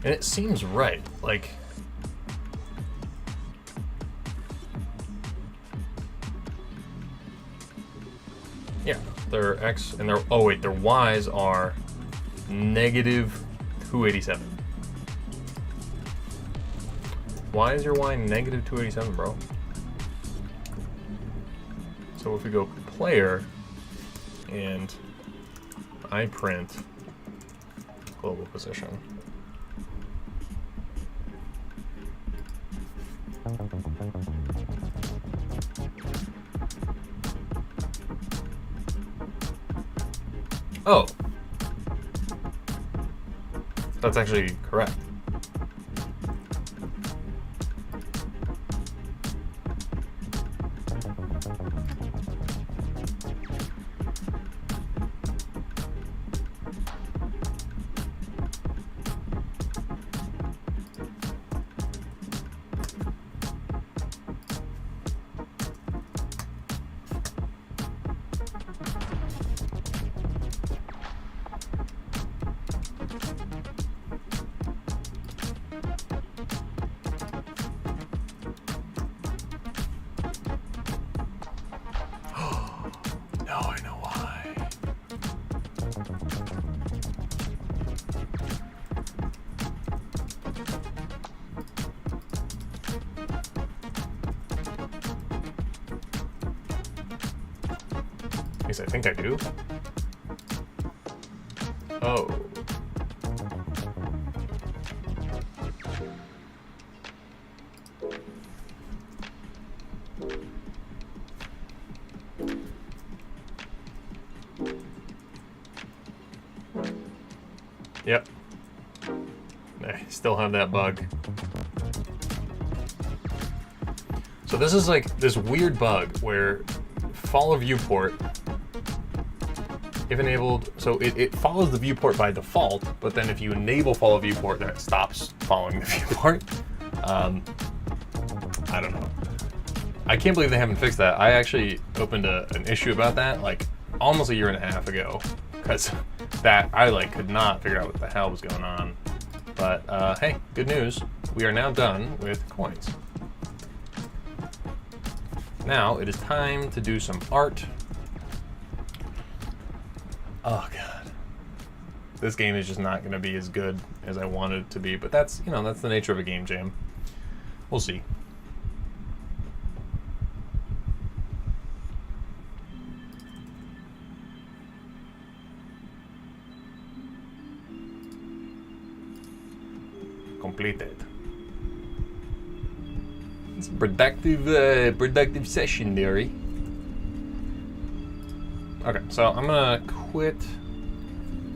And it seems right, like... Yeah, their X and their... Oh wait, their Ys are negative 287. Why is your Y negative 287, bro? So if we go player and I print global position. Oh, that's actually correct. At least I think I do. Oh. Yep. I still have that bug. So this is like this weird bug where follow viewport, if enabled, so it follows the viewport by default, but then if you enable follow viewport, then it stops following the viewport. I don't know. I can't believe they haven't fixed that. I actually opened an issue about that like almost a year and a half ago, because that I like could not figure out what the hell was going on. But hey, good news. We are now done with coins. Now it is time to do some art. Oh god. This game is just not going to be as good as I wanted it to be, but that's, you know, that's the nature of a game jam. We'll see. Completed. It's a productive session, Derry. Okay, so I'm gonna quit.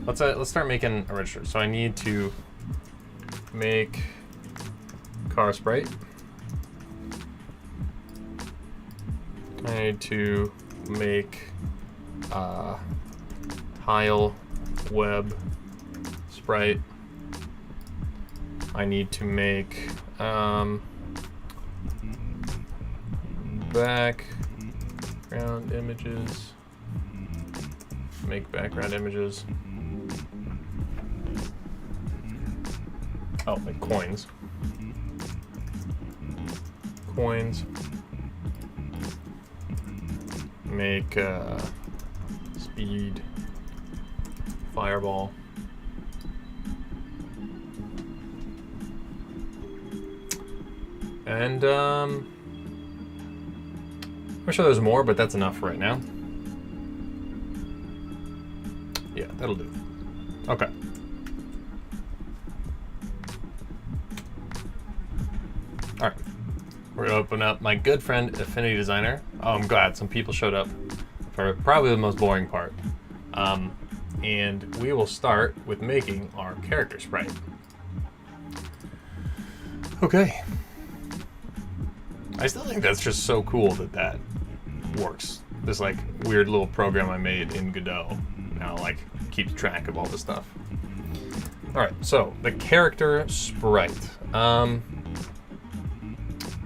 Let's start making a register. So I need to make car sprite. I need to make tile web sprite. I need to make background images. Make background images. Oh, like coins. Coins. Make speed fireball. And I'm sure there's more, but that's enough for right now. Yeah, that'll do. Okay. we're gonna open up my good friend Affinity Designer. Oh, I'm glad some people showed up for probably the most boring part. And we will start with making our character sprite. Okay. I still think that's just so cool that works. This like weird little program I made in Godot now like keeps track of all this stuff. All right, so the character sprite.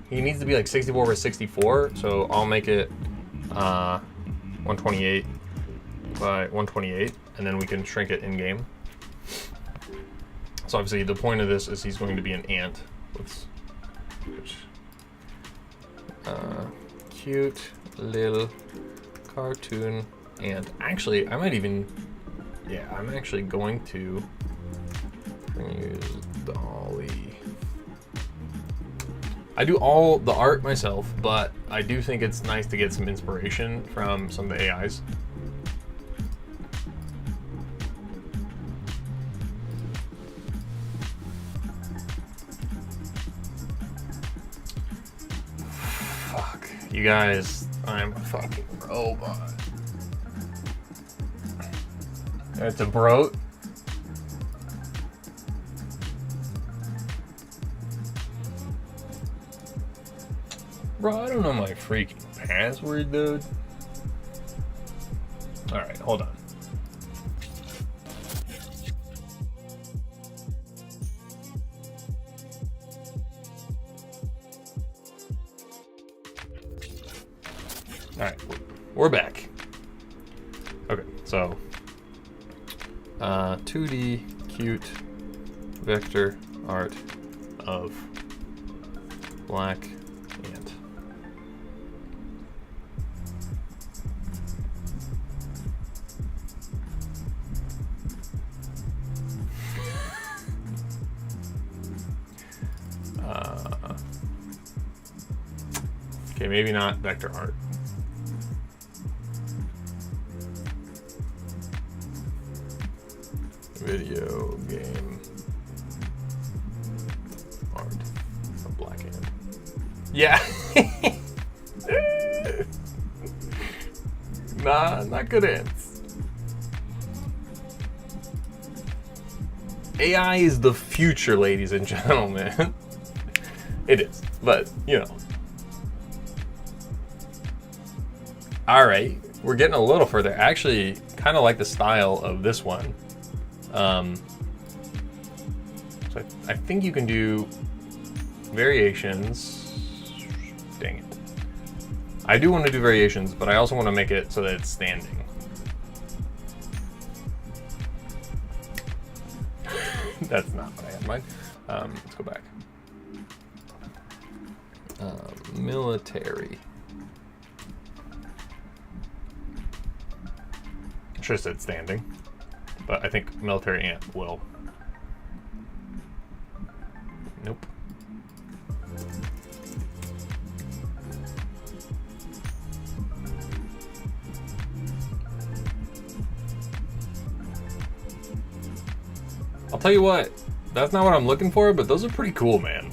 He needs to be like 64 by 64, so I'll make it 128 by 128, and then we can shrink it in game. So obviously the point of this is he's going to be an ant. Cute little cartoon ant. Actually, I'm actually going to use Dolly. I do all the art myself, but I do think it's nice to get some inspiration from some of the AIs. Fuck. You guys, I'm a fucking robot. It's a broat. Bro, I don't know my freaking password, dude. Alright, hold on. Alright, we're back. Okay, so 2D cute vector art of black ant. Okay, maybe not vector art. Video game art of black ant. Yeah. Nah, not good ants. AI is the future, ladies and gentlemen. It is, but you know. All right, we're getting a little further. Actually, kind of like the style of this one. So I think you can do variations. Dang it. I do want to do variations, but I also want to make it so that it's standing. That's not what I had in mind. Let's go back. Military. I should have said standing, but I think military ant will. Nope. I'll tell you what, that's not what I'm looking for, but those are pretty cool, man.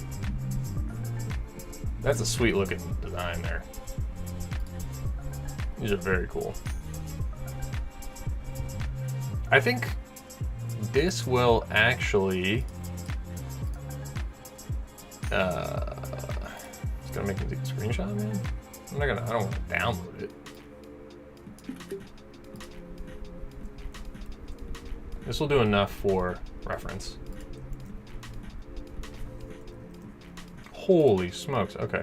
That's a sweet looking design there. These are very cool. I think this will actually it's gonna make me take a screenshot, man. I don't want to download it. This will do enough for reference. Holy smokes, okay.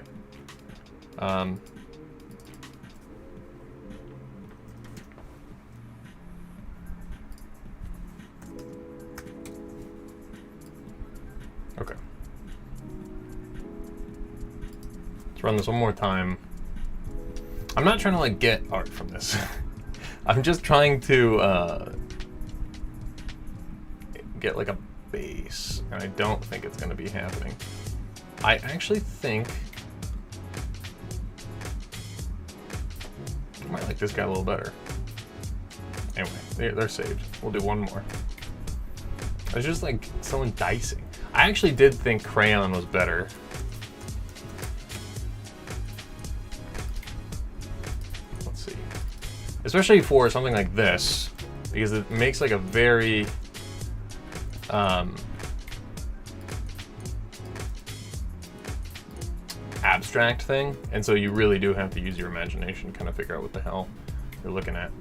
Okay. Let's run this one more time. I'm not trying to like get art from this. I'm just trying to get like a base, and I don't think it's gonna be happening. I actually think I might like this guy a little better. Anyway, they're saved. We'll do one more. I was just like someone dicing. I actually did think crayon was better. especially for something like this, because it makes like a very abstract thing, and so you really do have to use your imagination to kind of figure out what the hell you're looking at.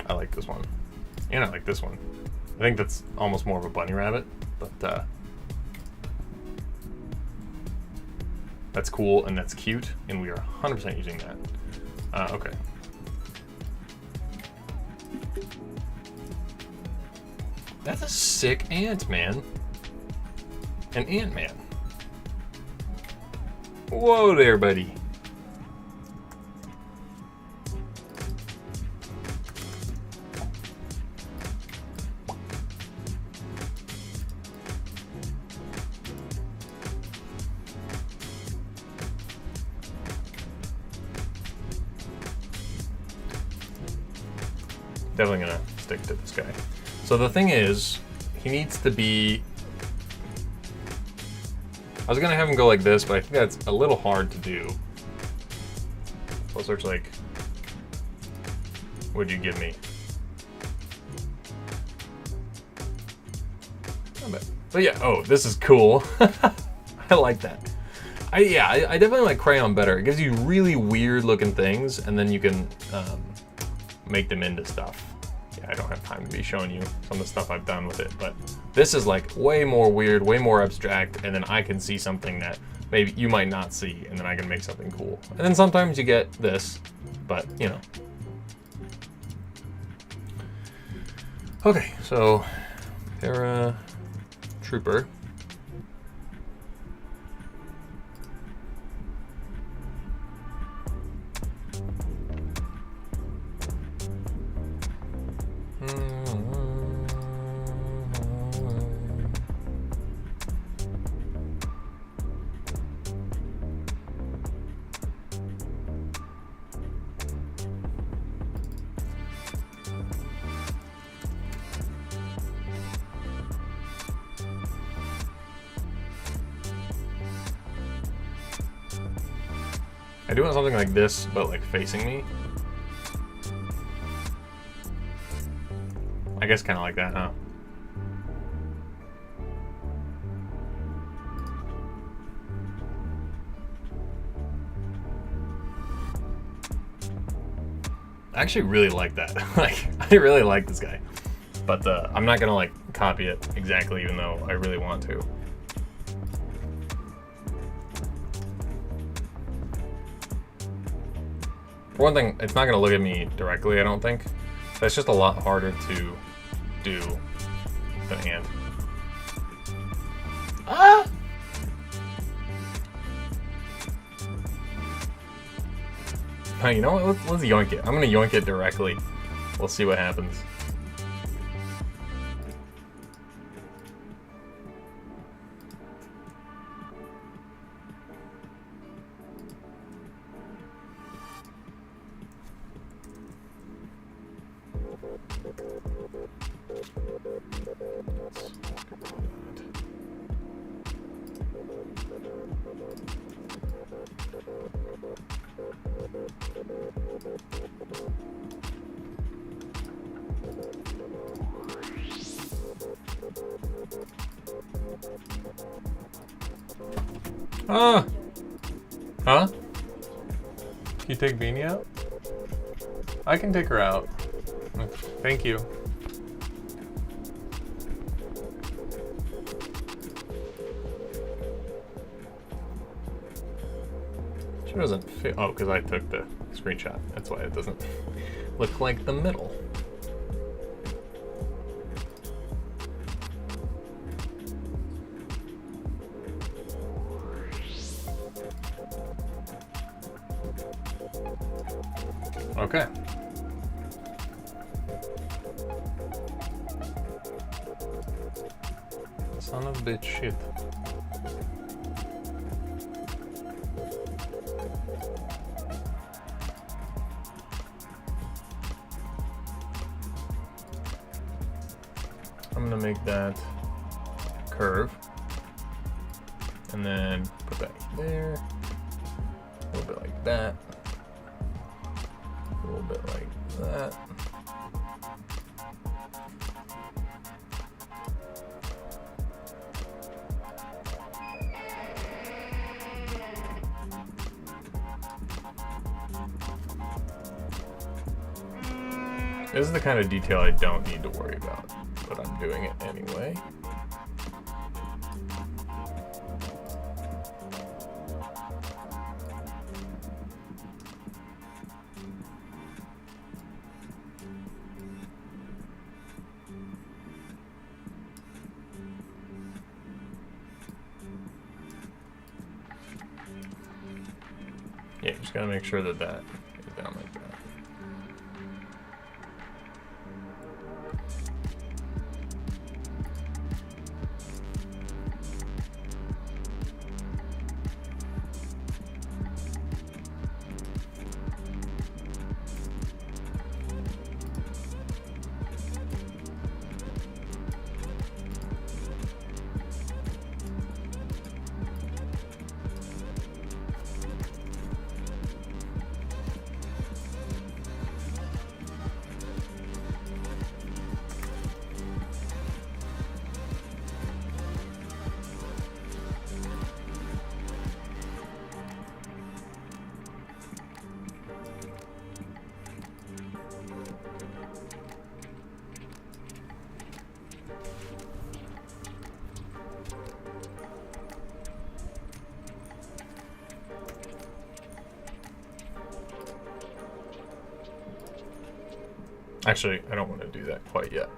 I like this one, and I like this one. I think that's almost more of a bunny rabbit, but that's cool and that's cute, and we are 100% using that. Okay. That's a sick ant, man. An ant man. Whoa there, buddy. Definitely gonna stick to this guy. So the thing is, he needs to be... I was gonna have him go like this, but I think that's a little hard to do. Plus there's like... What'd you give me? But yeah, oh, this is cool. I like that. I definitely like crayon better. It gives you really weird looking things, and then you can make them into stuff. Yeah, I don't have time to be showing you some of the stuff I've done with it, but this is like way more weird, way more abstract, and then I can see something that maybe you might not see, and then I can make something cool. And then sometimes you get this, but you know. Okay, so Para Trooper. I do want something like this, but like facing me. I guess kind of like that, huh? I actually really like that. Like, I really like this guy. But I'm not gonna like copy it exactly, even though I really want to. For one thing, it's not gonna look at me directly, I don't think. So it's just a lot harder to do than ant. Ah! Oh, you know what? Let's yoink it. I'm gonna yoink it directly. We'll see what happens. Ah! Huh? Can you take Beanie out? I can take her out. Thank you. She doesn't fit. Oh, because I took the screenshot. That's why it doesn't look like the middle. Okay. Son of a bitch shit. I'm gonna make that curve and then put that there, a little bit like that. bit like that. This is the kind of detail I don't need to worry about, but I'm doing it anyway. Yeah, just gotta make sure that that is down like that. Actually, I don't want to do that quite yet.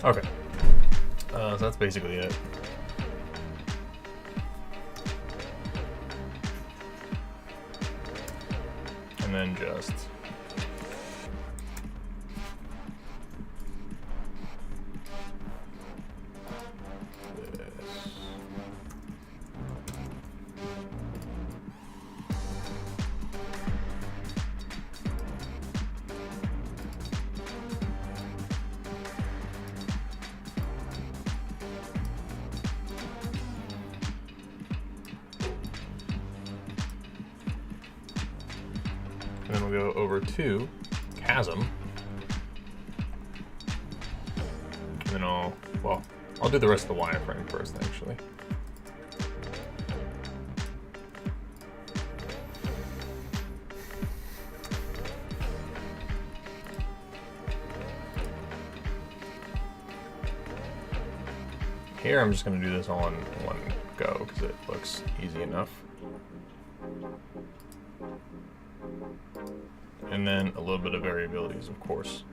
Okay, so that's basically it. And then just this. And then we'll go over to Chasm. And then I'll do the rest of the wireframe first, actually. Here, I'm just going to do this all in one go because it looks easy enough. And then a little bit of variability is, of course,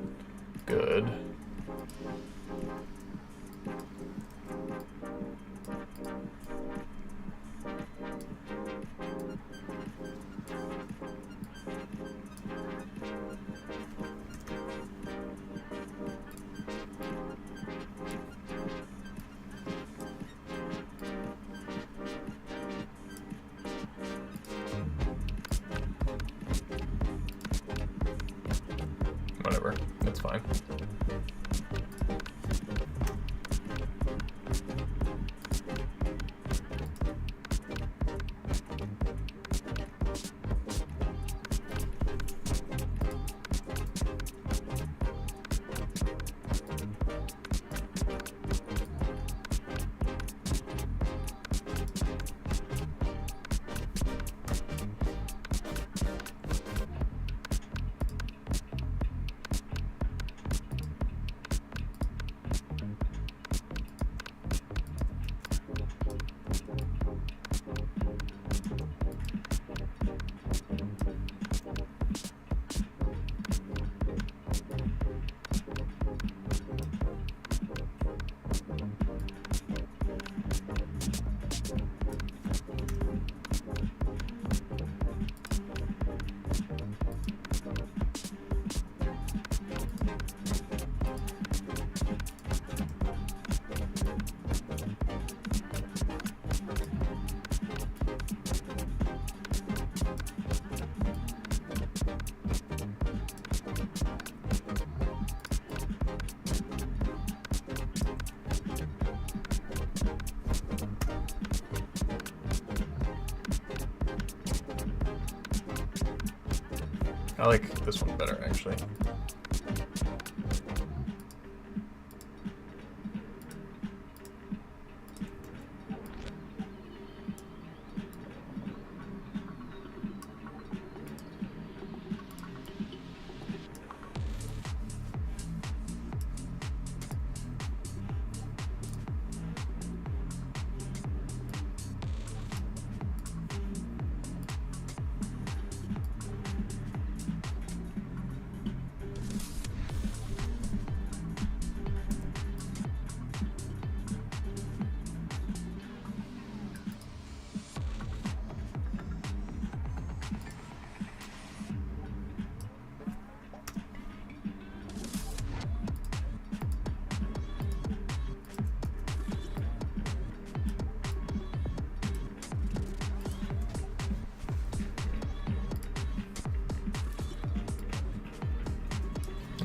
good. Whatever, that's fine. I like this one better, actually.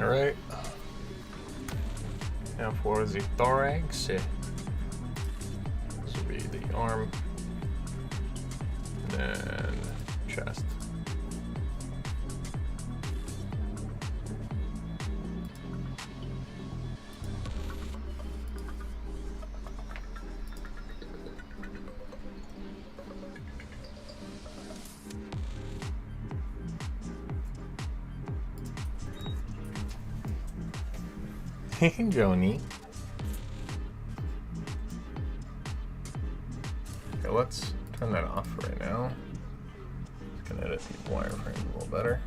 All right. Now for the thorax, this will be the arm, and then chest. Hey, Joni. Okay, let's turn that off right now. Just gonna edit the wireframes a little better.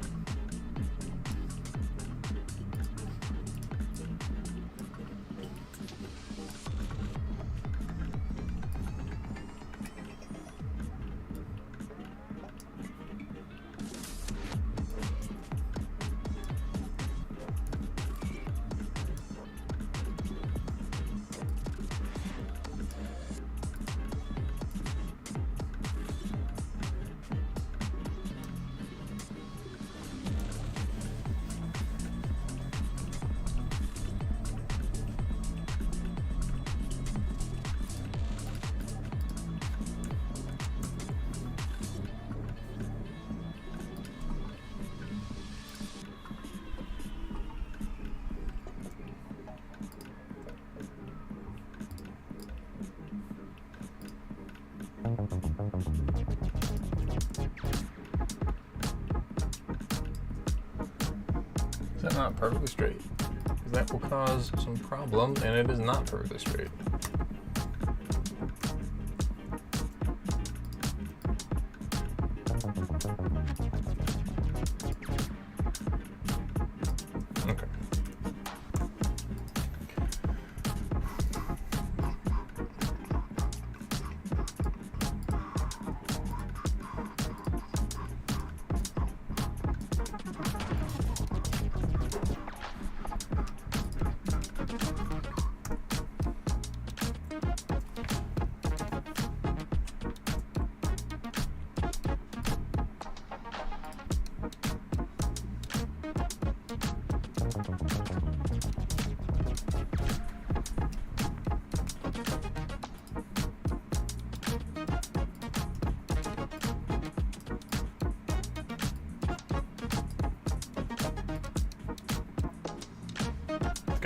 Is that not perfectly straight? Because that will cause some problem, and it is not perfectly straight.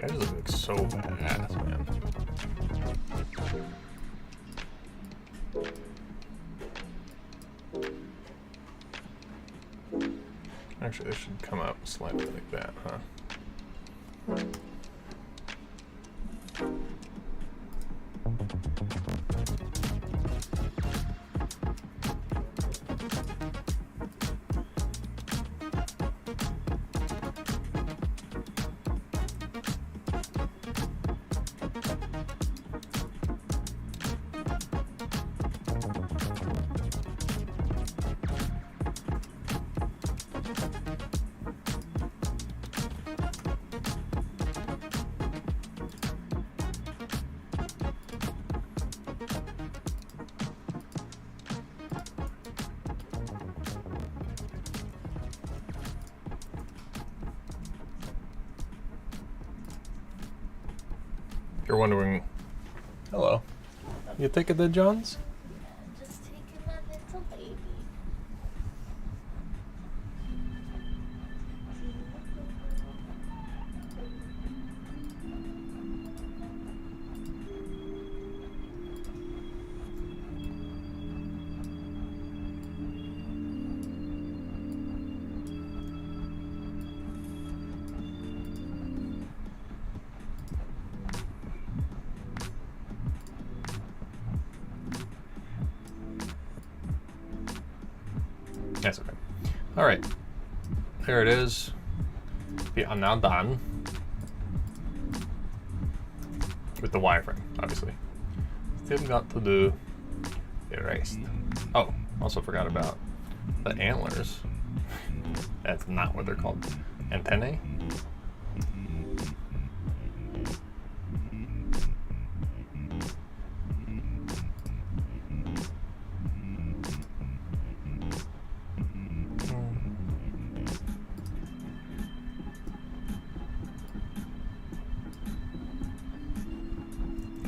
edges look like so badass, man. Actually, this should come out slightly like that, huh? You're wondering, hello, you think of the Johns? Just taking my little baby. That's okay. All right, there it is. We are now done with the wireframe, obviously. Still got to do the rest. Oh, also forgot about the antlers. That's not what they're called. Antennae?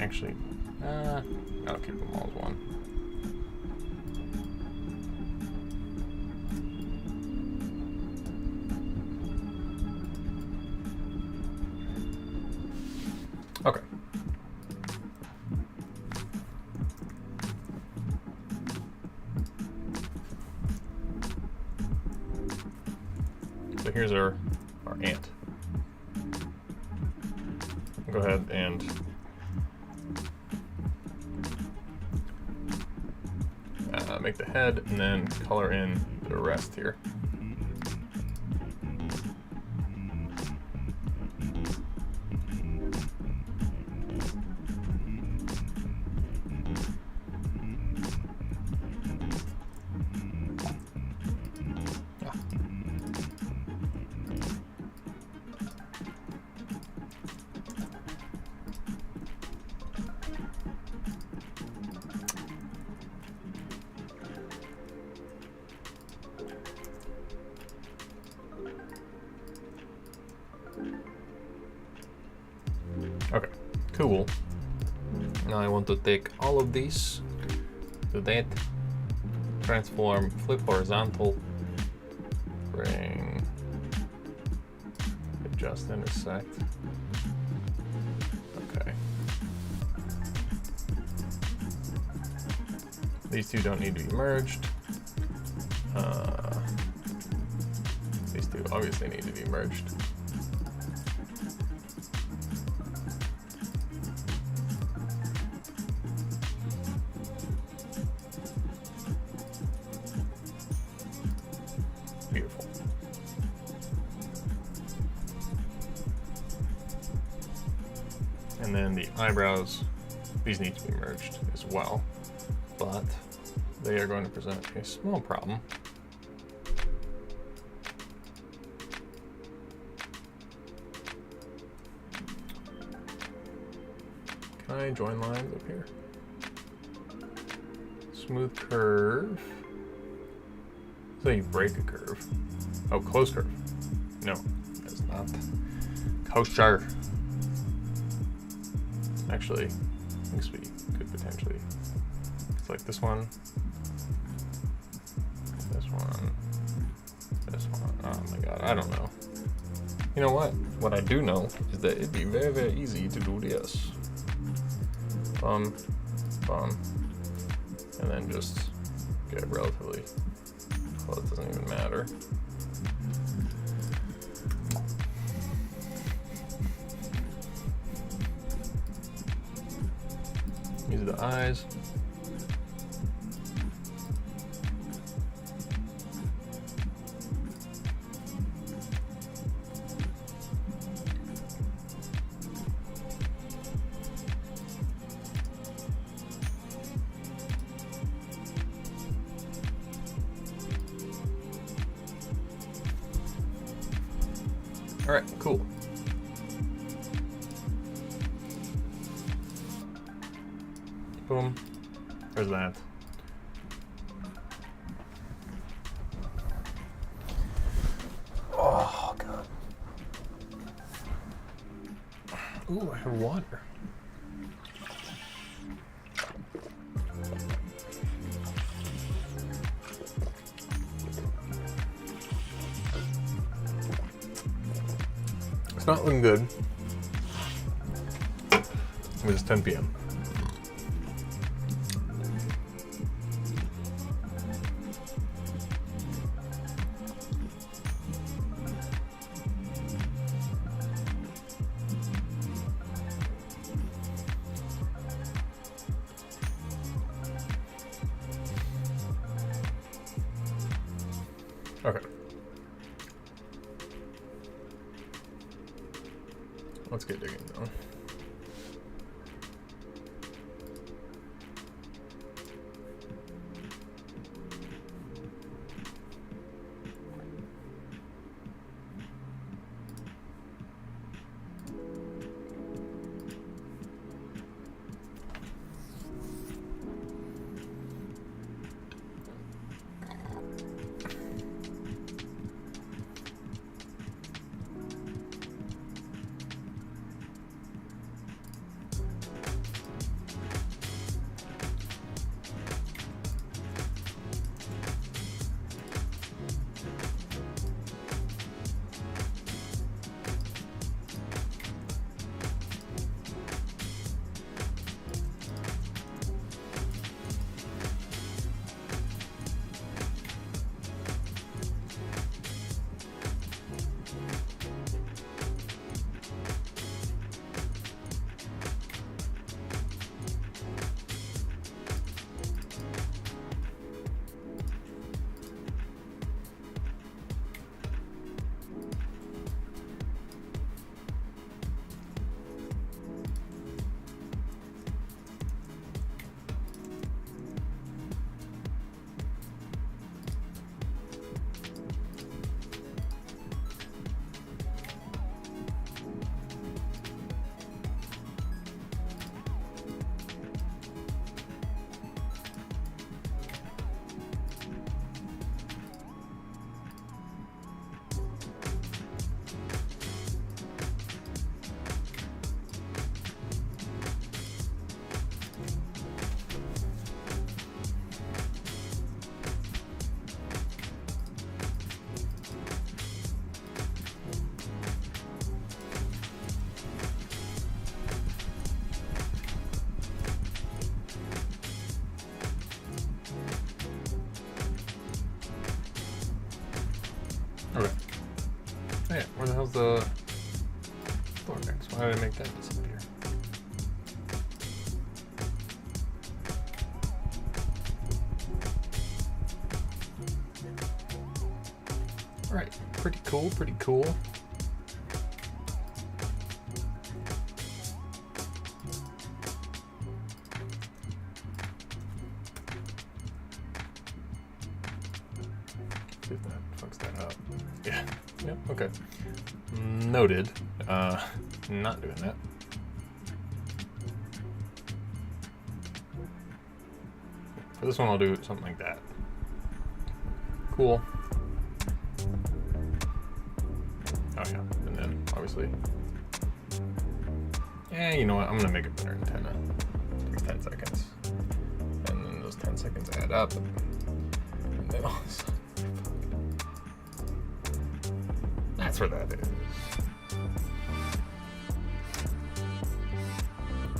Actually, I'll keep them all as one. Okay. So here's our ant. Go ahead and make the head and then color in the rest here. Okay, cool. Now I want to take all of these, do that, transform, flip horizontal, bring, adjust, intersect. Okay. These two don't need to be merged. These two obviously need to be merged. Beautiful. And then the eyebrows, these need to be merged as well, but they are going to present a small problem. Can I join lines up here? Smooth curve. So you break a curve. Oh, close curve. No, that's not kosher. Actually, thinks we could potentially select this one, this one, this one. Oh my god, I don't know. You know what? What I do know is that it'd be very, very easy to do this. Bum, bum, and then just get relatively close. It doesn't even matter. Use the eyes. All right, cool. Boom. There's that. Oh, God. Ooh, I have water. It's not looking good. It's 10 p.m. Okay. Let's get digging down. Okay. Oh yeah, where the hell's the thorax? Why did I make that disappear? Alright, pretty cool, pretty cool. See if that fucks that up. Yeah. Yep. Okay. Noted. Not doing that. For this one, I'll do something like that. Cool. Oh yeah. And then obviously. Yeah. You know what? I'm gonna make a better antenna. Takes 10 seconds. And then those 10 seconds add up. And then also. that's where that is.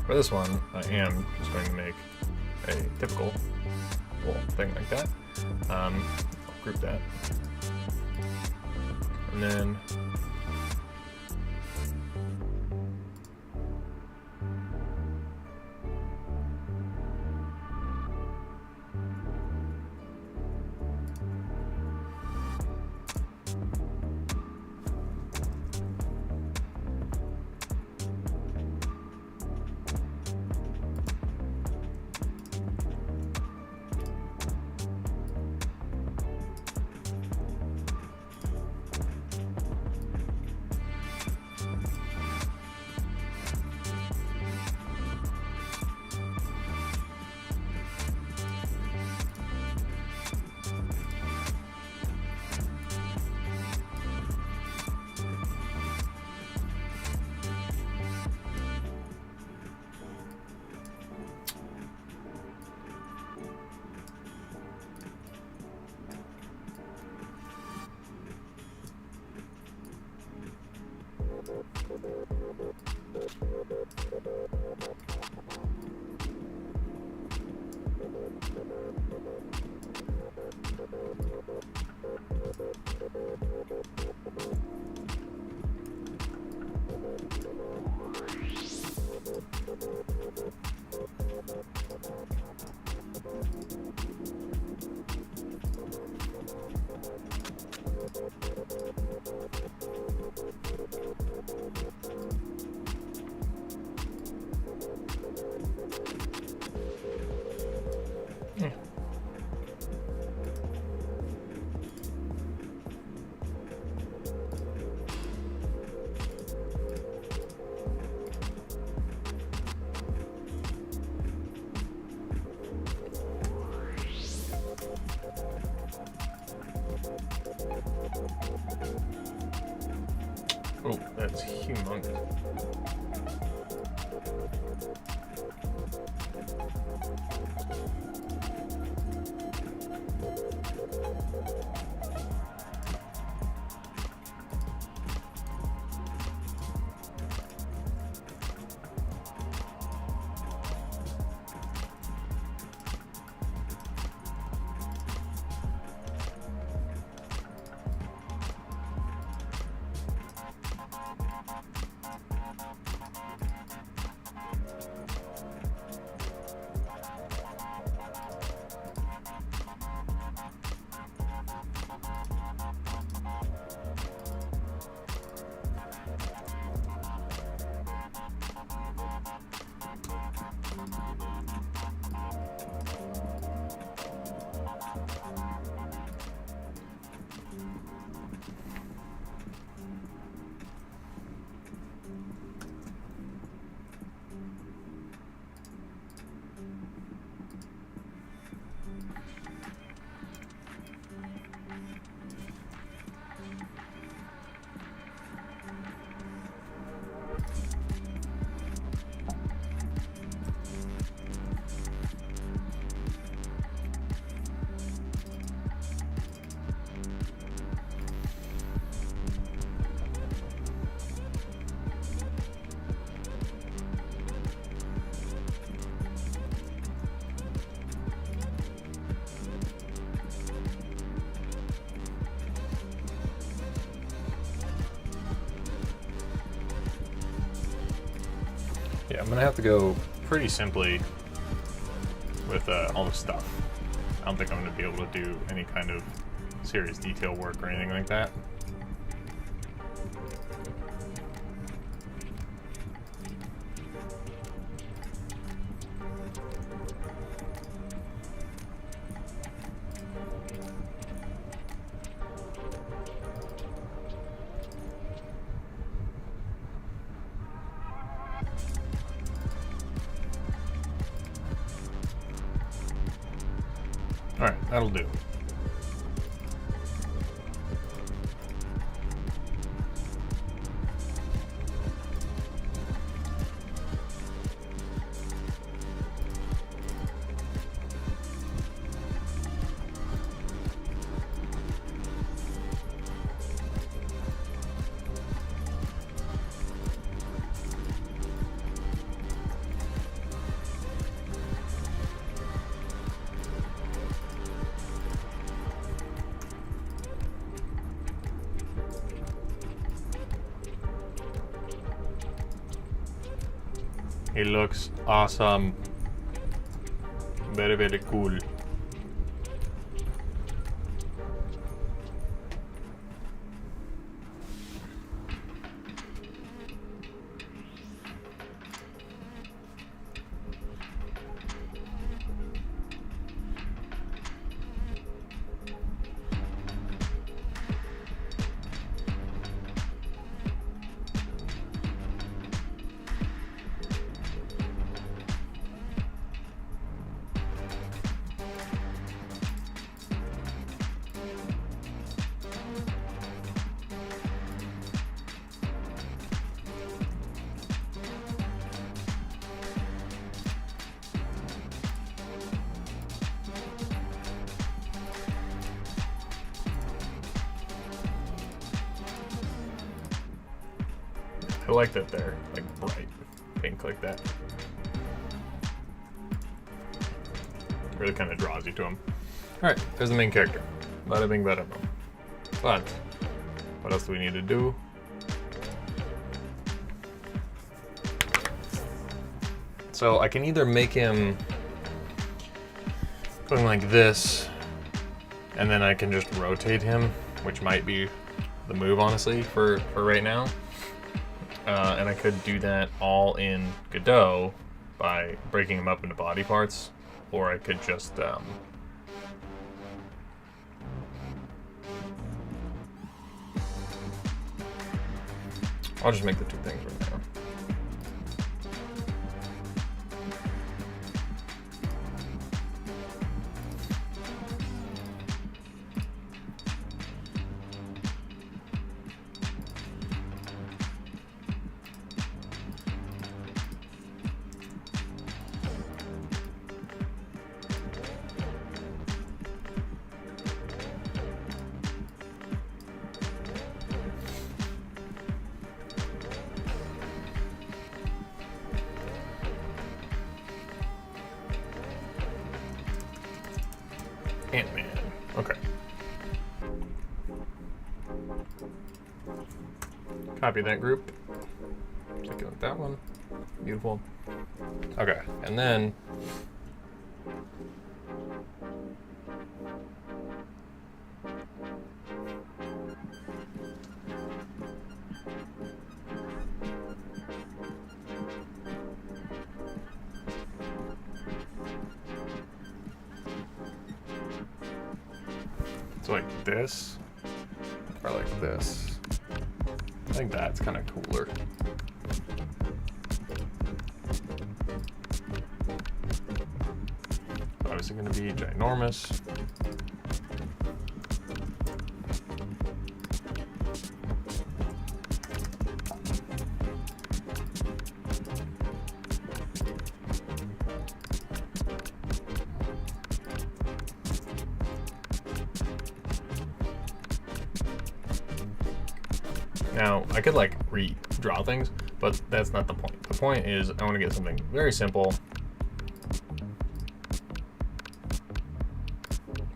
For this one, I am just going to make a typical little thing like that. I'll group that. And then oh, that's humongous. Yeah, I'm gonna have to go pretty simply with all the stuff. I don't think I'm gonna be able to do any kind of serious detail work or anything like that. All right, that'll do. He looks awesome. Very, very cool. I like that they're like bright pink like that. Really kind of draws you to them. All right, there's the main character. Bada bing, bada boom. But what else do we need to do? So I can either make him going like this, and then I can just rotate him, which might be the move, honestly, for right now. And I could do that all in Godot by breaking him up into body parts, or I could just I'll just make the two things right now. Ant-Man. Okay. Copy that group. Take it with that one. Beautiful. Okay, and then so like this, or like this. I think that's kind of cooler. Obviously going to be ginormous. Now, I could like redraw things, but that's not the point. The point is I want to get something very simple.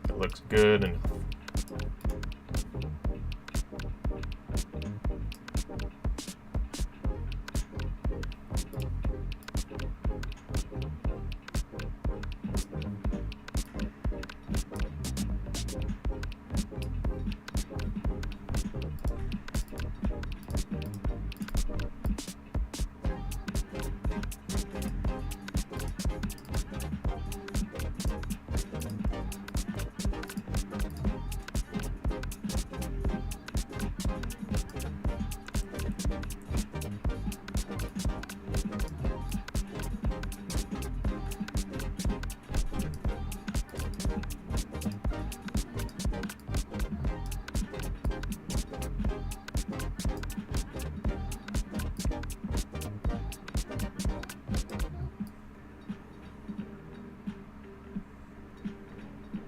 It looks good and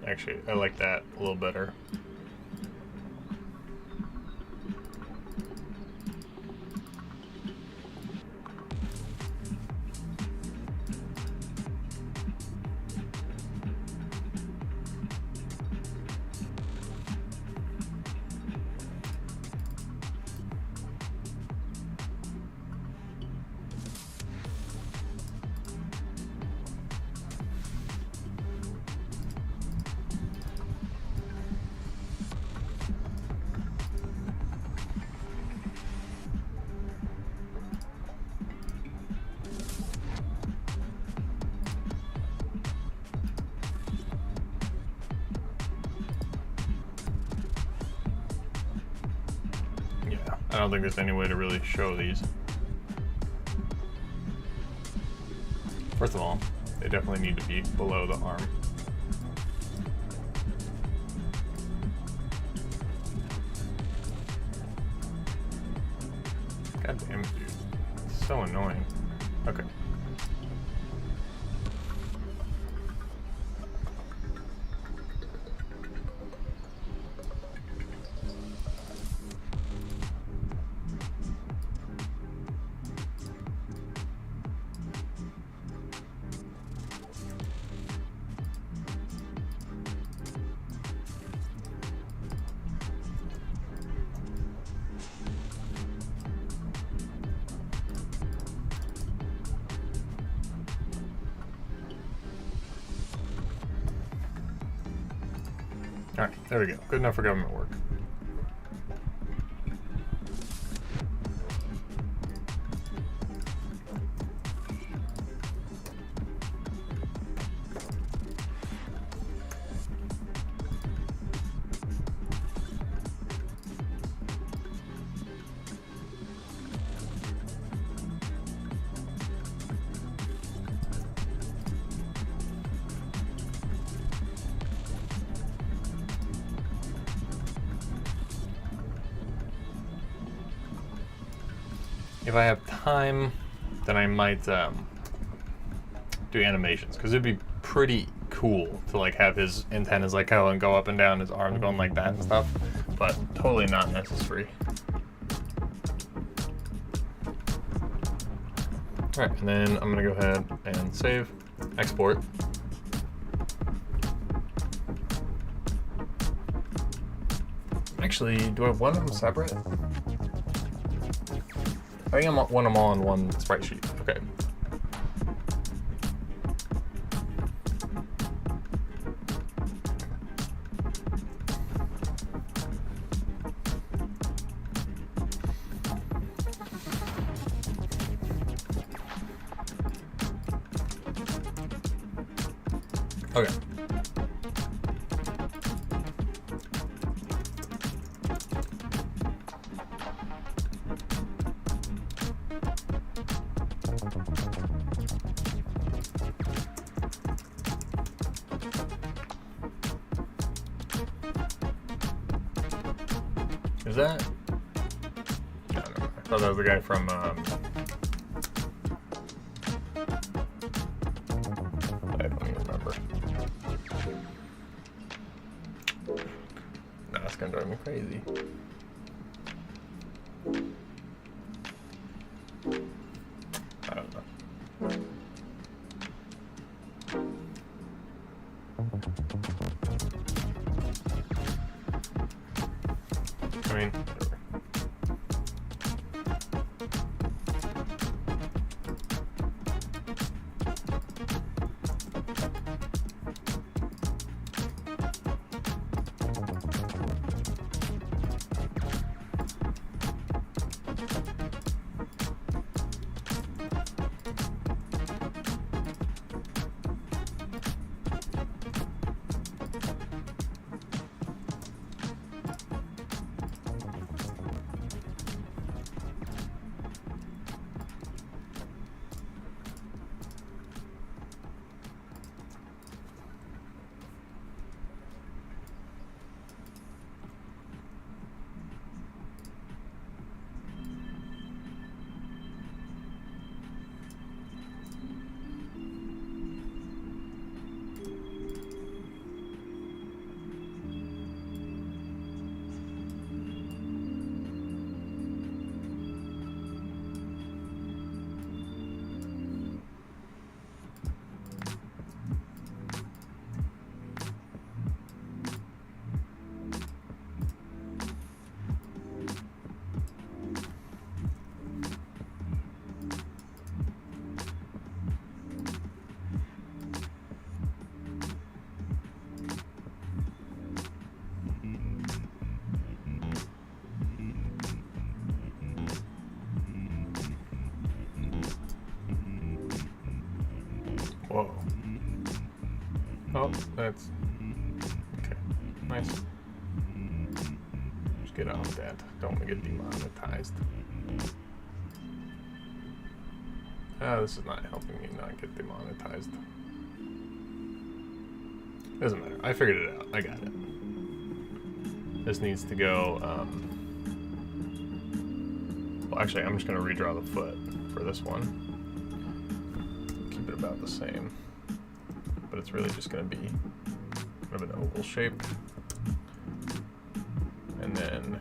actually, I like that a little better. Yeah, I don't think there's any way to really show these. First of all, they definitely need to be below the arm. God damn it, dude. It's so annoying. Okay. All right, there we go. Good enough for government work. If I have time, then I might do animations, because it'd be pretty cool to like have his antennas like go and go up and down, his arms going like that and stuff, but totally not necessary. All right, and then I'm gonna go ahead and save, export. Actually, do I want them separate? I think I want them all on one sprite sheet. Okay. Okay. Is that? No, no, I thought that was the guy from. I don't even remember. No, that's gonna drive me crazy. I don't know. I mean, whoa. Oh, that's okay. Nice. It's good. get off that. Don't want to get demonetized. This is not helping me not get demonetized. Doesn't matter. I figured it out. I got it. This needs to go. Well, actually, I'm just going to redraw the foot for this one. Keep it about the same. But it's really just going to be kind of an oval shape. And then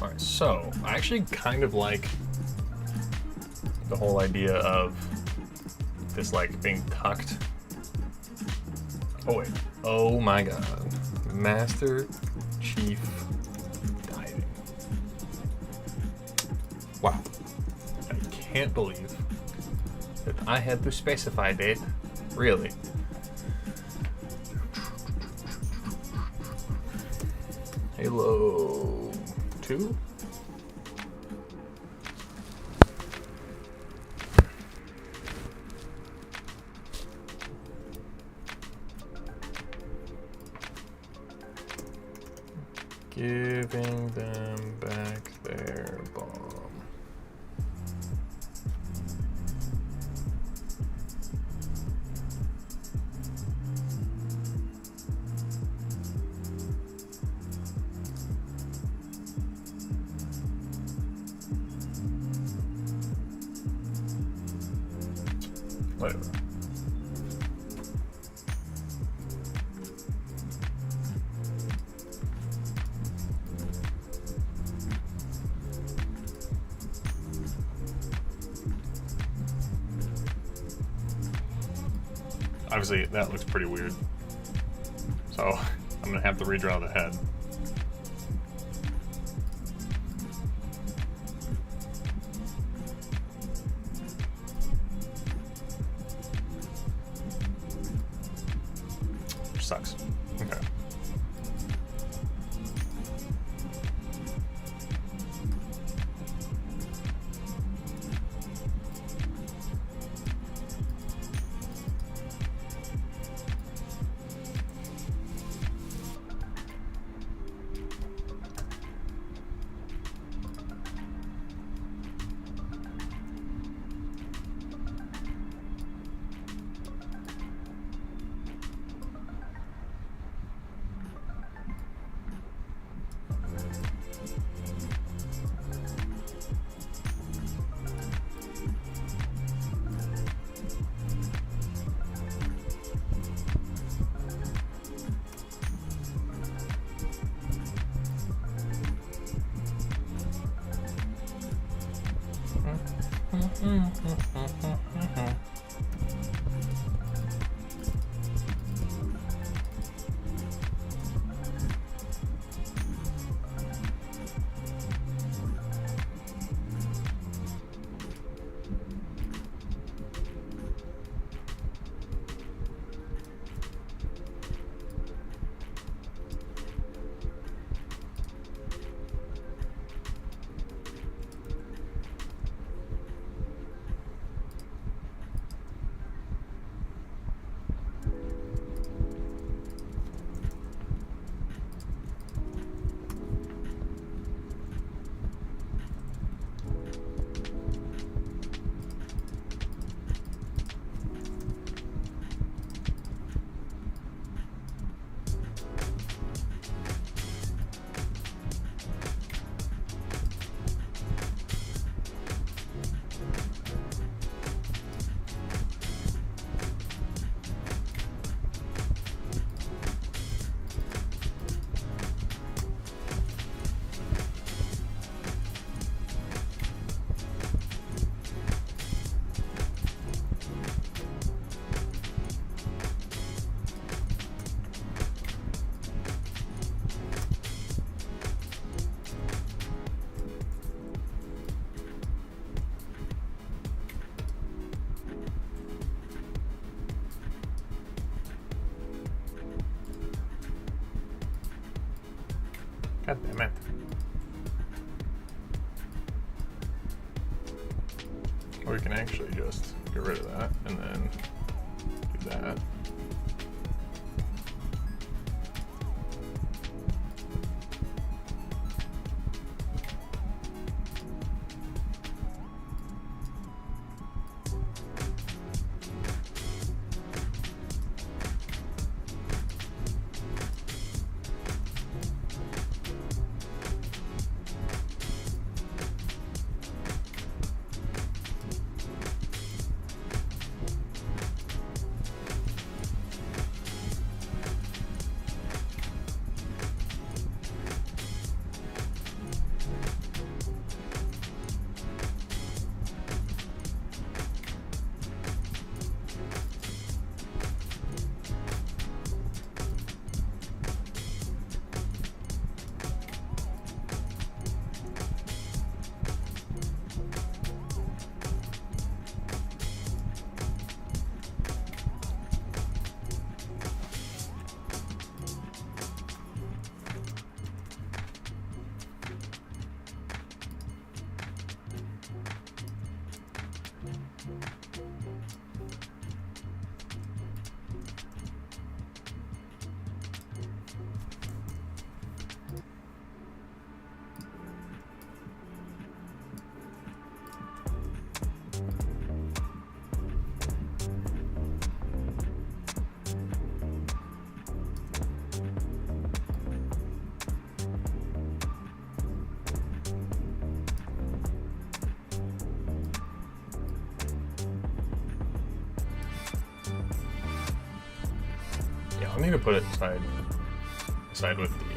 Alright, so I actually kind of like the whole idea of this like being tucked. Oh wait, oh my god. Master Chief Diving. Wow. I can't believe that I had to specify that. Really. Halo 2? Giving them back their bomb. Whatever. Obviously, that looks pretty weird. So, I'm gonna have to redraw the head. Which sucks. Okay. God damn it. Or we can actually just get rid of that and then do that. I need to put it side with the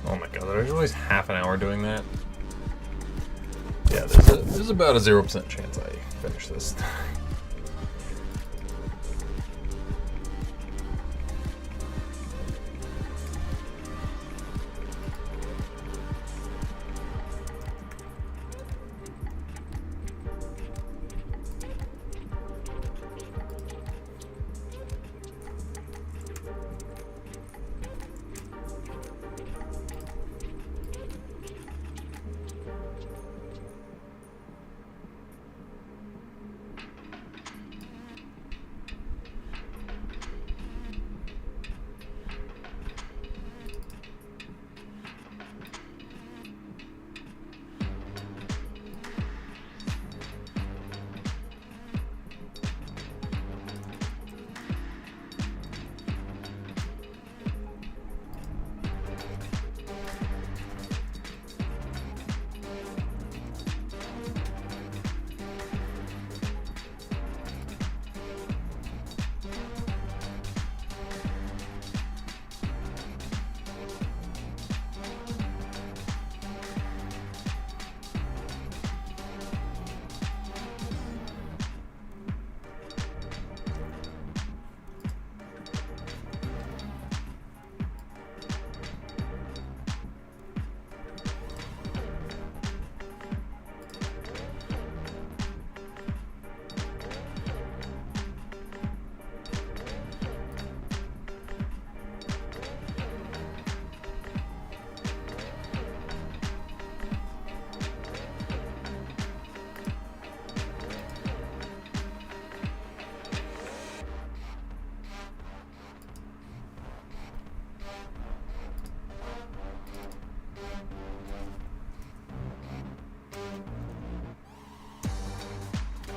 Oh my god, there's always half an hour doing that. Yeah, there's about a 0% chance I finish this.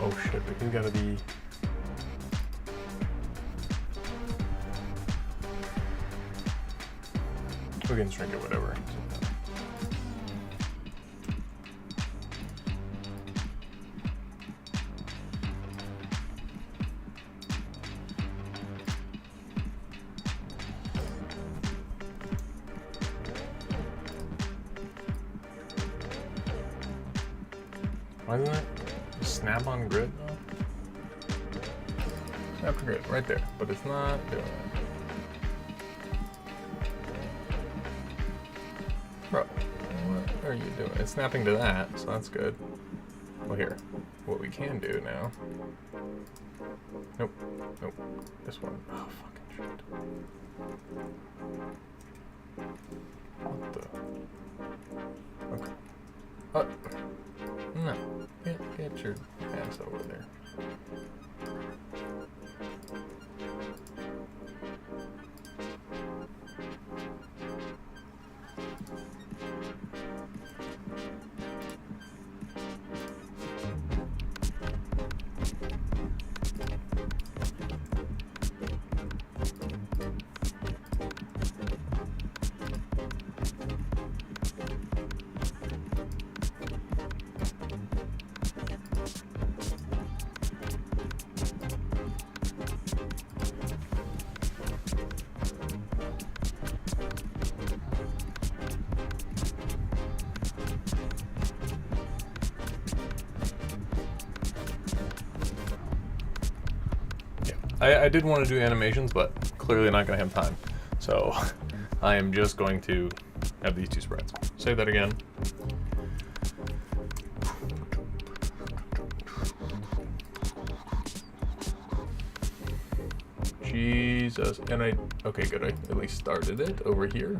Oh shit, but he's gotta be... We can shrink it, whatever. Why isn't it snap on grid though? Snap to grid, right there, but it's not doing it. Bro, what are you doing? It's snapping to that, so that's good. Well, here, what we can do now. Nope, nope, this one. Oh, fucking shit. What the? Okay. No, get your ass over there. I did want to do animations, but clearly not going to have time. So I am just going to have these two spreads. Save that again. Jesus. And okay, good. I at least started it over here.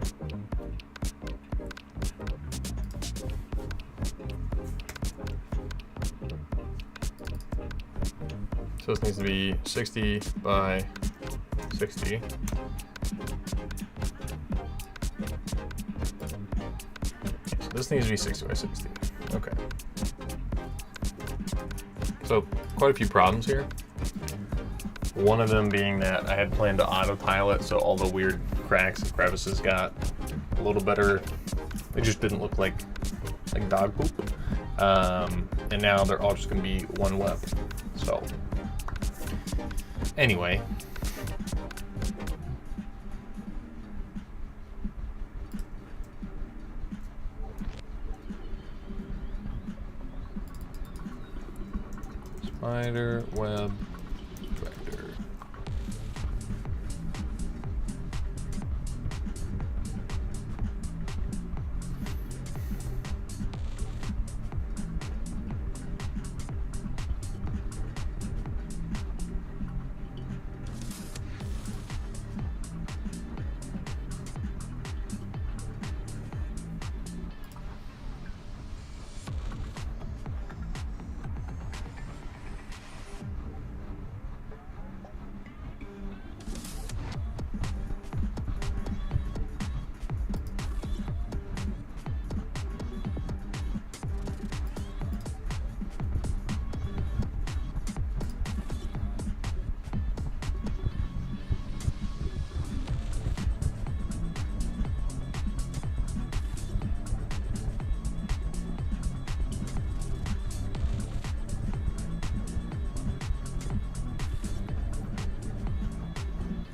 So this needs to be 60 by 60. So this needs to be 60 by 60. Okay. So quite a few problems here. One of them being that I had planned to autopilot, so all the weird cracks and crevices got a little better. They just didn't look like dog poop. And now they're all just going to be one web. So anyway. Spider web vector.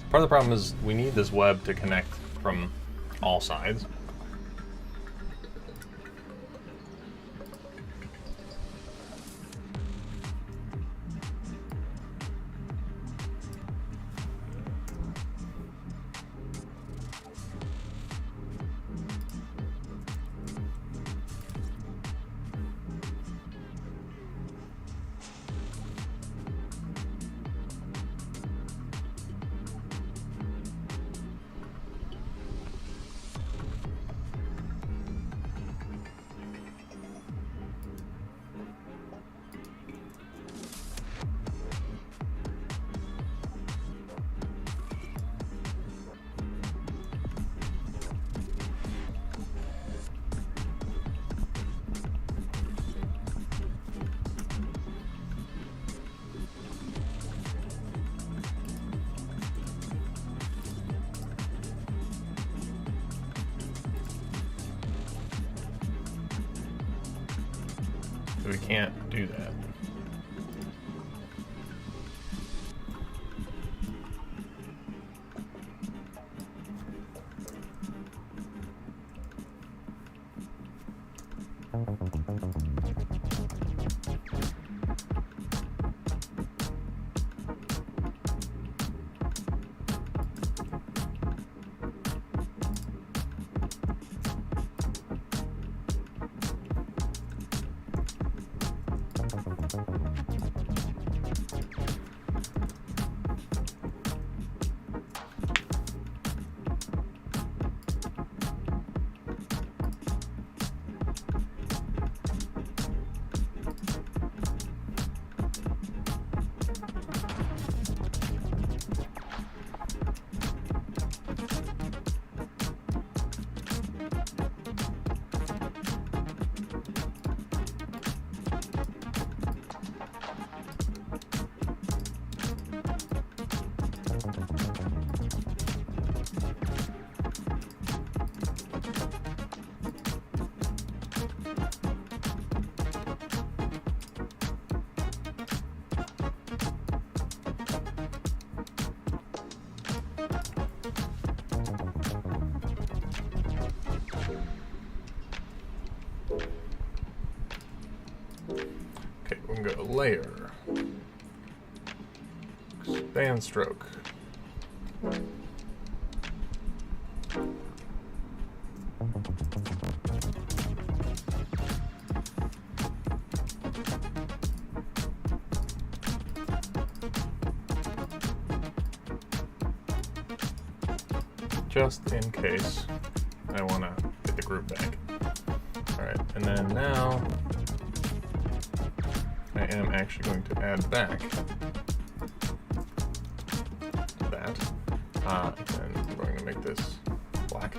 Part of the problem is we need this web to connect from all sides. We can't do that. Okay, we can go layer, expand stroke. Just in case I want to get the group back. All right, and then now I am actually going to add back And we're going to make this black.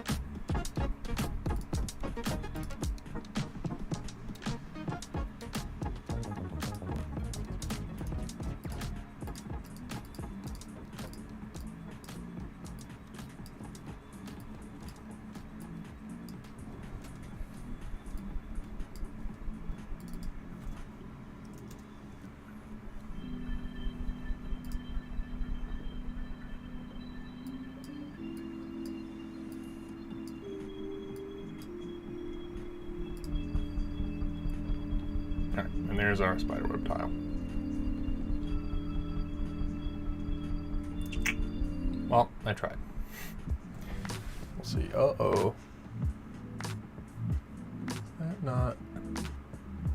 Alright, and there's our spiderweb tile. Well, I tried. We'll see. Uh-oh. That not...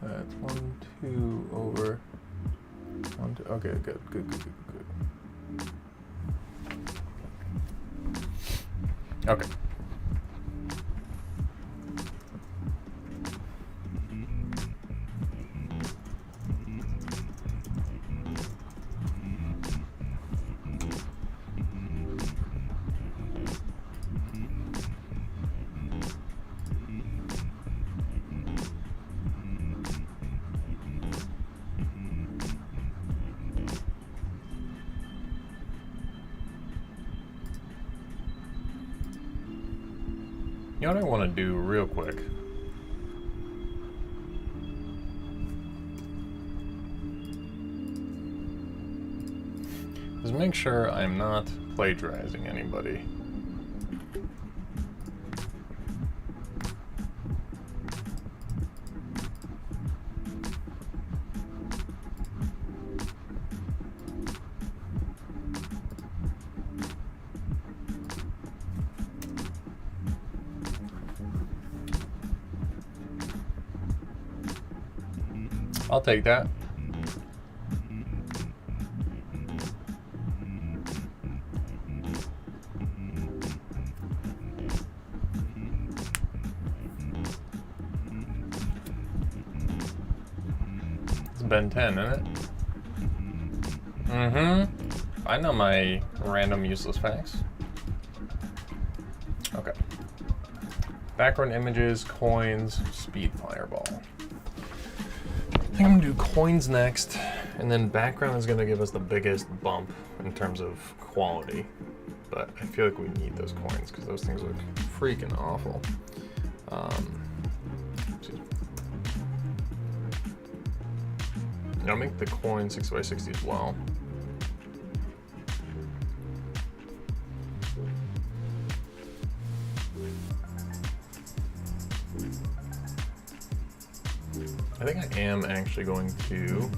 That's 1, 2 over... 1, 2... Okay, good. Okay. You know what I want to do real quick? Is make sure I'm not plagiarizing anybody. I'll take that. It's Ben 10, isn't it? Mm-hmm. I know my random useless facts. Okay. Background images, coins, speed fireball. I think I'm gonna do coins next, and then background is gonna give us the biggest bump in terms of quality. But I feel like we need those coins because those things look freaking awful. I'll make the coin 60x60 as well. I think I am actually going to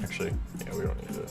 actually, yeah, we don't need to.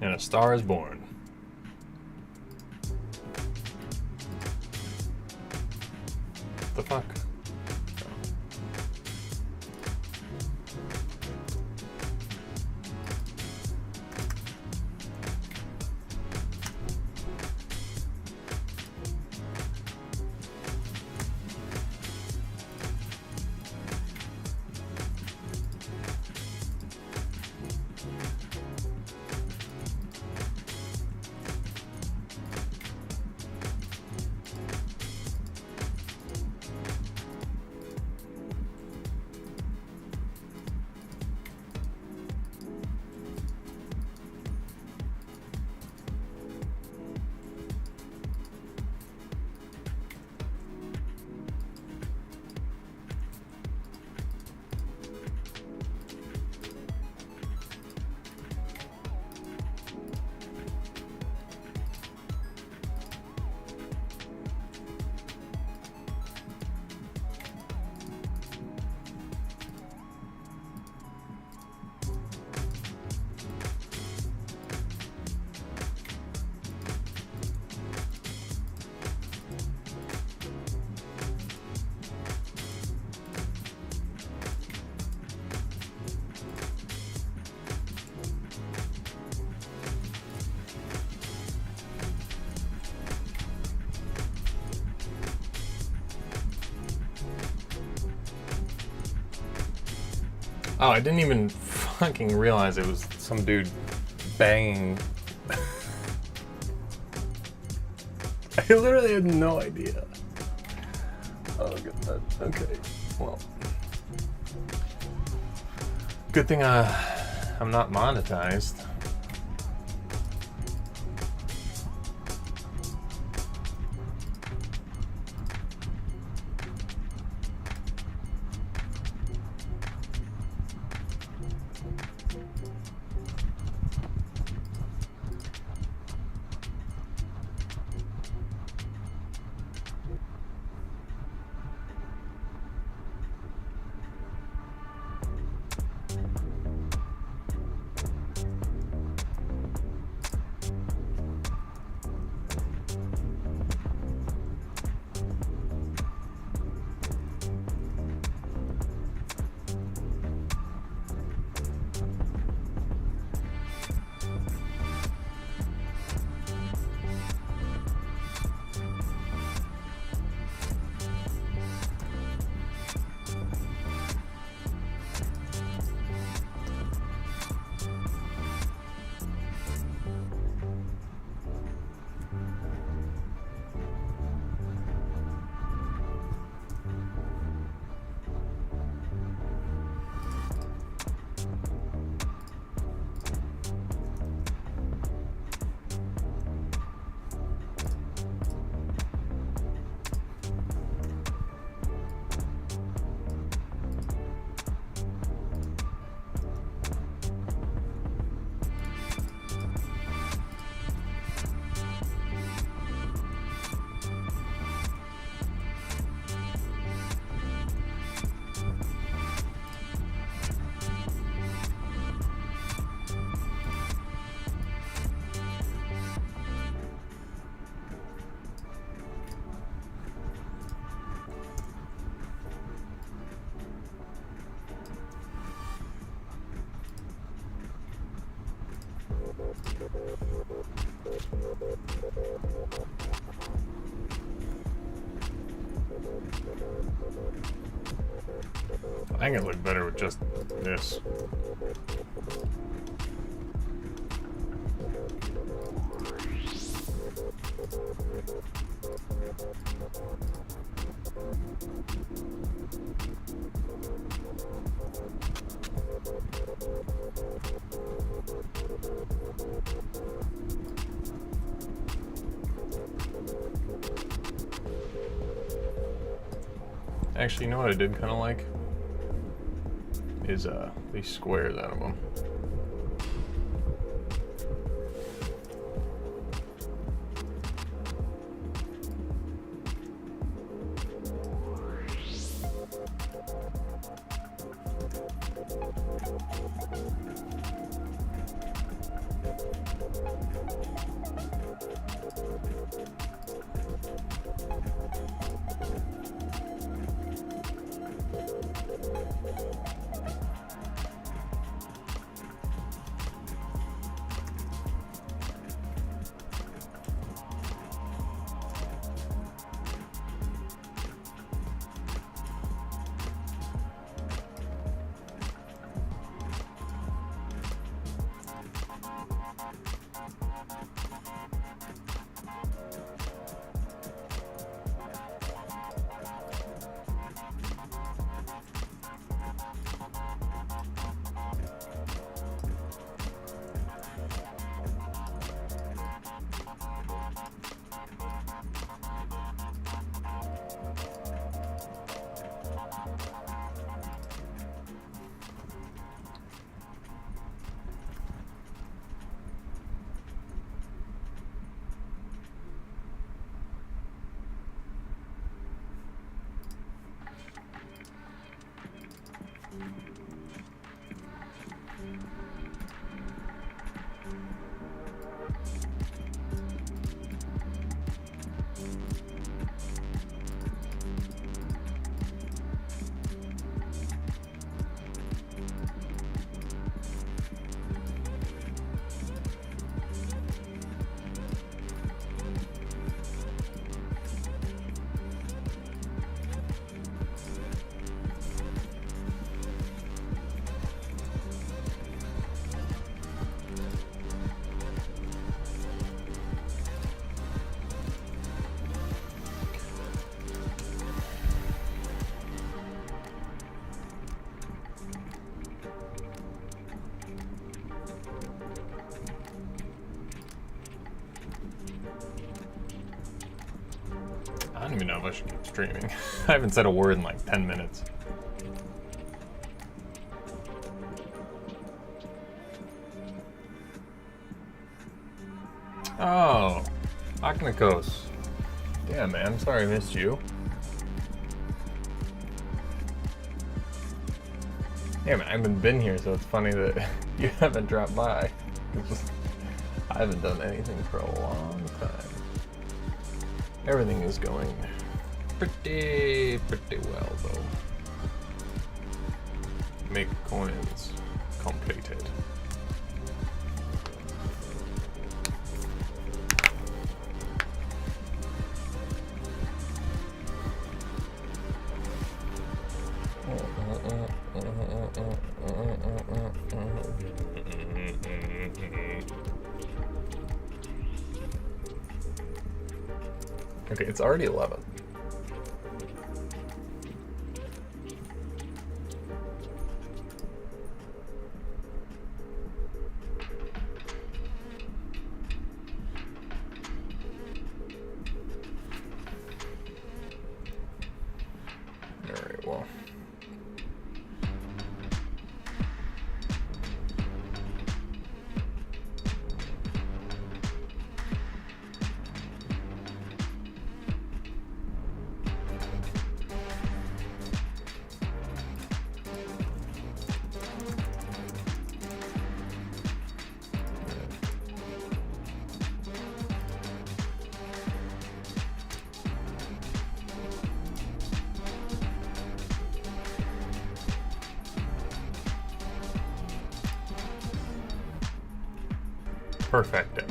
And a star is born. The fuck? Oh, I didn't even fucking realize it was some dude banging. I literally had no idea. Oh, good. Okay. Well, good thing I'm not monetized. I think it looked better with just this. Actually, you know what I did kind of like? Is these squares out of them. I don't even know if I should keep streaming. I haven't said a word in like 10 minutes. Oh, Aknikos. Damn, man. Sorry I missed you. Yeah, man, I haven't been here, so it's funny that you haven't dropped by. I haven't done anything for a long time. Everything is going pretty well, though. Make coins completed. Okay, it's already 11. All right, well. Perfecto.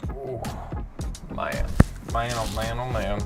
Oh, man. Man, oh man, oh man.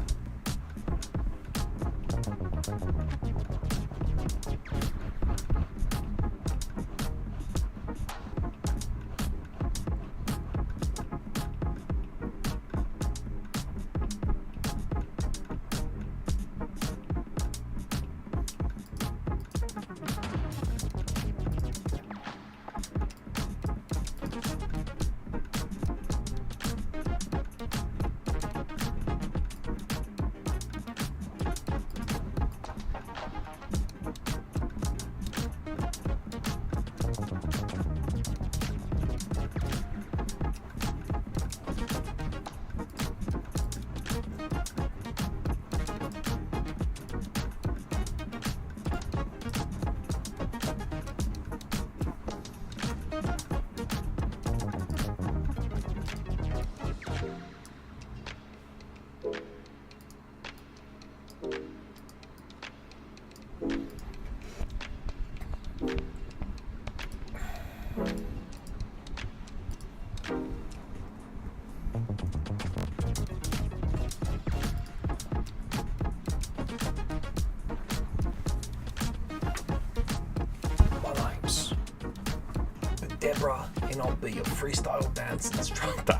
Deborah, and I'll be a freestyle dance instructor.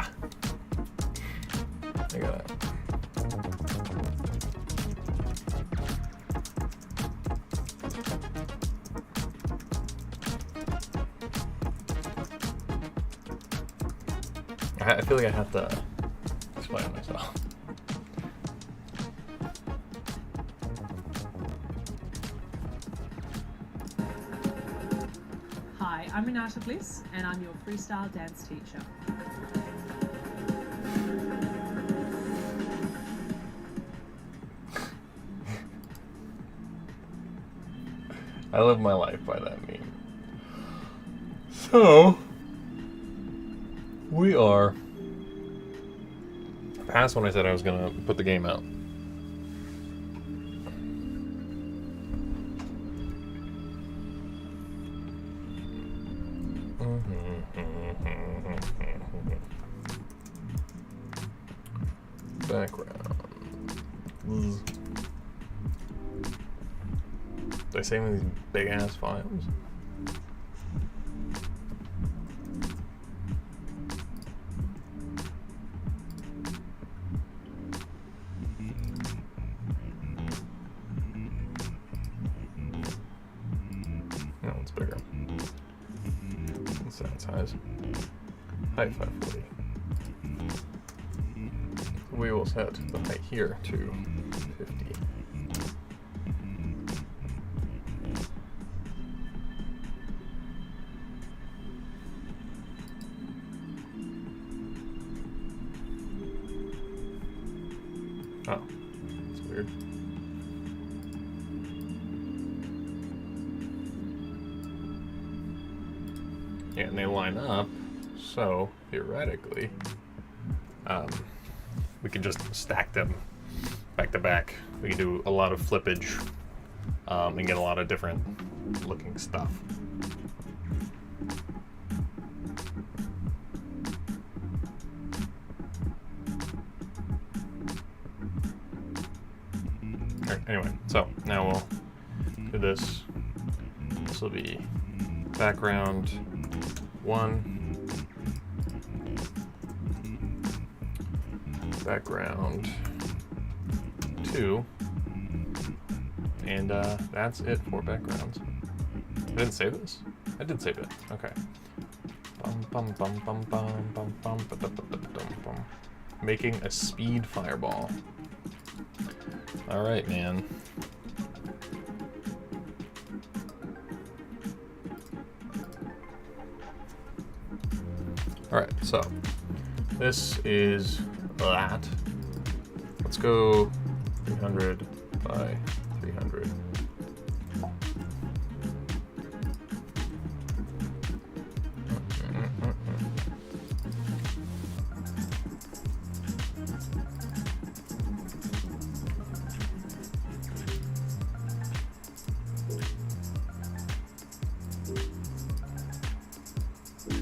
Look at that. I feel like I have to explain myself. Hi, I'm Renata Bliss, and I'm your freestyle dance teacher. I live my life by that meme. So, we are past when I said I was gonna put the game out. Background. Did I save these big ass files? No, it's bigger. It's that size. Height 540. We will set the height here to 50. Oh, that's weird. Yeah, and they line up, so theoretically, we can just stack them back to back. We can do a lot of flippage and get a lot of different looking stuff. Alright, anyway, so now we'll do this. This will be background 1. Background 2, and that's it for backgrounds. I didn't save this? I did save it. Okay. Making a speed fireball. All right, man. All right, so this is that. Let's go 300 by 300.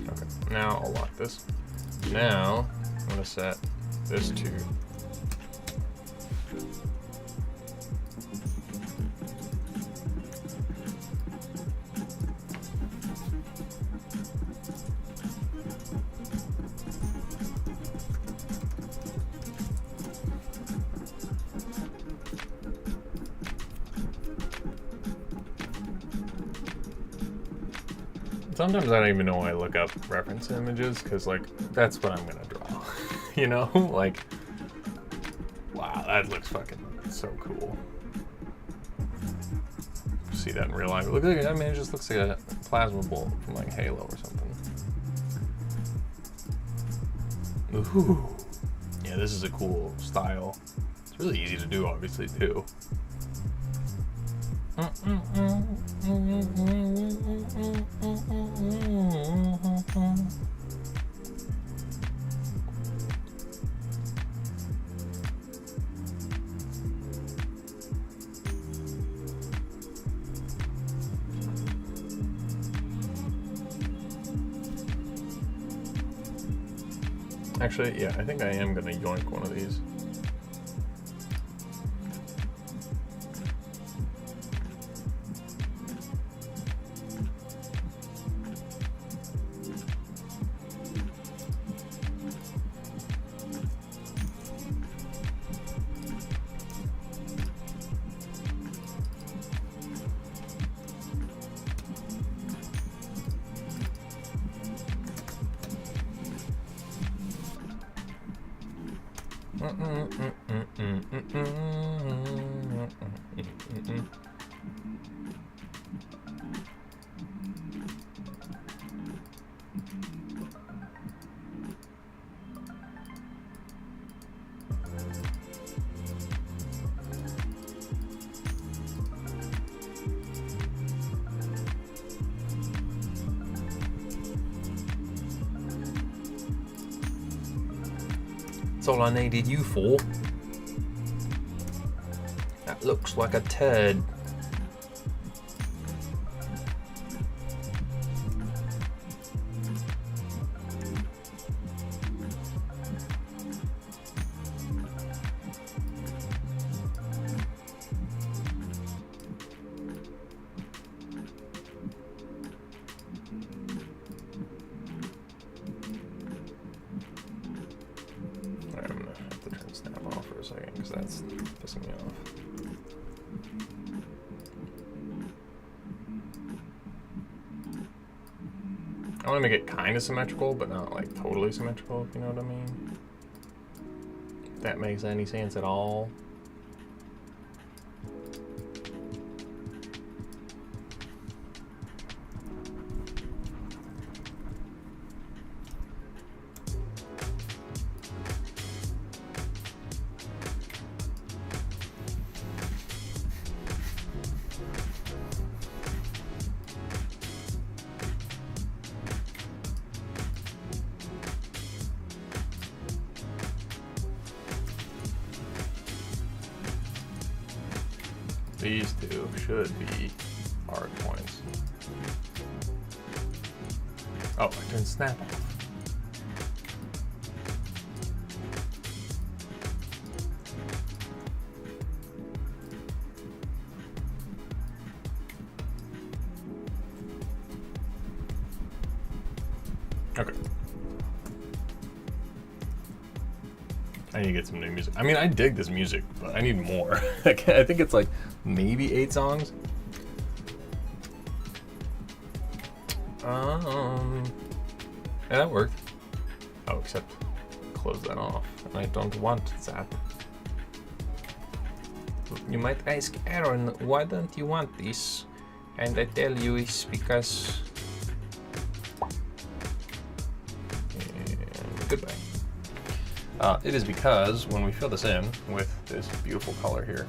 Okay, now I'll lock this. Now I'm going to set this to sometimes I don't even know why I look up reference images, because, like, that's what I'm gonna draw. You know? Like, wow, that looks fucking so cool. See that in real life. Look at it, I mean, it just looks like a plasma bolt from, like, Halo or something. Ooh. Yeah, this is a cool style. It's really easy to do, obviously, too. Actually, yeah, I think I am gonna yoink one of these. That's all I needed you for. That looks like a turd. I'm gonna have to turn snap off for a second because that's pissing me off. I want to make it kind of symmetrical, but not like totally symmetrical, if you know what I mean. If that makes any sense at all. These two should be hard points. Oh, I turned snap off. Okay. I need to get some new music. I mean, I dig this music, but I need more. I think it's like maybe 8 songs. Yeah, that worked. Oh, except close that off. I don't want that. You might ask Aaron, why don't you want this? And I tell you it's because... And goodbye. It is because when we fill this in with this beautiful color here,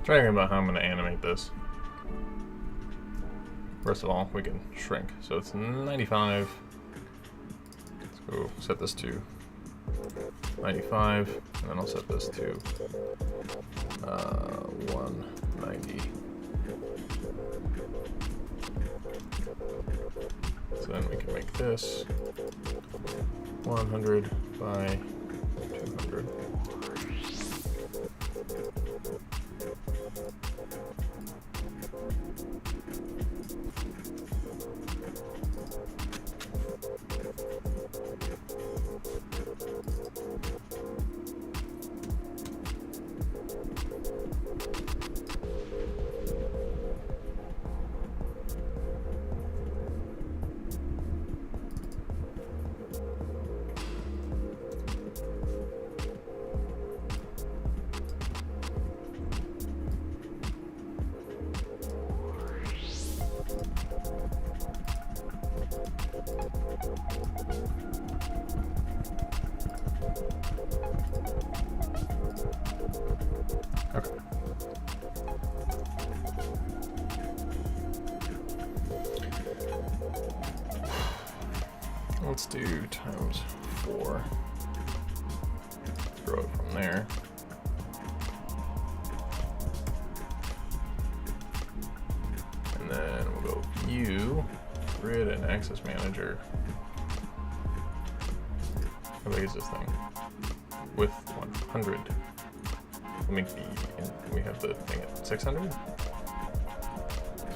Trying to think about how I'm going to animate this. First of all, we can shrink. So it's 95. Let's go set this to 95, and then I'll set this to 190. So then we can make this 100 by 200. Okay. Let's do times 4. Throw it from there. And then we'll go View, Grid, and Access Manager. How big is this thing? With 100. We have the thing at 600. So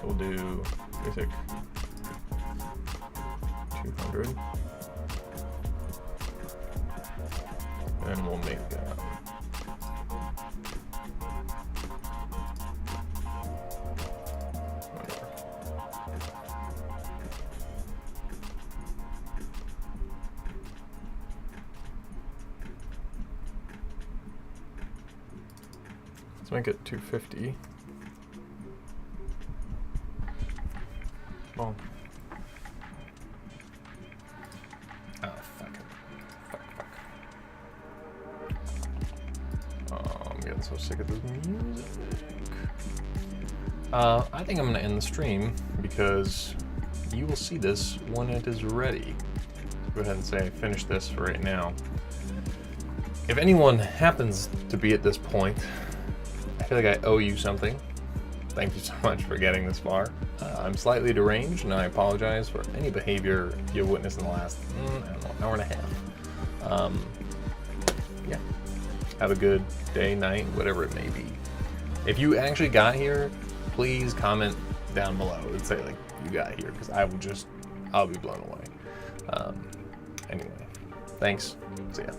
we'll do basic 200, and we'll make let's make it 250. Well. Oh, fuck it. Fuck. Oh, I'm getting so sick of this music. I think I'm gonna end the stream because you will see this when it is ready. Go ahead and say finish this for right now. If anyone happens to be at this point, I feel like I owe you something. Thank you so much for getting this far. I'm slightly deranged, and I apologize for any behavior you've witnessed in the last, I don't know, hour and a half. Yeah. Have a good day, night, whatever it may be. If you actually got here, please comment down below and say, like, you got here, because I'll be blown away. Anyway, thanks. See ya.